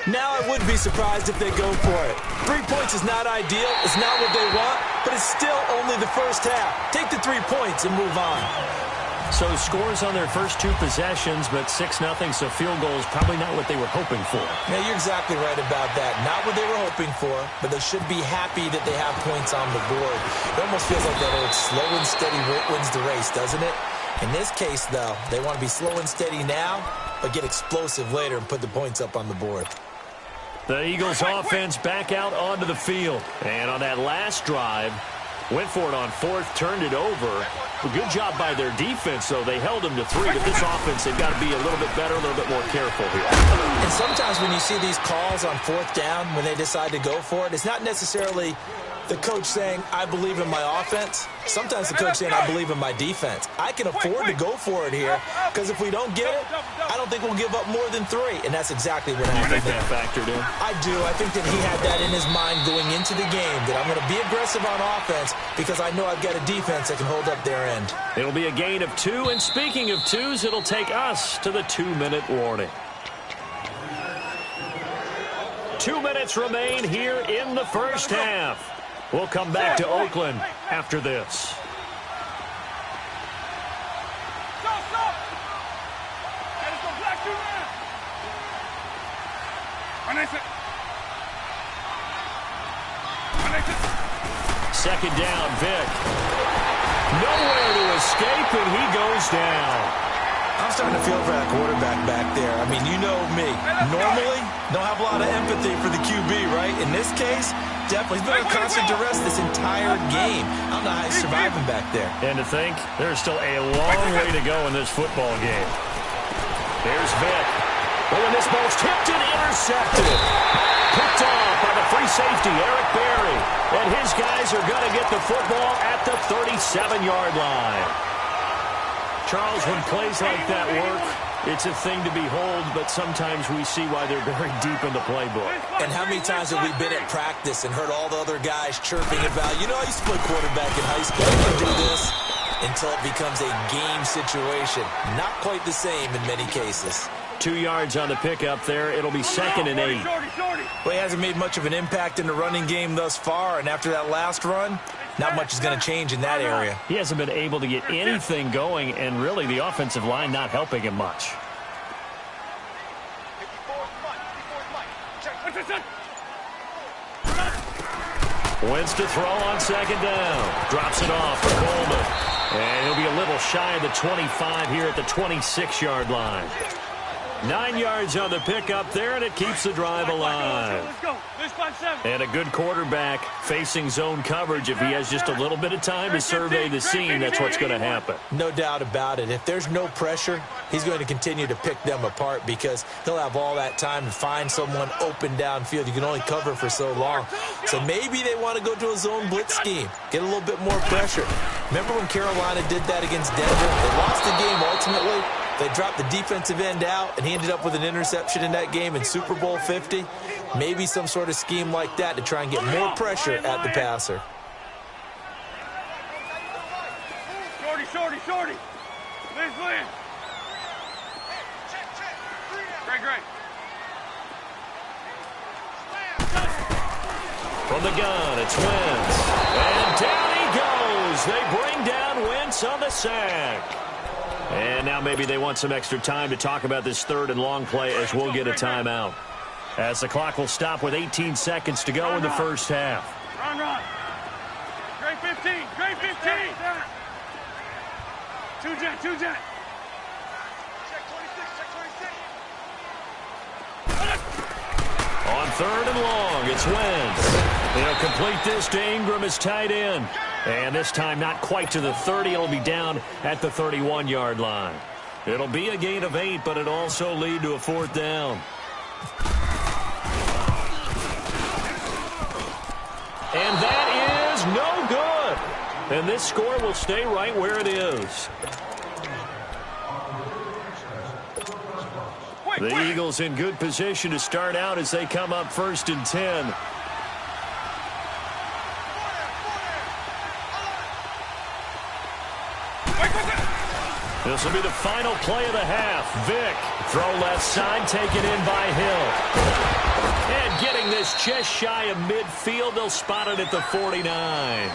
Now I wouldn't be surprised if they go for it. 3 points is not ideal. It's not what they want, but it's still only the first half. Take the 3 points and move on. So scores on their first 2 possessions, but 6-0, so field goal is probably not what they were hoping for. Yeah, you're exactly right about that. Not what they were hoping for, but they should be happy that they have points on the board. It almost feels like that old slow and steady wins the race, doesn't it? In this case, though, they want to be slow and steady now, but get explosive later and put the points up on the board. The Eagles offense back out onto the field. And on that last drive, went for it on 4th, turned it over. A good job by their defense, though. They held them to 3, but this offense, they've got to be a little bit better, a little bit more careful here. And sometimes when you see these calls on 4th down, when they decide to go for it, it's not necessarily the coach saying, I believe in my offense. Sometimes the coach saying, I believe in my defense. I can afford to go for it here, because if we don't get it, I don't think we'll give up more than 3. And that's exactly what happened. You think that factored in? I do. I think that he had that in his mind going into the game, that I'm going to be aggressive on offense because I know I've got a defense that can hold up their end. It'll be a gain of 2, and speaking of 2s, it'll take us to the 2-minute warning. 2 minutes remain here in the first half. We'll come back to Oakland after this. Second down, Vic. Nowhere to escape, and he goes down. I'm starting to feel for that quarterback back there. I mean, you know me. Normally, don't have a lot of empathy for the QB, right? In this case, definitely. He's been under constant duress this entire game. I don't know how he's surviving back there. And to think, there's still a long way to go in this football game. There's Vic. Oh, and this ball's tipped and intercepted. Picked off by the free safety, Eric Berry. And his guys are going to get the football at the 37-yard line. Charles, when plays like that work, it's a thing to behold, but sometimes we see why they're very deep in the playbook. And how many times have we been at practice and heard all the other guys chirping about, you know, I used to play quarterback in high school. I can do this until it becomes a game situation. Not quite the same in many cases. 2 yards on the pickup there. It'll be 2nd and 8. Well, he hasn't made much of an impact in the running game thus far, and after that last run, not much is going to change in that area. He hasn't been able to get anything going, and really the offensive line not helping him much. Wentz to throw on 2nd down. Drops it off for Coleman. And he'll be a little shy of the 25 here at the 26-yard line. 9 yards on the pickup there, and it keeps the drive alive. And a good quarterback facing zone coverage. If he has just a little bit of time to survey the scene, that's what's going to happen. No doubt about it. If there's no pressure, he's going to continue to pick them apart because he'll have all that time to find someone open downfield. You can only cover for so long. So maybe they want to go to a zone blitz scheme, get a little bit more pressure. Remember when Carolina did that against Denver? They lost the game ultimately. They dropped the defensive end out, and he ended up with an interception in that game in Super Bowl 50. Maybe some sort of scheme like that to try and get more pressure at the passer. Shorty. Lynn. Great. From the gun, it's Wentz. And down he goes. They bring down Wentz on the sack. And now maybe they want some extra time to talk about this 3rd and long play as we'll get a timeout. As the clock will stop with 18 seconds to go in the first half. Run. Great 15. Two jet. On 3rd and long, it's Wentz. They'll complete this to Ingram as tight end. And this time not quite to the 30. It'll be down at the 31-yard line. It'll be a gain of 8, but it'll also lead to a 4th down. And that is no good. And this score will stay right where it is. The Eagles in good position to start out as they come up 1st and 10. This will be the final play of the half. Vic, throw left side, taken in by Hill. And getting this just shy of midfield, they'll spot it at the 49.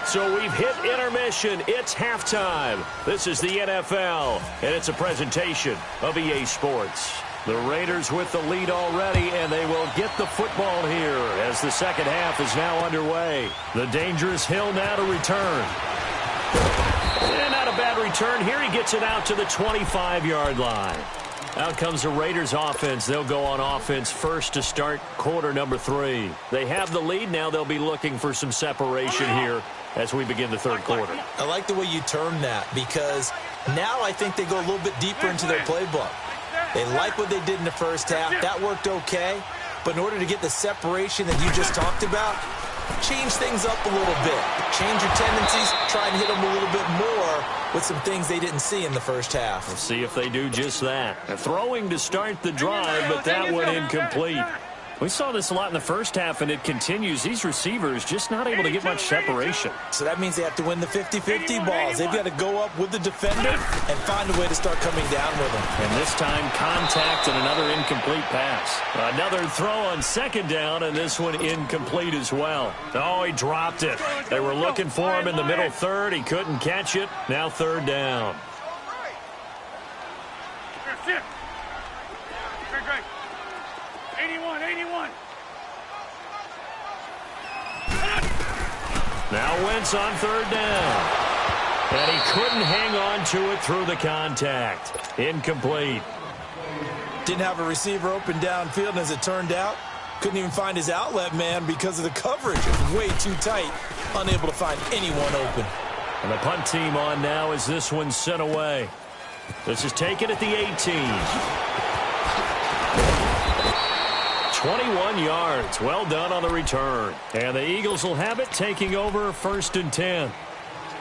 So we've hit intermission. It's halftime. This is the NFL, and it's a presentation of EA Sports. The Raiders with the lead already, and they will get the football here as the second half is now underway. The dangerous Hill now to return. And not a bad return here. He gets it out to the 25-yard line. Out comes the Raiders offense. They'll go on offense first to start quarter number 3. They have the lead. Now they'll be looking for some separation here as we begin the third quarter. I like the way you term that because now I think they go a little bit deeper into their playbook. They like what they did in the first half. That worked okay. But in order to get the separation that you just talked about, change things up a little bit. Change your tendencies. Try and hit them a little bit more with some things they didn't see in the first half. We'll see if they do just that. Throwing to start the drive, but that one incomplete. We saw this a lot in the first half, and it continues. These receivers just not able to get much separation. So that means they have to win the 50-50 balls. They've got to go up with the defender and find a way to start coming down with them. And this time, contact and another incomplete pass. Another throw on second down, and this one incomplete as well. Oh, he dropped it. They were looking for him in the middle third. He couldn't catch it. Now third down. Great. 81. Now Wentz on third down. And he couldn't hang on to it through the contact. Incomplete. Didn't have a receiver open downfield, and as it turned out, couldn't even find his outlet man because of the coverage. It was way too tight. Unable to find anyone open. And the punt team on now as this one's sent away. This is taken at the 18. 21 yards. Well done on the return. And the Eagles will have it, taking over first and 10.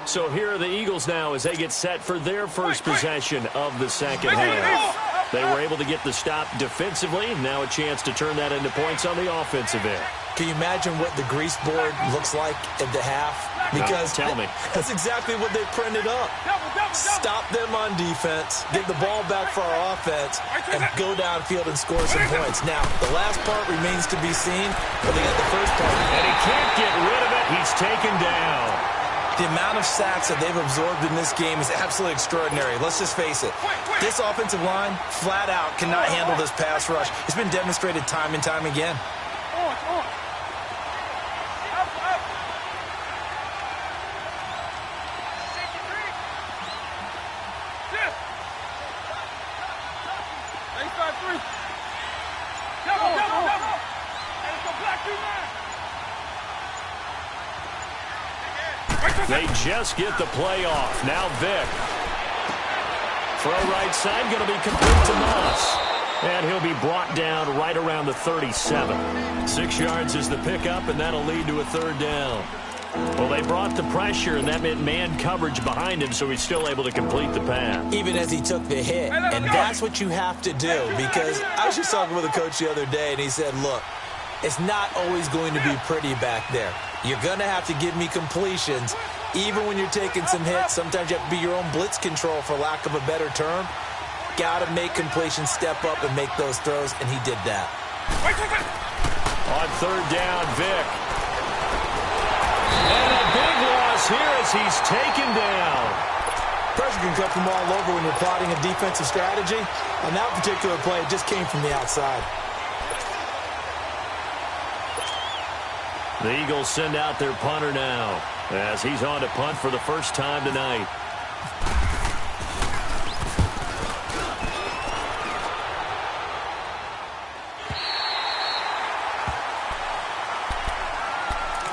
So here are the Eagles now as they get set for their first possession of the second half. They were able to get the stop defensively. Now a chance to turn that into points on the offensive end. Can you imagine what the grease board looks like at the half? Because tell me. That's exactly what they printed up. Stop them on defense, get the ball back for our offense, and go downfield and score some points. Now, the last part remains to be seen, but they got the first part. And he can't get rid of it. He's taken down. The amount of sacks that they've absorbed in this game is absolutely extraordinary. Let's just face it. This offensive line, flat out, cannot handle this pass rush. It's been demonstrated time and time again. They just get the play off. Now Vick. Throw right side, going to be complete to Moss. And he'll be brought down right around the 37. 6 yards is the pickup, and that'll lead to a third down. Well, they brought the pressure, and that meant man coverage behind him, so he's still able to complete the pass. Even as he took the hit. And that's what you have to do, because I was just talking with a coach the other day, and he said, look, it's not always going to be pretty back there. You're going to have to give me completions. Even when you're taking some hits, sometimes you have to be your own blitz control, for lack of a better term. Got to make completions, step up, and make those throws, and he did that. On third down, Vick. And a big loss here as he's taken down. Pressure can come from all over when you're plotting a defensive strategy. On that particular play, it just came from the outside. The Eagles send out their punter now as he's on to punt for the first time tonight.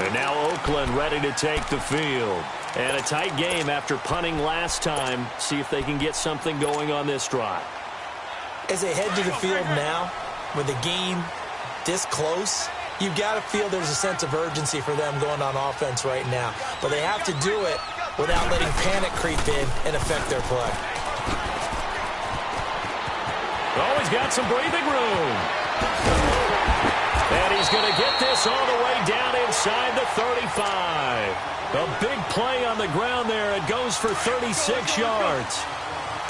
And now Oakland ready to take the field. And a tight game after punting last time. See if they can get something going on this drive. As they head to the field now, with the game this close, you've got to feel there's a sense of urgency for them going on offense right now. But they have to do it without letting panic creep in and affect their play. Oh, he's got some breathing room. And he's going to get this all the way down inside the 35. A big play on the ground there. It goes for 36 yards.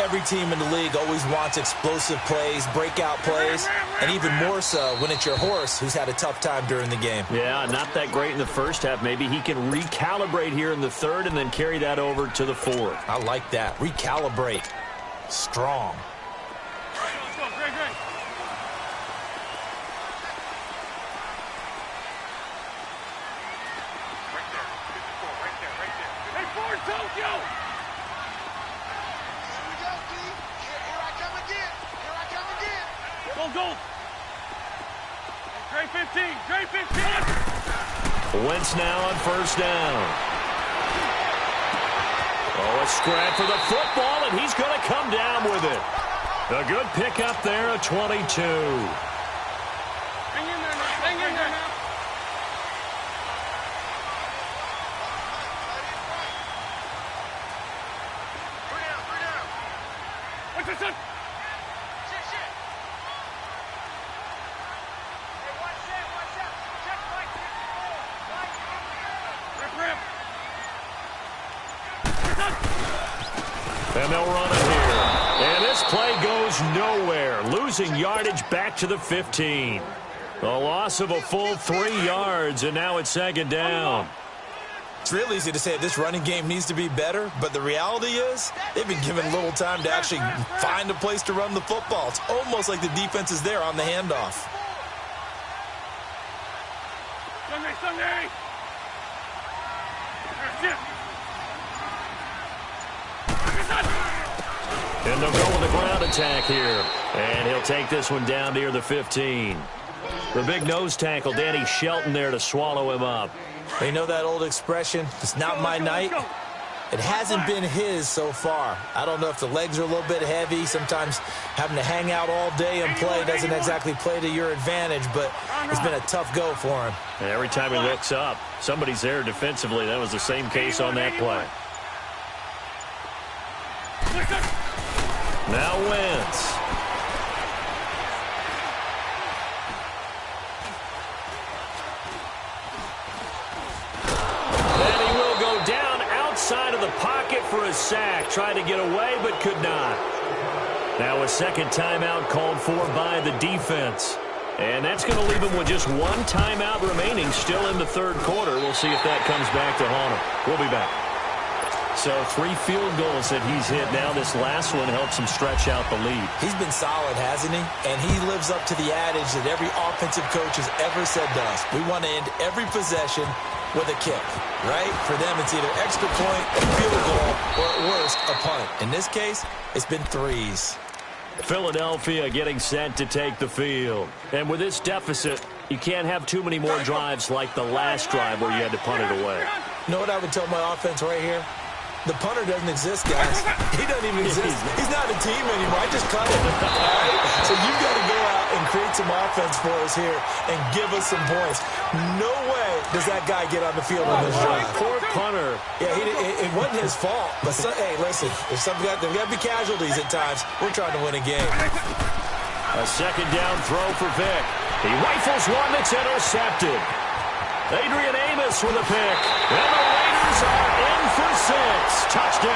Every team in the league always wants explosive plays, breakout plays, and even more so when it's your horse who's had a tough time during the game. Yeah, not that great in the first half. Maybe he can recalibrate here in the third and then carry that over to the fourth. I like that. Recalibrate. Strong. Let's go, Greg. Right there. Hey, Ford, Tokyo! Go. Gray 15. Wentz now on first down. Oh, a scrap for the football, and he's going to come down with it. A good pickup there, a 22. Hang in there now. Three down. What's this one? And they'll run it here. And this play goes nowhere. Losing yardage back to the 15. A loss of a full 3 yards, and now it's second down. It's real easy to say this running game needs to be better, but the reality is they've been given little time to actually find a place to run the football. It's almost like the defense is there on the handoff. Sunday. And they'll go with a ground attack here. And he'll take this one down near the 15. The big nose tackle, Danny Shelton, there to swallow him up. You know that old expression, it's not my night? It hasn't been his so far. I don't know if the legs are a little bit heavy. Sometimes having to hang out all day and play doesn't exactly play to your advantage, but it's been a tough go for him. And every time he looks up, somebody's there defensively. That was the same case on that play. Now Wentz. Then he will go down outside of the pocket for a sack. Tried to get away, but could not. Now a second timeout called for by the defense. And that's going to leave him with just one timeout remaining still in the third quarter. We'll see if that comes back to haunt him. We'll be back. So 3 field goals that he's hit now. This last one helps him stretch out the lead. He's been solid, hasn't he? And he lives up to the adage that every offensive coach has ever said to us. We want to end every possession with a kick, right? For them, it's either extra point, a field goal, or at worst, a punt. In this case, it's been threes. Philadelphia getting set to take the field. And with this deficit, you can't have too many more drives like the last drive where you had to punt it away. You know what I would tell my offense right here? The punter doesn't exist, guys. He doesn't even exist. He's not a team anymore. I just cut him. All right? So you've got to go out and create some offense for us here and give us some points. No way does that guy get on the field on this drive. Poor punter. Yeah, it wasn't his fault. But, hey, listen, there's got to be casualties at times. We're trying to win a game. A second down throw for Vick. He rifles one that's intercepted. Adrian Amos with a pick. And the Raiders are in for 6. Touchdown.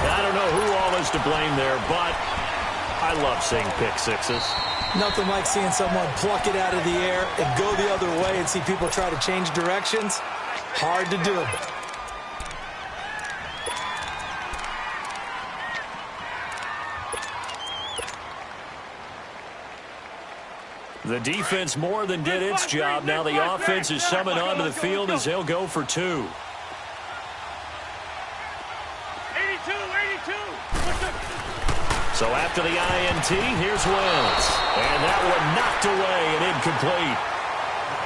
I don't know who all is to blame there, but I love seeing pick sixes. Nothing like seeing someone pluck it out of the air and go the other way and see people try to change directions. Hard to do. The defense more than did its job. Now the offense is summoned onto the field as they'll go for 2. 82. So after the INT, here's Wentz. And that one knocked away and incomplete.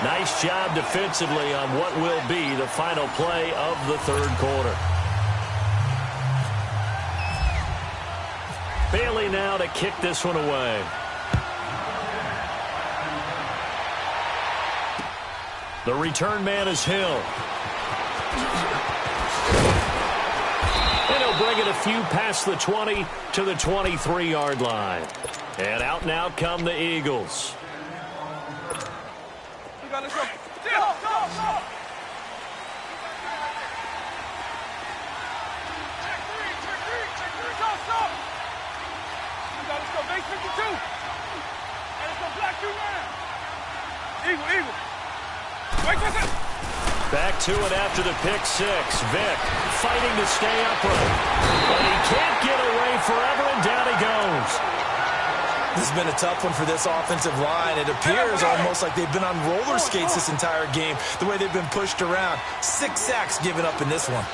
Nice job defensively on what will be the final play of the third quarter. Bailey now to kick this one away. The return man is Hill. And he'll bring it a few past the 20 to the 23-yard line. And out now come the Eagles. Let's go. Go. go, base 52. And it's gonna block you now. Eagle. Wait for it. Back to it after the pick six. Vick fighting to stay upright. But he can't get away forever, and down he goes. This has been a tough one for this offensive line. It appears almost like they've been on roller skates this entire game, the way they've been pushed around. 6 sacks given up in this one.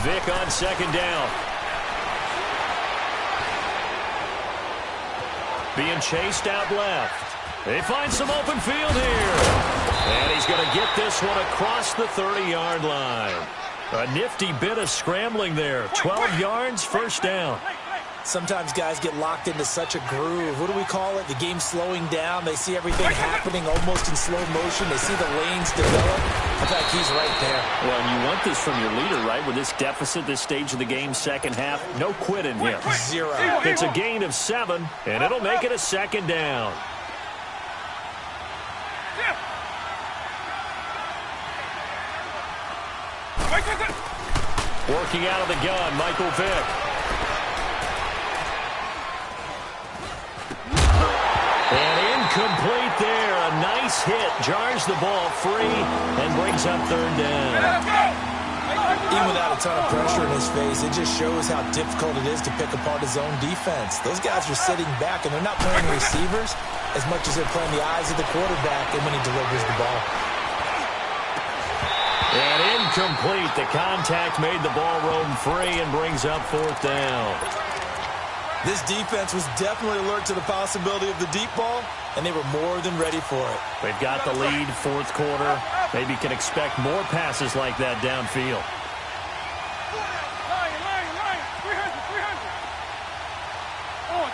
Vick on second down. Being chased out left. They find some open field here. And he's going to get this one across the 30-yard line. A nifty bit of scrambling there. 12 yards, first down. Sometimes guys get locked into such a groove. What do we call it? The game slowing down. They see everything happening almost in slow motion. They see the lanes develop. I think he's right there. Well, and you want this from your leader, right? With this deficit, this stage of the game, second half, no quit in here. 0. It's a gain of 7, and it'll make it a second down. Working out of the gun, Michael Vick. And incomplete there. A nice hit. Jars the ball free and brings up third down. Even without a ton of pressure in his face, it just shows how difficult it is to pick apart his own defense. Those guys are sitting back, and they're not playing receivers as much as they're playing the eyes of the quarterback and when he delivers the ball. And incomplete. The contact made the ball roam free and brings up fourth down. This defense was definitely alert to the possibility of the deep ball, and they were more than ready for it. They've got the lead, fourth quarter. Maybe can expect more passes like that downfield. Lion. 300. On.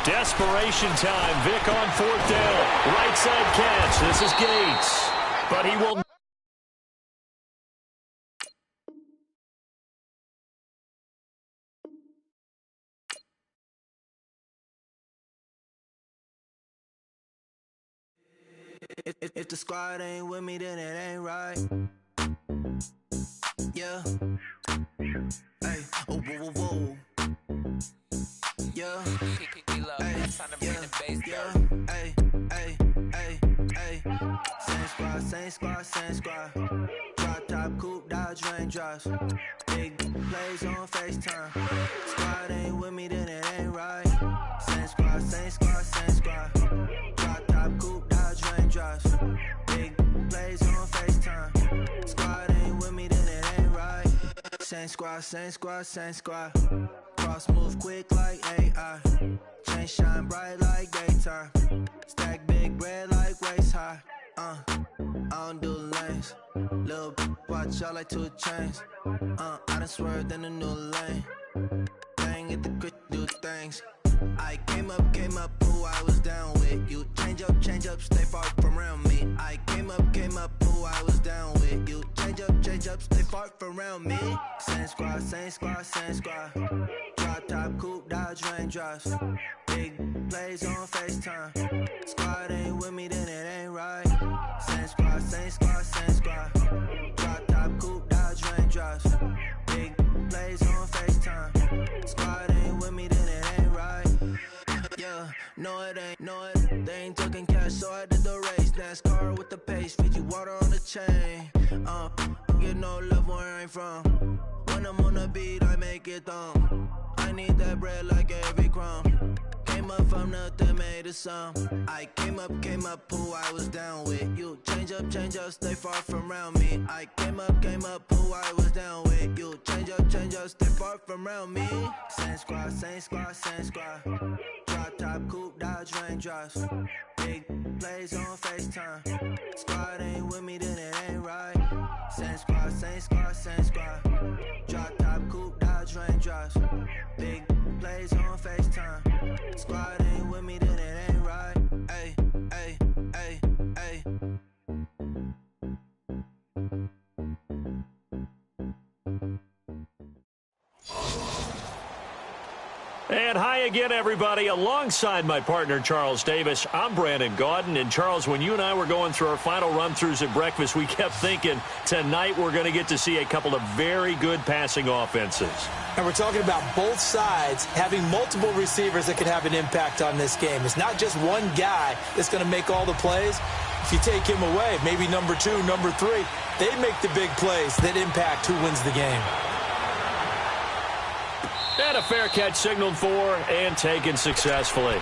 Desperation time. Vick on fourth down. Right side catch. This is Gates. But he will... If the squad ain't with me, then it ain't right. Yeah. Hey. Oh, whoa, whoa, whoa. Yeah. Hey. Yeah. Hey. Hey. Hey. Hey. Same squad. Drop top, coupe, Dodge raindrops. Big plays on FaceTime. Squad ain't with me, then it ain't right. Same squad. Drop top, coupe, Dodge raindrops. Big plays on FaceTime. Squad ain't with me, then it ain't right. Same squad. Cross move quick like AI. Chain shine bright like daytime. Stack big bread like waist high. I don't do lanes. Lil' watch out like 2 chains. I done swerved in a new lane. Bang at the grit, do things. I came up, who I was down with. You change up, stay far from around me. I came up, who I was down with. You change up, stay far from around me. Same squad. Drop top, coupe, Dodge raindrops. Big plays on FaceTime. Squad ain't with me, then it ain't right. Same squad. Drop top, coupe, Dodge raindrops. Big plays on FaceTime. Squad ain't with me, then it ain't right. Yeah, no it ain't. They ain't talking cash, so I did the race. NASCAR with the pace, feed you water on the chain. Get no love where I ain't from. When I'm on the beat, I make it thumb. I need that bread like every crumb. Came up from nothing, made a sum. I came up, who I was down with. You change up, stay far from around me. I came up, who I was down with. You change up, stay far from around me. Same squad. Drop top, coupe, Dodge raindrops. Big plays on FaceTime. Squad ain't with me, then it ain't right. Same squad. Drop top, coupe, Dodge raindrops. Big plays on FaceTime. Squad ain't with me, then it ain't right. Ay. And hi again, everybody. Alongside my partner, Charles Davis, I'm Brandon Gaudin. And, Charles, when you and I were going through our final run-throughs at breakfast, we kept thinking tonight we're going to get to see a couple of very good passing offenses. And we're talking about both sides having multiple receivers that could have an impact on this game. It's not just one guy that's going to make all the plays. If you take him away, maybe number 2, number 3, they make the big plays that impact who wins the game. And a fair catch signaled for and taken successfully.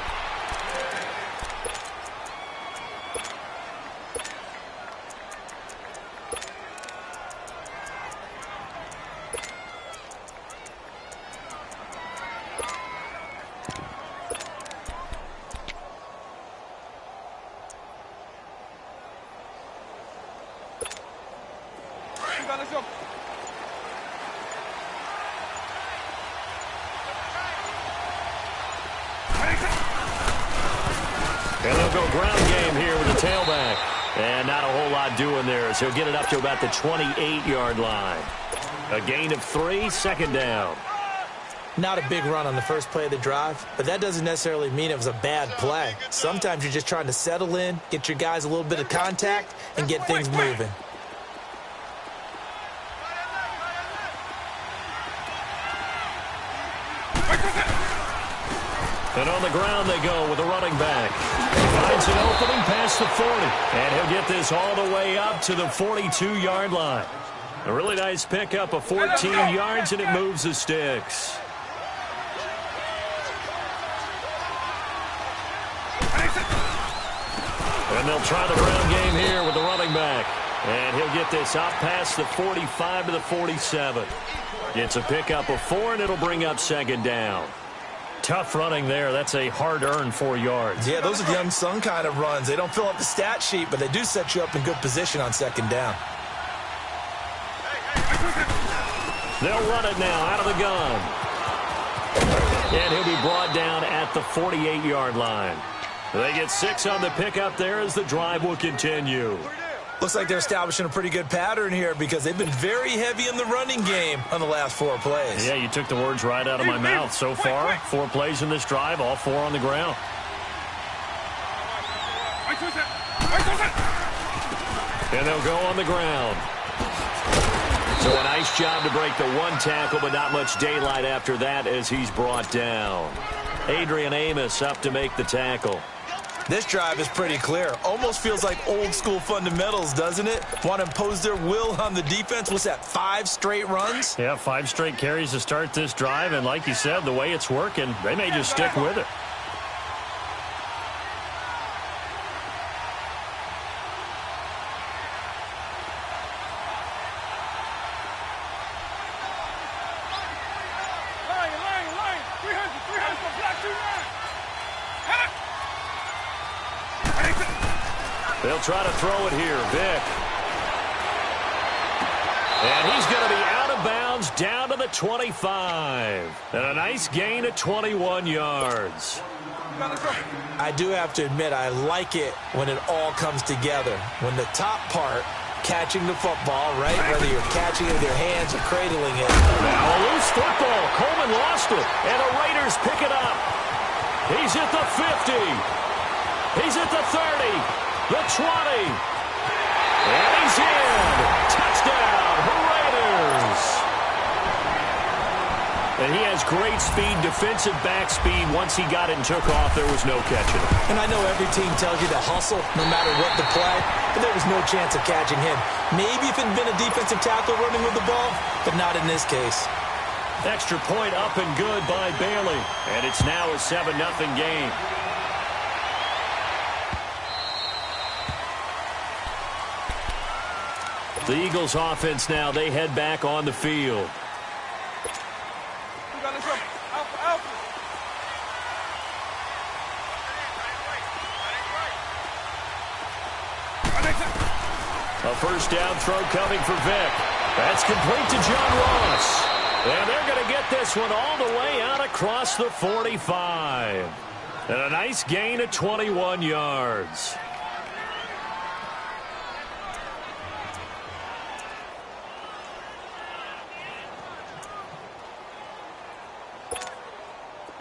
And they'll go ground game here with the tailback. And not a whole lot doing there as he'll get it up to about the 28-yard line. A gain of 3, second down. Not a big run on the first play of the drive, but that doesn't necessarily mean it was a bad play. Sometimes you're just trying to settle in, get your guys a little bit of contact, and get things moving. And on the ground they go with a running back. Finds an opening past the 40. And he'll get this all the way up to the 42-yard line. A really nice pickup of 14 yards, and it moves the sticks. And they'll try the ground game here with the running back. And he'll get this up past the 45 to the 47. It's a pickup of 4, and it'll bring up second down. Tough running there. That's a hard-earned 4 yards. Yeah, those are the unsung kind of runs. They don't fill up the stat sheet, but they do set you up in good position on second down. They'll run it now out of the gun. And he'll be brought down at the 48-yard line. They get 6 on the pickup there as the drive will continue. Looks like they're establishing a pretty good pattern here because they've been very heavy in the running game on the last 4 plays. Yeah, you took the words right out of my mouth. So far, 4 plays in this drive, all 4 on the ground. And they'll go on the ground. So a nice job to break the 1 tackle, but not much daylight after that as he's brought down. Adrian Amos up to make the tackle. This drive is pretty clear. Almost feels like old-school fundamentals, doesn't it? Want to impose their will on the defense. What's that, 5 straight runs? Yeah, 5 straight carries to start this drive. And like you said, the way it's working, they may just stick with it. They'll try to throw it here. Vick. And he's going to be out of bounds down to the 25. And a nice gain of 21 yards. I do have to admit, I like it when it all comes together. When the top part, catching the football, right? Whether you're catching it with your hands or cradling it. Now a loose football. Coleman lost it. And the Raiders pick it up. He's at the 50. He's at the 30. The 20. And he's in. Touchdown, Raiders. And he has great speed, defensive back speed. Once he got it and took off, there was no catching him. And I know every team tells you to hustle no matter what the play, but there was no chance of catching him. Maybe if it had been a defensive tackle running with the ball, but not in this case. Extra point up and good by Bailey. And it's now a 7-0 game. The Eagles offense now, they head back on the field. A first down throw coming for Vick. That's complete to John Ross. And they're going to get this one all the way out across the 45. And a nice gain of 21 yards.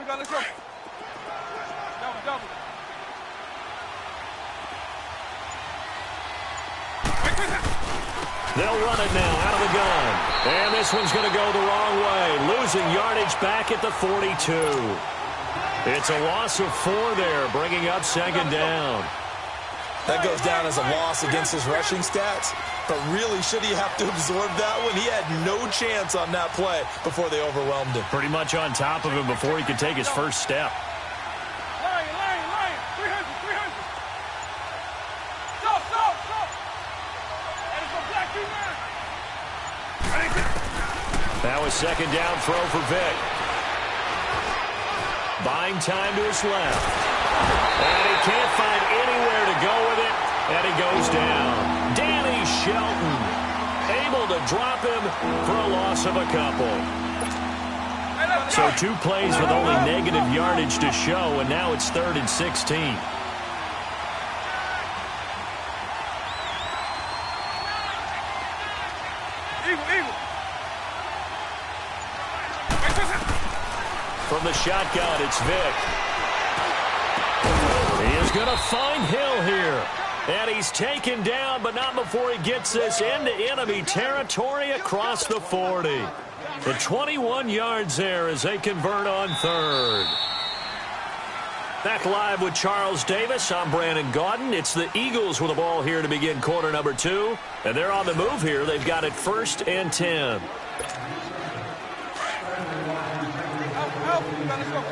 go, let's go. Double. They'll run it now out of the gun. And this one's going to go the wrong way. Losing yardage back at the 42. It's a loss of 4 there, bringing up second down. That goes down as a loss against his rushing stats. But really, should he have to absorb that one? He had no chance on that play before they overwhelmed him. Pretty much on top of him before he could take his first step. Lion. 300. Stop. And it's a black man. That was second down throw for Vick. Buying time to his left. And he can't find anywhere to go with it. And he goes down. Danny Shelton able to drop him for a loss of a couple. So 2 plays with only negative yardage to show, and now it's 3rd and 16. Eagle. From the shotgun, it's Vick. He is going to find Hill here. And he's taken down, but not before he gets this into enemy territory across the 40. The 21 yards there as they convert on 3rd. Back live with Charles Davis. I'm Brandon Gaudin. It's the Eagles with the ball here to begin quarter number 2. And they're on the move here. They've got it 1st and 10. Let's go.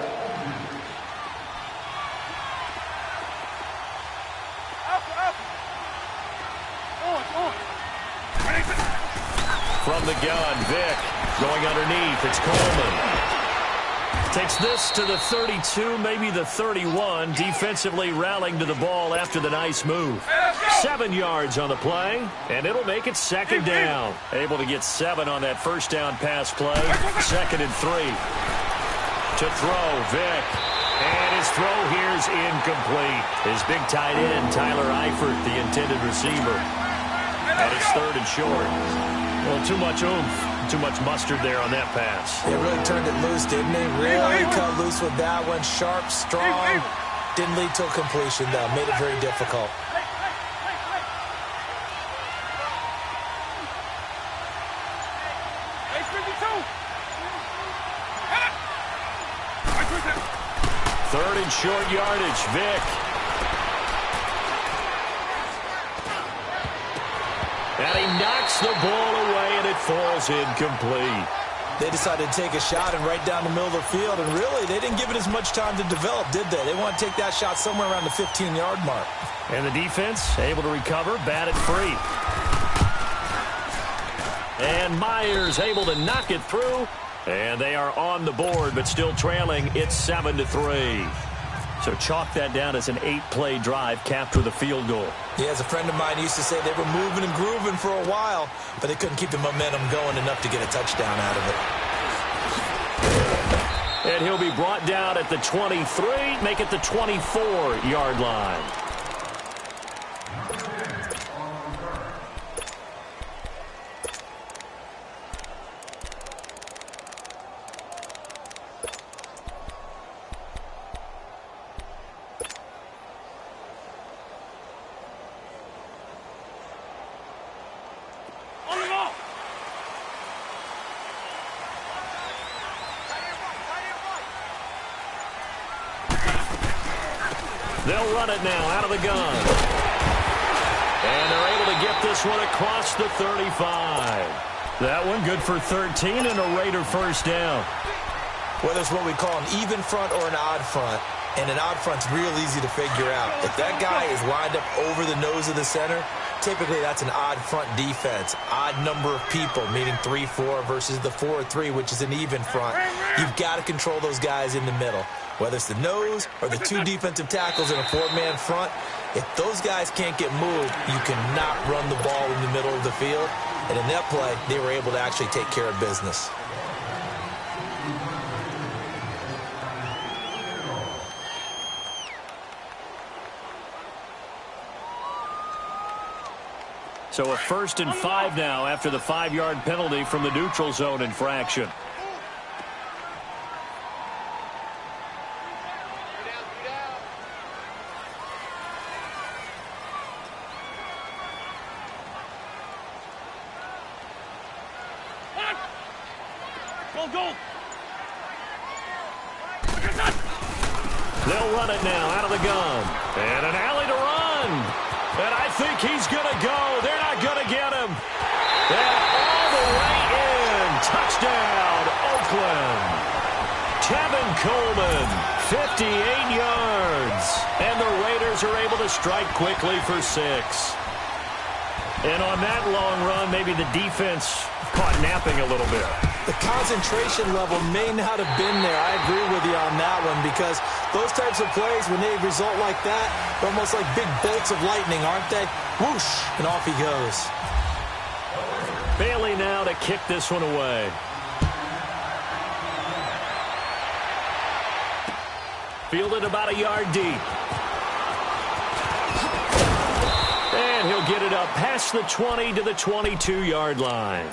From the gun, Vick going underneath. It's Coleman. Takes this to the 32, maybe the 31. Defensively rallying to the ball after the nice move. 7 yards on the play, and it'll make it second down. Able to get 7 on that first down pass play. 2nd and 3. To throw, Vick. And his throw here's incomplete. His big tight end, Tyler Eifert, the intended receiver. And it's 3rd and short. Well, too much oomph, too much mustard there on that pass. They really turned it loose, didn't they? Really cut loose with that one. Sharp, strong. Didn't lead to a completion, though. Made it very difficult. Third and short yardage, Vick. And he knocks the ball away, and it falls incomplete. They decided to take a shot and right down the middle of the field, and really, they didn't give it as much time to develop, did they? They want to take that shot somewhere around the 15-yard mark. And the defense able to recover, bat it free. And Myers able to knock it through. And they are on the board, but still trailing. It's 7-3. So chalk that down as an 8-play drive capped with a field goal. Yeah, as a friend of mine used to say, they were moving and grooving for a while, but they couldn't keep the momentum going enough to get a touchdown out of it. And he'll be brought down at the 23, make it the 24-yard line. They'll run it now out of the gun. And they're able to get this one across the 35. That one good for 13 and a Raider first down. Whether it's what we call an even front or an odd front, and an odd front's real easy to figure out. If that guy is lined up over the nose of the center, typically that's an odd front defense. Odd number of people, meaning 3-4 versus the 4-3, which is an even front. You've got to control those guys in the middle. Whether it's the nose or the 2 defensive tackles in a 4-man front, if those guys can't get moved, you cannot run the ball in the middle of the field. And in that play, they were able to actually take care of business. So a 1st and 5 now after the 5-yard penalty from the neutral zone infraction. They'll run it now out of the gun. And an alley to run. And I think he's going to go. They're not going to get him. And all the way in. Touchdown, Oakland. Tevin Coleman, 58 yards. And the Raiders are able to strike quickly for 6. And on that long run, maybe the defense caught napping a little bit. The concentration level may not have been there. I agree with you on that one because those types of plays, when they result like that, they're almost like big bolts of lightning, aren't they? Whoosh, and off he goes. Bailey now to kick this one away. Fielded about a yard deep. And he'll get it up past the 20 to the 22-yard line.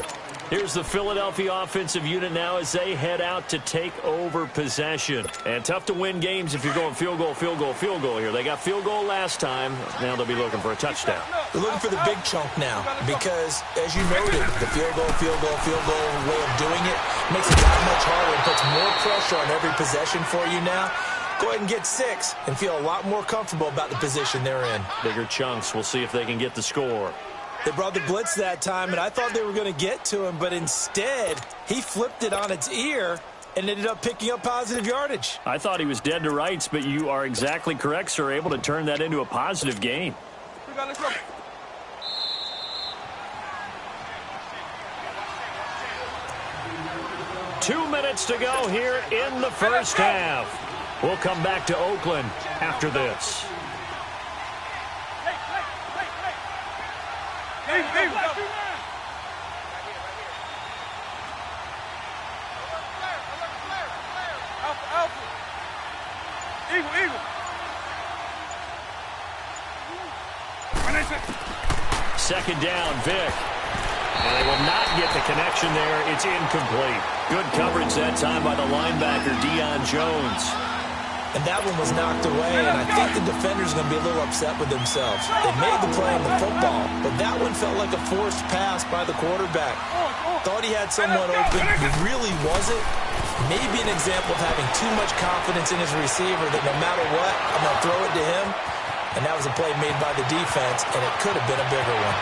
Here's the Philadelphia offensive unit now as they head out to take over possession. And tough to win games if you're going field goal, field goal, field goal here. They got field goal last time. Now they'll be looking for a touchdown. They're looking for the big chunk now because, as you noted, the field goal way of doing it makes it that much harder and puts more pressure on every possession for you now. Go ahead and get 6 and feel a lot more comfortable about the position they're in. Bigger chunks. We'll see if they can get the score. They brought the blitz that time, and I thought they were going to get to him, but instead, he flipped it on its ear and ended up picking up positive yardage. I thought he was dead to rights, but you are exactly correct, sir, able to turn that into a positive gain. Let's go. 2 minutes to go here in the first half. We'll come back to Oakland after this. Second down, Vic. And they will not get the connection there. It's incomplete. Good coverage that time by the linebacker, Deion Jones. And that one was knocked away, and I think the defender's going to be a little upset with themselves. They made the play on the football, but that one felt like a forced pass by the quarterback. Thought he had someone open. He really wasn't. Maybe an example of having too much confidence in his receiver that no matter what, I'm going to throw it to him. And that was a play made by the defense, and it could have been a bigger one.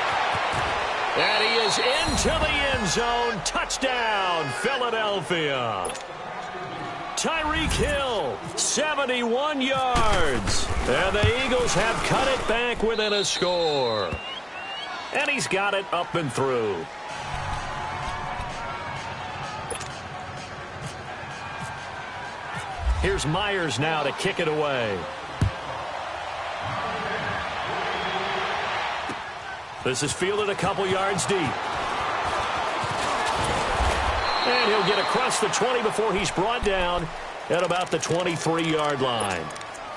And he is into the end zone. Touchdown, Philadelphia. Tyreek Hill, 71 yards. And the Eagles have cut it back within a score. And he's got it up and through. Here's Myers now to kick it away. This is fielded a couple yards deep. And he'll get across the 20 before he's brought down at about the 23-yard line.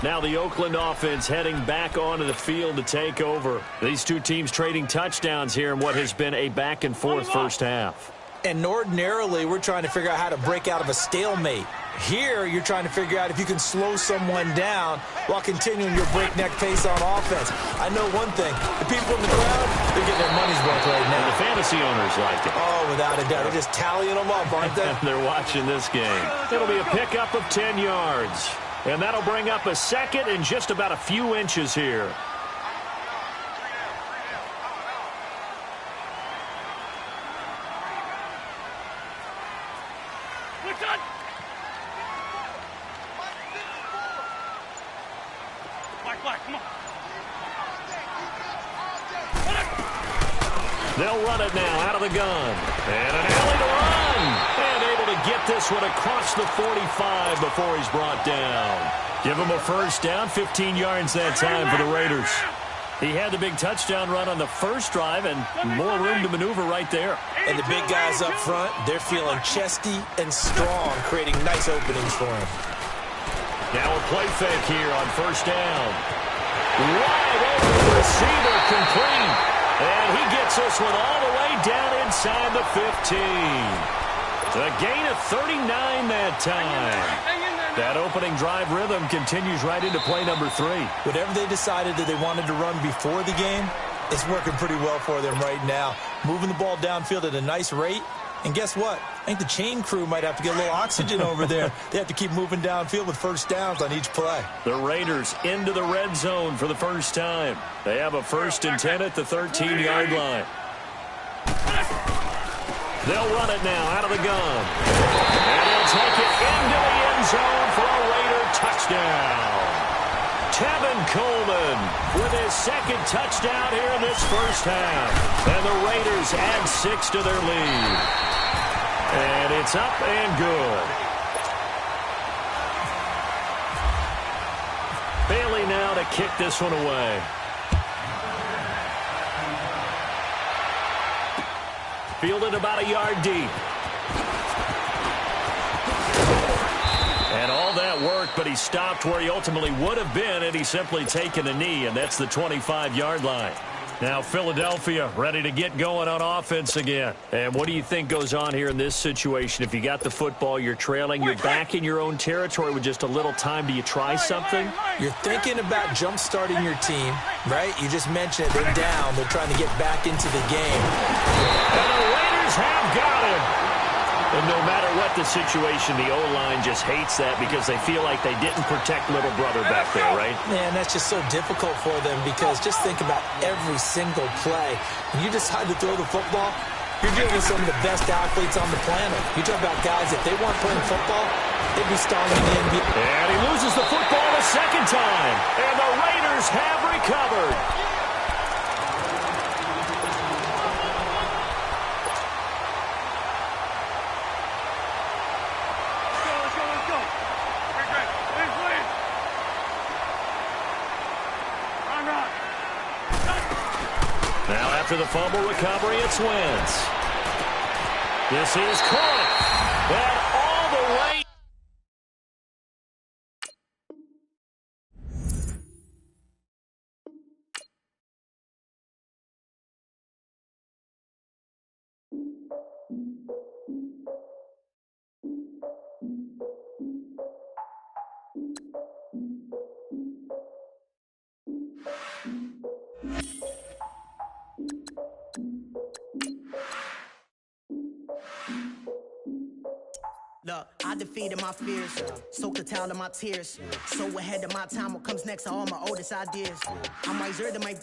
Now the Oakland offense heading back onto the field to take over. These two teams trading touchdowns here in what has been a back-and-forth first half. And ordinarily, we're trying to figure out how to break out of a stalemate. Here, you're trying to figure out if you can slow someone down while continuing your breakneck pace on offense. I know one thing. The people in the crowd, they're getting their money's worth right now. And the fantasy owners like it. Oh, without a doubt. They're just tallying them up, aren't they? They're watching this game. It'll be a pickup of 10 yards. And that'll bring up a second and just about a few inches here. They'll run it now out of the gun. And an alley to run. And able to get this one across the 45 before he's brought down. Give him a first down, 15 yards that time for the Raiders. He had the big touchdown run on the first drive and more room to maneuver right there. And the big guys up front, they're feeling chesty and strong, creating nice openings for him. Now a play fake here on first down. Wide open receiver complete. And he gets this one all the way down inside the 15. To a gain of 39 that time. That opening drive rhythm continues right into play number 3. Whatever they decided that they wanted to run before the game, it's working pretty well for them right now. Moving the ball downfield at a nice rate And guess what? I think the chain crew might have to get a little oxygen over there. They have to keep moving downfield with first downs on each play. The Raiders into the red zone for the first time. They have a 1st and 10 at the 13-yard line. They'll run it now out of the gun. And they'll take it into the end zone for a Raider touchdown. Tevin Coleman with his 2nd touchdown here in this first half. And the Raiders add 6 to their lead. And it's up and good. Bailey now to kick this one away. Fielded about a yard deep. And all that work, but he stopped where he ultimately would have been had he simply taken a knee, and that's the 25-yard line. Now Philadelphia ready to get going on offense again. And what do you think goes on here in this situation? If you got the football, you're trailing, you're back in your own territory with just a little time. Do you try something? You're thinking about jump-starting your team, right? You just mentioned it. They're down. They're trying to get back into the game. And the Raiders have got him. And no matter what the situation, the O-line just hates that because they feel like they didn't protect little brother back there, right? Man, that's just so difficult for them because just think about every single play. When you decide to throw the football, you're dealing with some of the best athletes on the planet. You talk about guys, if they weren't playing football, they'd be starring in the NBA. And he loses the football a 2nd time. And the Raiders have recovered. Now after the fumble recovery, it's Wentz. This is caught. And all the way. Look, I defeated my fears, soaked the towel in my tears. So ahead of my time, what comes next are all my oldest ideas. I'm wiser than my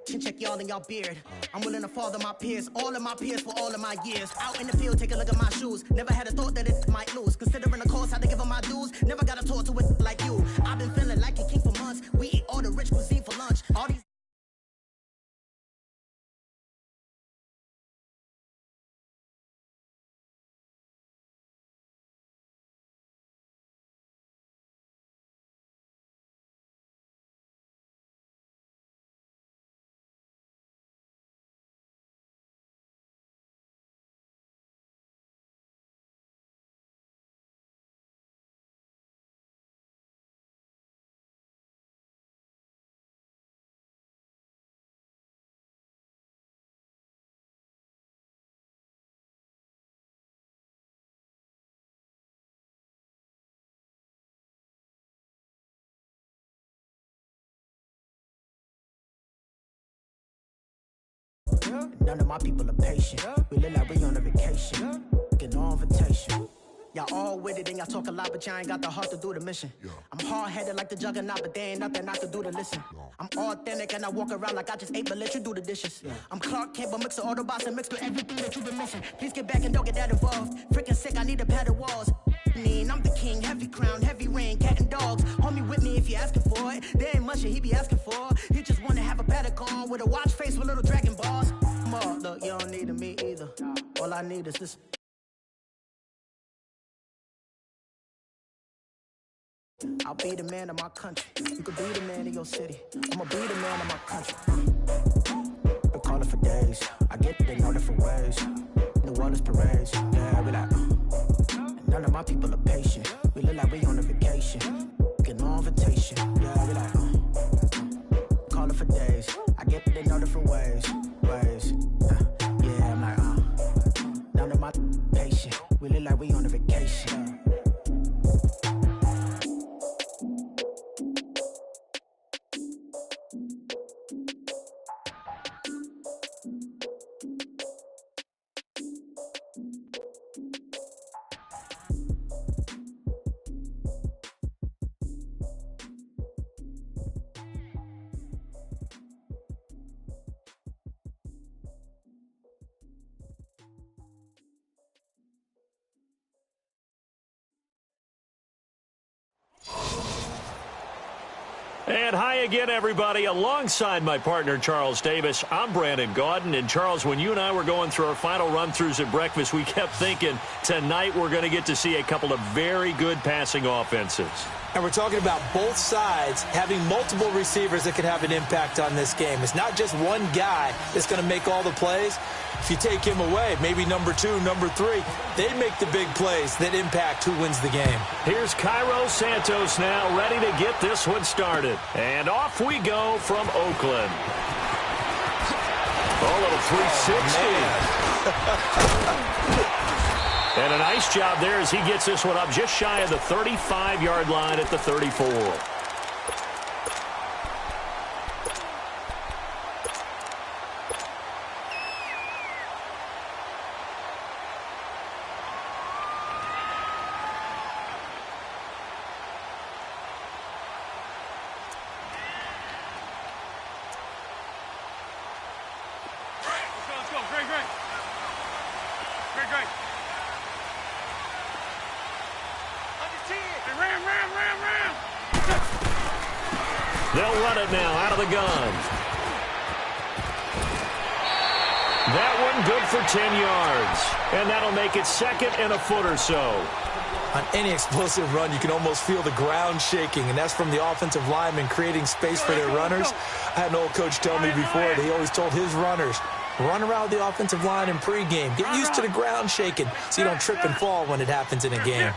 chin check y'all in y'all beard. I'm willing to father my peers, all of my peers for all of my years. Out in the field, take a look at my shoes. Never had a thought that it might lose. Considering the cost, I had to give them my dues. Never got to talk to it like you. I've been feeling like a king for months. We eat all the rich cuisine for lunch. All these none of my people are patient. We live like we on a vacation. Get no invitation. Y'all all with it and y'all talk a lot, but y'all ain't got the heart to do the mission. I'm hard-headed like the juggernaut, but there ain't nothing I can do to listen. I'm authentic and I walk around like I just ate, but let you do the dishes. I'm Clark Kent, but mix the Autobots and mixed with everything that you've been missing. Please get back and don't get that involved. Freaking sick, I need a pad of walls. I'm the king, heavy crown, heavy rain, cat and dogs. Homie with me if you're asking for it. There ain't much that he be asking for. He just wanna have a paddock on with a watch face with little dragon balls. Look, you don't need me either. All I need is this. I'll be the man of my country. You could be the man of your city. I'ma be the man of my country. Been calling for days. I get it in all different ways. New Orleans parades. Yeah, we like. None of my people are patient. We look like we on a vacation. Get no invitation. Yeah, we like. Calling for days. I get it in all different ways. Yeah, I'm like. None of my patient. We look like we on a vacation. And hi again, everybody. Alongside my partner, Charles Davis, I'm Brandon Gaudin. And, Charles, when you and I were going through our final run-throughs at breakfast, we kept thinking tonight we're going to get to see a couple of very good passing offenses. And we're talking about both sides having multiple receivers that can have an impact on this game. It's not just one guy that's going to make all the plays. If you take him away, maybe number 2, number 3, they make the big plays that impact who wins the game. Here's Cairo Santos now ready to get this one started. And off we go from Oakland. A little 360. And a nice job there as he gets this one up just shy of the 35-yard line at the 34. They'll run it now out of the gun. That one good for 10 yards. And that'll make it second and a foot or so. On any explosive run, you can almost feel the ground shaking, and that's from the offensive linemen creating space for their runners. I had an old coach tell me before that he always told his runners, run around the offensive line in pregame. Get used to the ground shaking so you don't trip and fall when it happens in a game.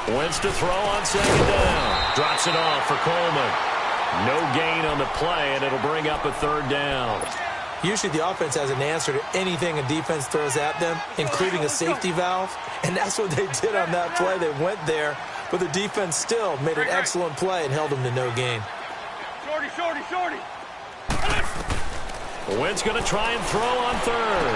Wentz to throw on second down. Drops it off for Coleman. No gain on the play, and it'll bring up a third down. Usually the offense has an answer to anything a defense throws at them, including a safety valve, and that's what they did on that play. They went there, but the defense still made an excellent play and held them to no gain. Shorty. Wentz going to try and throw on third.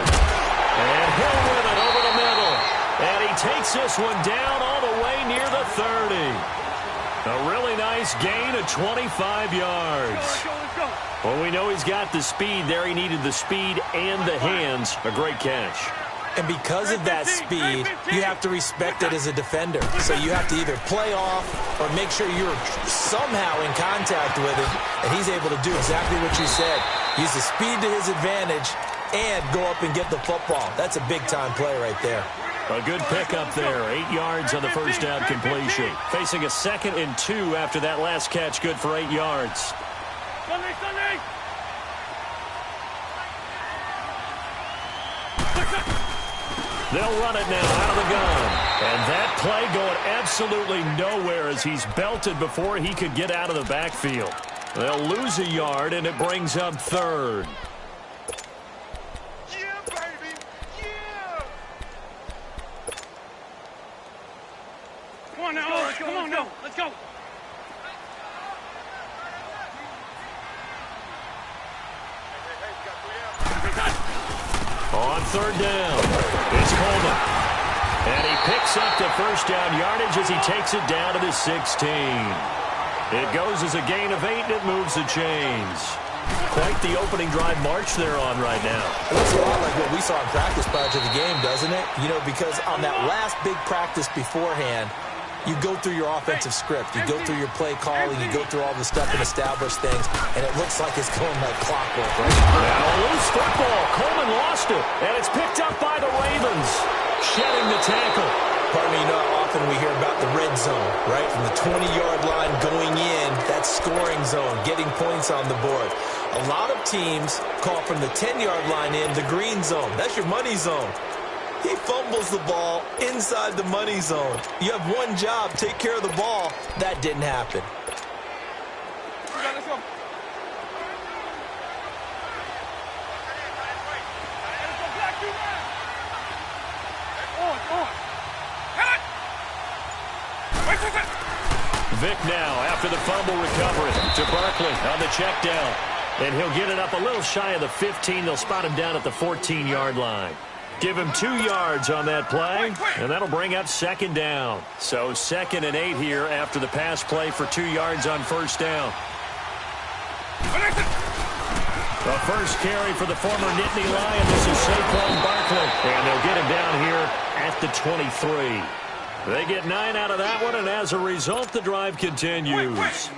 And he'll win it over the middle. And he takes this one down all the way near the 30. A really nice gain of 25 yards. Let's go. Well, we know he's got the speed there. He needed the speed and the hands. A great catch. And because of that speed, you have to respect it as a defender. So you have to either play off or make sure you're somehow in contact with him. And he's able to do exactly what you said. Use the speed to his advantage and go up and get the football. That's a big-time play right there. A good pickup there. 8 yards on the first down completion. Facing a 2nd and 2 after that last catch. Good for 8 yards. Sunday. They'll run it now out of the gun. And that play going absolutely nowhere as he's belted before he could get out of the backfield. They'll lose a yard, and it brings up third. Yeah, baby. Yeah. Come on now. Let's go. On third down, it's Coleman. And he picks up the first down yardage as he takes it down to the 16. It goes as a gain of 8, and it moves the chains. Quite the opening drive march they're on right now. It looks a lot like what we saw in practice prior to the game, doesn't it? You know, because on that last big practice beforehand, you go through your offensive script. You go through your play calling. You go through all the stuff and establish things, and it looks like it's going like clockwork, right? Now a loose football. Coleman lost it, and it's picked up by the Ravens. Shedding the tackle. Pardon me, you know how often we hear about the red zone, right? From the 20-yard line going in, that scoring zone, getting points on the board. A lot of teams call from the 10-yard line in the green zone. That's your money zone. He fumbles the ball inside the money zone. You have one job, take care of the ball. That didn't happen. Let's go. Vic now after the fumble recovery to Barkley on the check down. And he'll get it up a little shy of the 15. They'll spot him down at the 14-yard line. Give him 2 yards on that play, and that'll bring up second down. So 2nd and 8 here after the pass play for 2 yards on first down. The first carry for the former Nittany Lion. This is Saquon Barkley, and they'll get him down here at the 23. They get 9 out of that one, and as a result, the drive continues.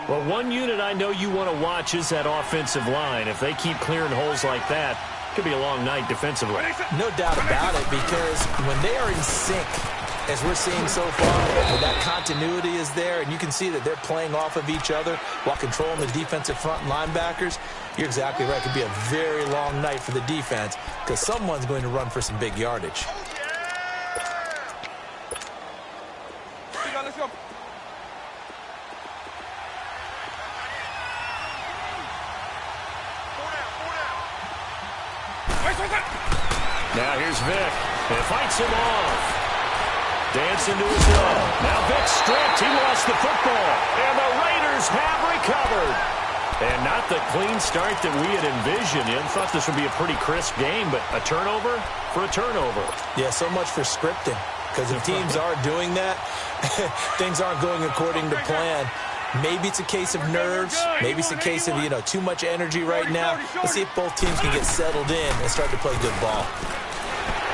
Well, one unit I know you want to watch is that offensive line. If they keep clearing holes like that, it could be a long night defensively. No doubt about it, because when they are in sync, as we're seeing so far, that continuity is there, and you can see that they're playing off of each other while controlling the defensive front linebackers. You're exactly right. It could be a very long night for the defense because someone's going to run for some big yardage. Let's go. Now here's Vic. It fights him off. Dancing to his left. Now Vic stripped. He lost the football. And the Raiders have recovered. And not the clean start that we had envisioned. You thought this would be a pretty crisp game, but a turnover for a turnover. Yeah, so much for scripting. Because if teams are doing that, things aren't going according to plan. Maybe it's a case of nerves. Maybe it's a case of, too much energy right now. Let's see if both teams can get settled in and start to play good ball.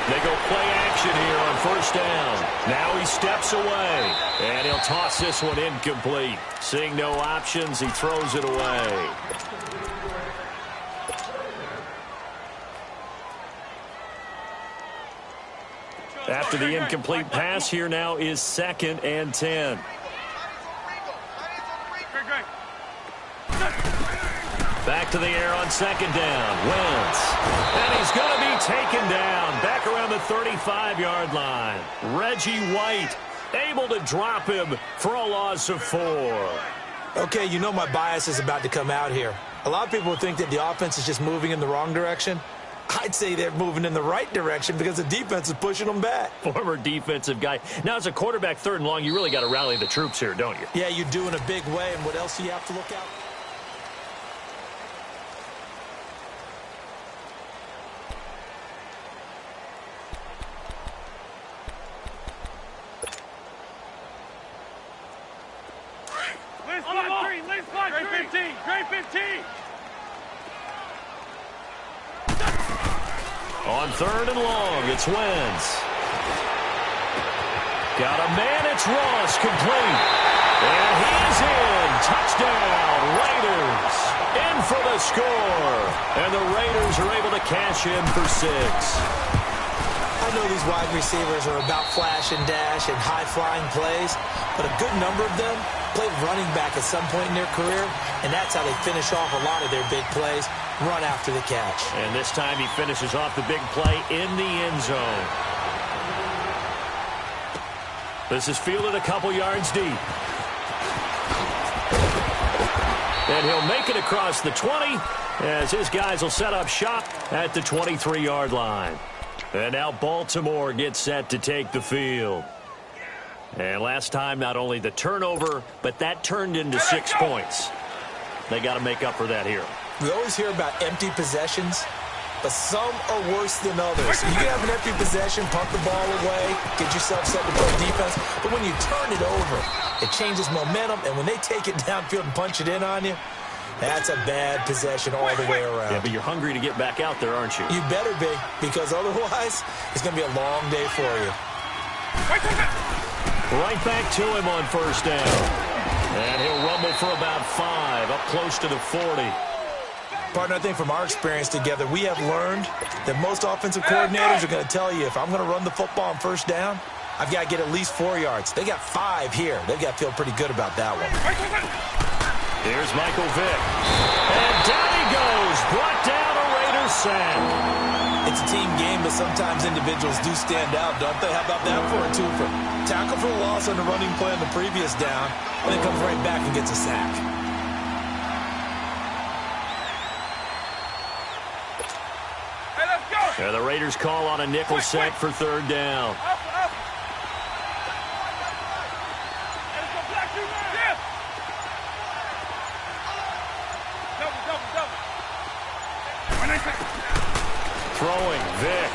They go play action here on first down. Now he steps away, and he'll toss this one incomplete. Seeing no options, he throws it away. After the incomplete pass, here now is 2nd and 10. Back to the air on 2nd down. Wentz. And he's going to be taken down. Back around the 35-yard line. Reggie White able to drop him for a loss of 4. Okay, my bias is about to come out here. A lot of people would think that the offense is just moving in the wrong direction. I'd say they're moving in the right direction because the defense is pushing them back. Former defensive guy. Now, as a quarterback, 3rd and long, you really got to rally the troops here, don't you? Yeah, you do in a big way. And what else do you have to look out? Great 15. Great 15. On 3rd and long, it's Wentz. Got a man, it's Ross, complete. And he is in. Touchdown, Raiders. In for the score. And the Raiders are able to cash in for 6. I know these wide receivers are about flash and dash and high-flying plays, but a good number of them played running back at some point in their career, and that's how they finish off a lot of their big plays, run after the catch. And this time he finishes off the big play in the end zone. This is fielded a couple yards deep. And he'll make it across the 20 as his guys will set up shop at the 23-yard line. And now Baltimore gets set to take the field. And last time, not only the turnover, but that turned into 6 points. They got to make up for that here. We always hear about empty possessions, but some are worse than others. You can have an empty possession, pump the ball away, get yourself set to play defense, but when you turn it over, it changes momentum, and when they take it downfield and punch it in on you, that's a bad possession all the way around. Yeah, but you're hungry to get back out there, aren't you? You better be, because otherwise, it's going to be a long day for you. Right back to him on first down. And he'll rumble for about 5, up close to the 40. Partner, I think from our experience together, we have learned that most offensive coordinators are going to tell you, if I'm going to run the football on first down, I've got to get at least 4 yards. They got 5 here. They've got to feel pretty good about that one. Here's Michael Vick. And down he goes. Brought down a Raiders sack. It's a team game, but sometimes individuals do stand out, don't they? How about that for a twofer? Tackle for a loss on the running play on the previous down, and then comes right back and gets a sack. Hey, let's go. Yeah, the Raiders call on a nickel set for 3rd down. Up. Let's go, black two man. Yeah. Double. Throwing, Vick.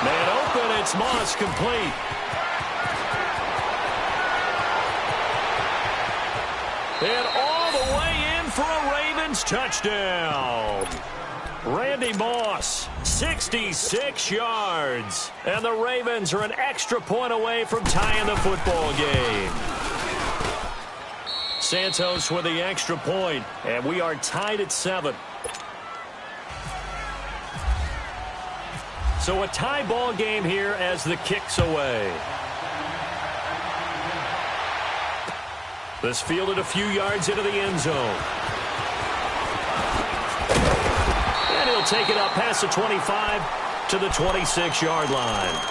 Man open, it's Moss, complete. And all the way in for a Ravens touchdown. Randy Moss 66 yards. And the Ravens are an extra point away from tying the football game. Santos with the extra point, and we are tied at 7. So a tie ball game here as the kick's away. This fielded a few yards into the end zone. And he'll take it up past the 25 to the 26-yard line.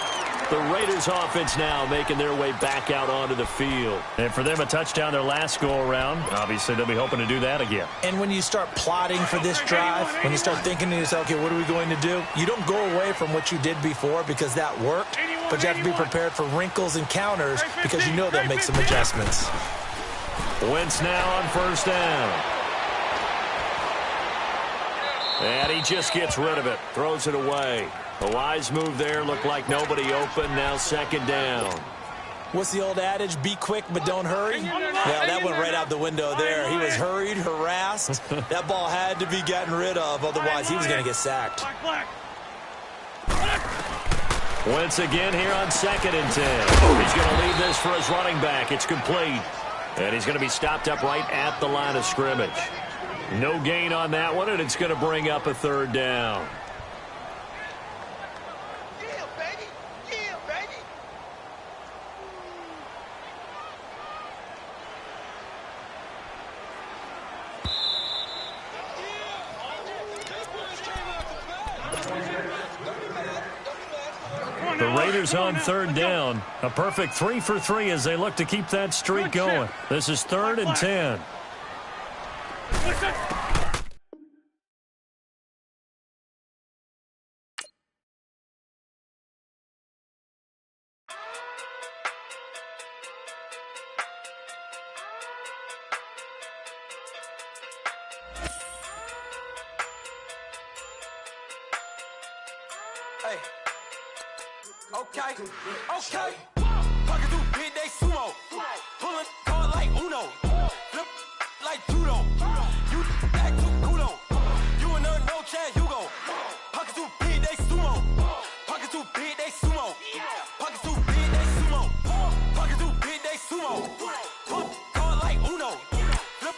The Raiders offense now making their way back out onto the field. And for them, a touchdown their last go-around. Obviously, they'll be hoping to do that again. And when you start plotting for this drive, when you start thinking to yourself, okay, what are we going to do? You don't go away from what you did before because that worked, but you have to be prepared for wrinkles and counters because you know they'll make some adjustments. Wentz now on first down. And he just gets rid of it, throws it away. A wise move there, looked like nobody open, now second down. What's the old adage, be quick but don't hurry? Well, that went right out the window there. He was hurried, harassed. That ball had to be gotten rid of, otherwise he was going to get sacked. Wentz again here on 2nd and 10. He's going to leave this for his running back. It's complete. And he's going to be stopped up right at the line of scrimmage. No gain on that one, and it's going to bring up a third down. The Raiders on third down. A perfect 3 for 3 as they look to keep that streak going. This is 3rd and 10. Hey. Okay. Pocket through big day sumo. Pulling card like Uno. Flip like judo. You act too culo. You and her no chance, you go. Pocket through big day sumo. Pocket through big day sumo. Pocket through big day sumo. Pocket through big day sumo. Pull card like Uno. Flip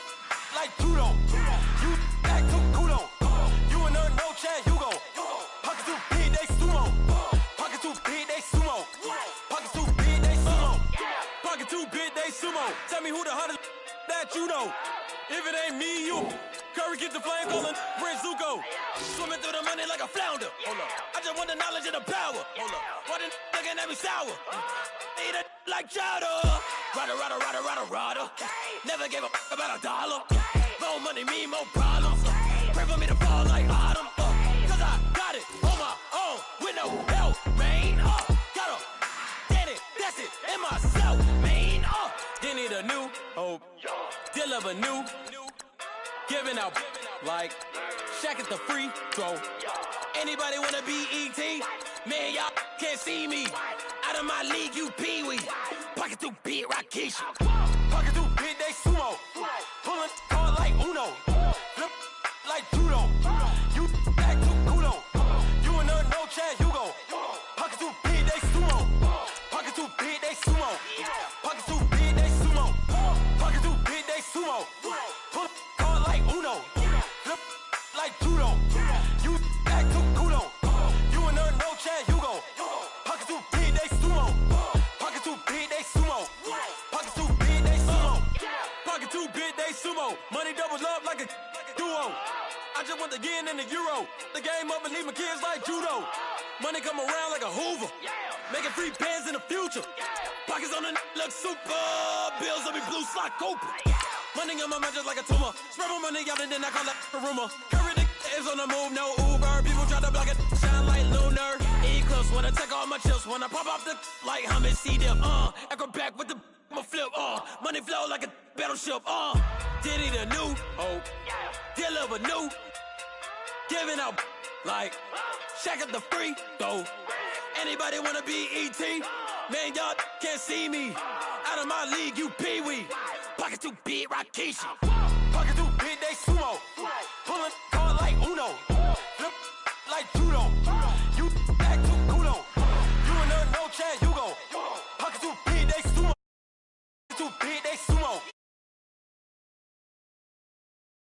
like judo. You act too culo. You and her no chance, you go. Pocket through big day sumo. Pocket through big day sumo. Pocket through big day sumo. Pocket through big day sumo. Tell me who the hottest that you know. If it ain't me, you. Curry get the flame calling, Prince Zuko. Swimming through the money like a flounder. Hold up. I just want the knowledge and the power. Hold up. Why the looking at me sour? Eat it like chowder. Rada. Never gave a about $1. More money, me, more problems. Pray for me to fall like autumn. Cause I got it on my own with no help, man. Gotta get it, that's it, in myself, man. You need a new hope, deal of a new, giving out like Shaq at the free throw. Anybody wanna be E.T.? Man, y'all can't see me. Out of my league, you pee-wee. Pocket through beat Rakesh. Pocket through big day sumo. Pulling card like Uno. Flip like judo. You act too culo. You and her no chance, you go. Pocket through big day sumo. Pocket through big day sumo. Pocket through big day sumo. Pocket through big day sumo. Pull card like Uno. Flip like judo. You act too culo. You and her no chance, you go. Pocket through big day sumo. Pocket through big day sumo. Pocket through big day sumo. Pocket through big day sumo. Money doubles up like a duo. I just want the yen and the euro. The game up and leave my kids like judo. Money come around like a Hoover. Making free bands in the future. Pockets on the look super. Bills on me blue slot Cooper. Money on my mind just like a tumor. Spread my money out and then I call that a rumor. Curry the is on the move, no Uber. People try to block it, shine like lunar. Eclipse wanna take all my chips. Wanna pop off the like hummus, see them. Acrobat with the flip. Money flow like a battleship. Diddy the new hope. Deliver new. Giving out like Shaq at the free throw. Anybody wanna be E.T.? Man, y'all can't see me. Out of my league, you pee-wee. Pocket too big, Rakesh. Pocket too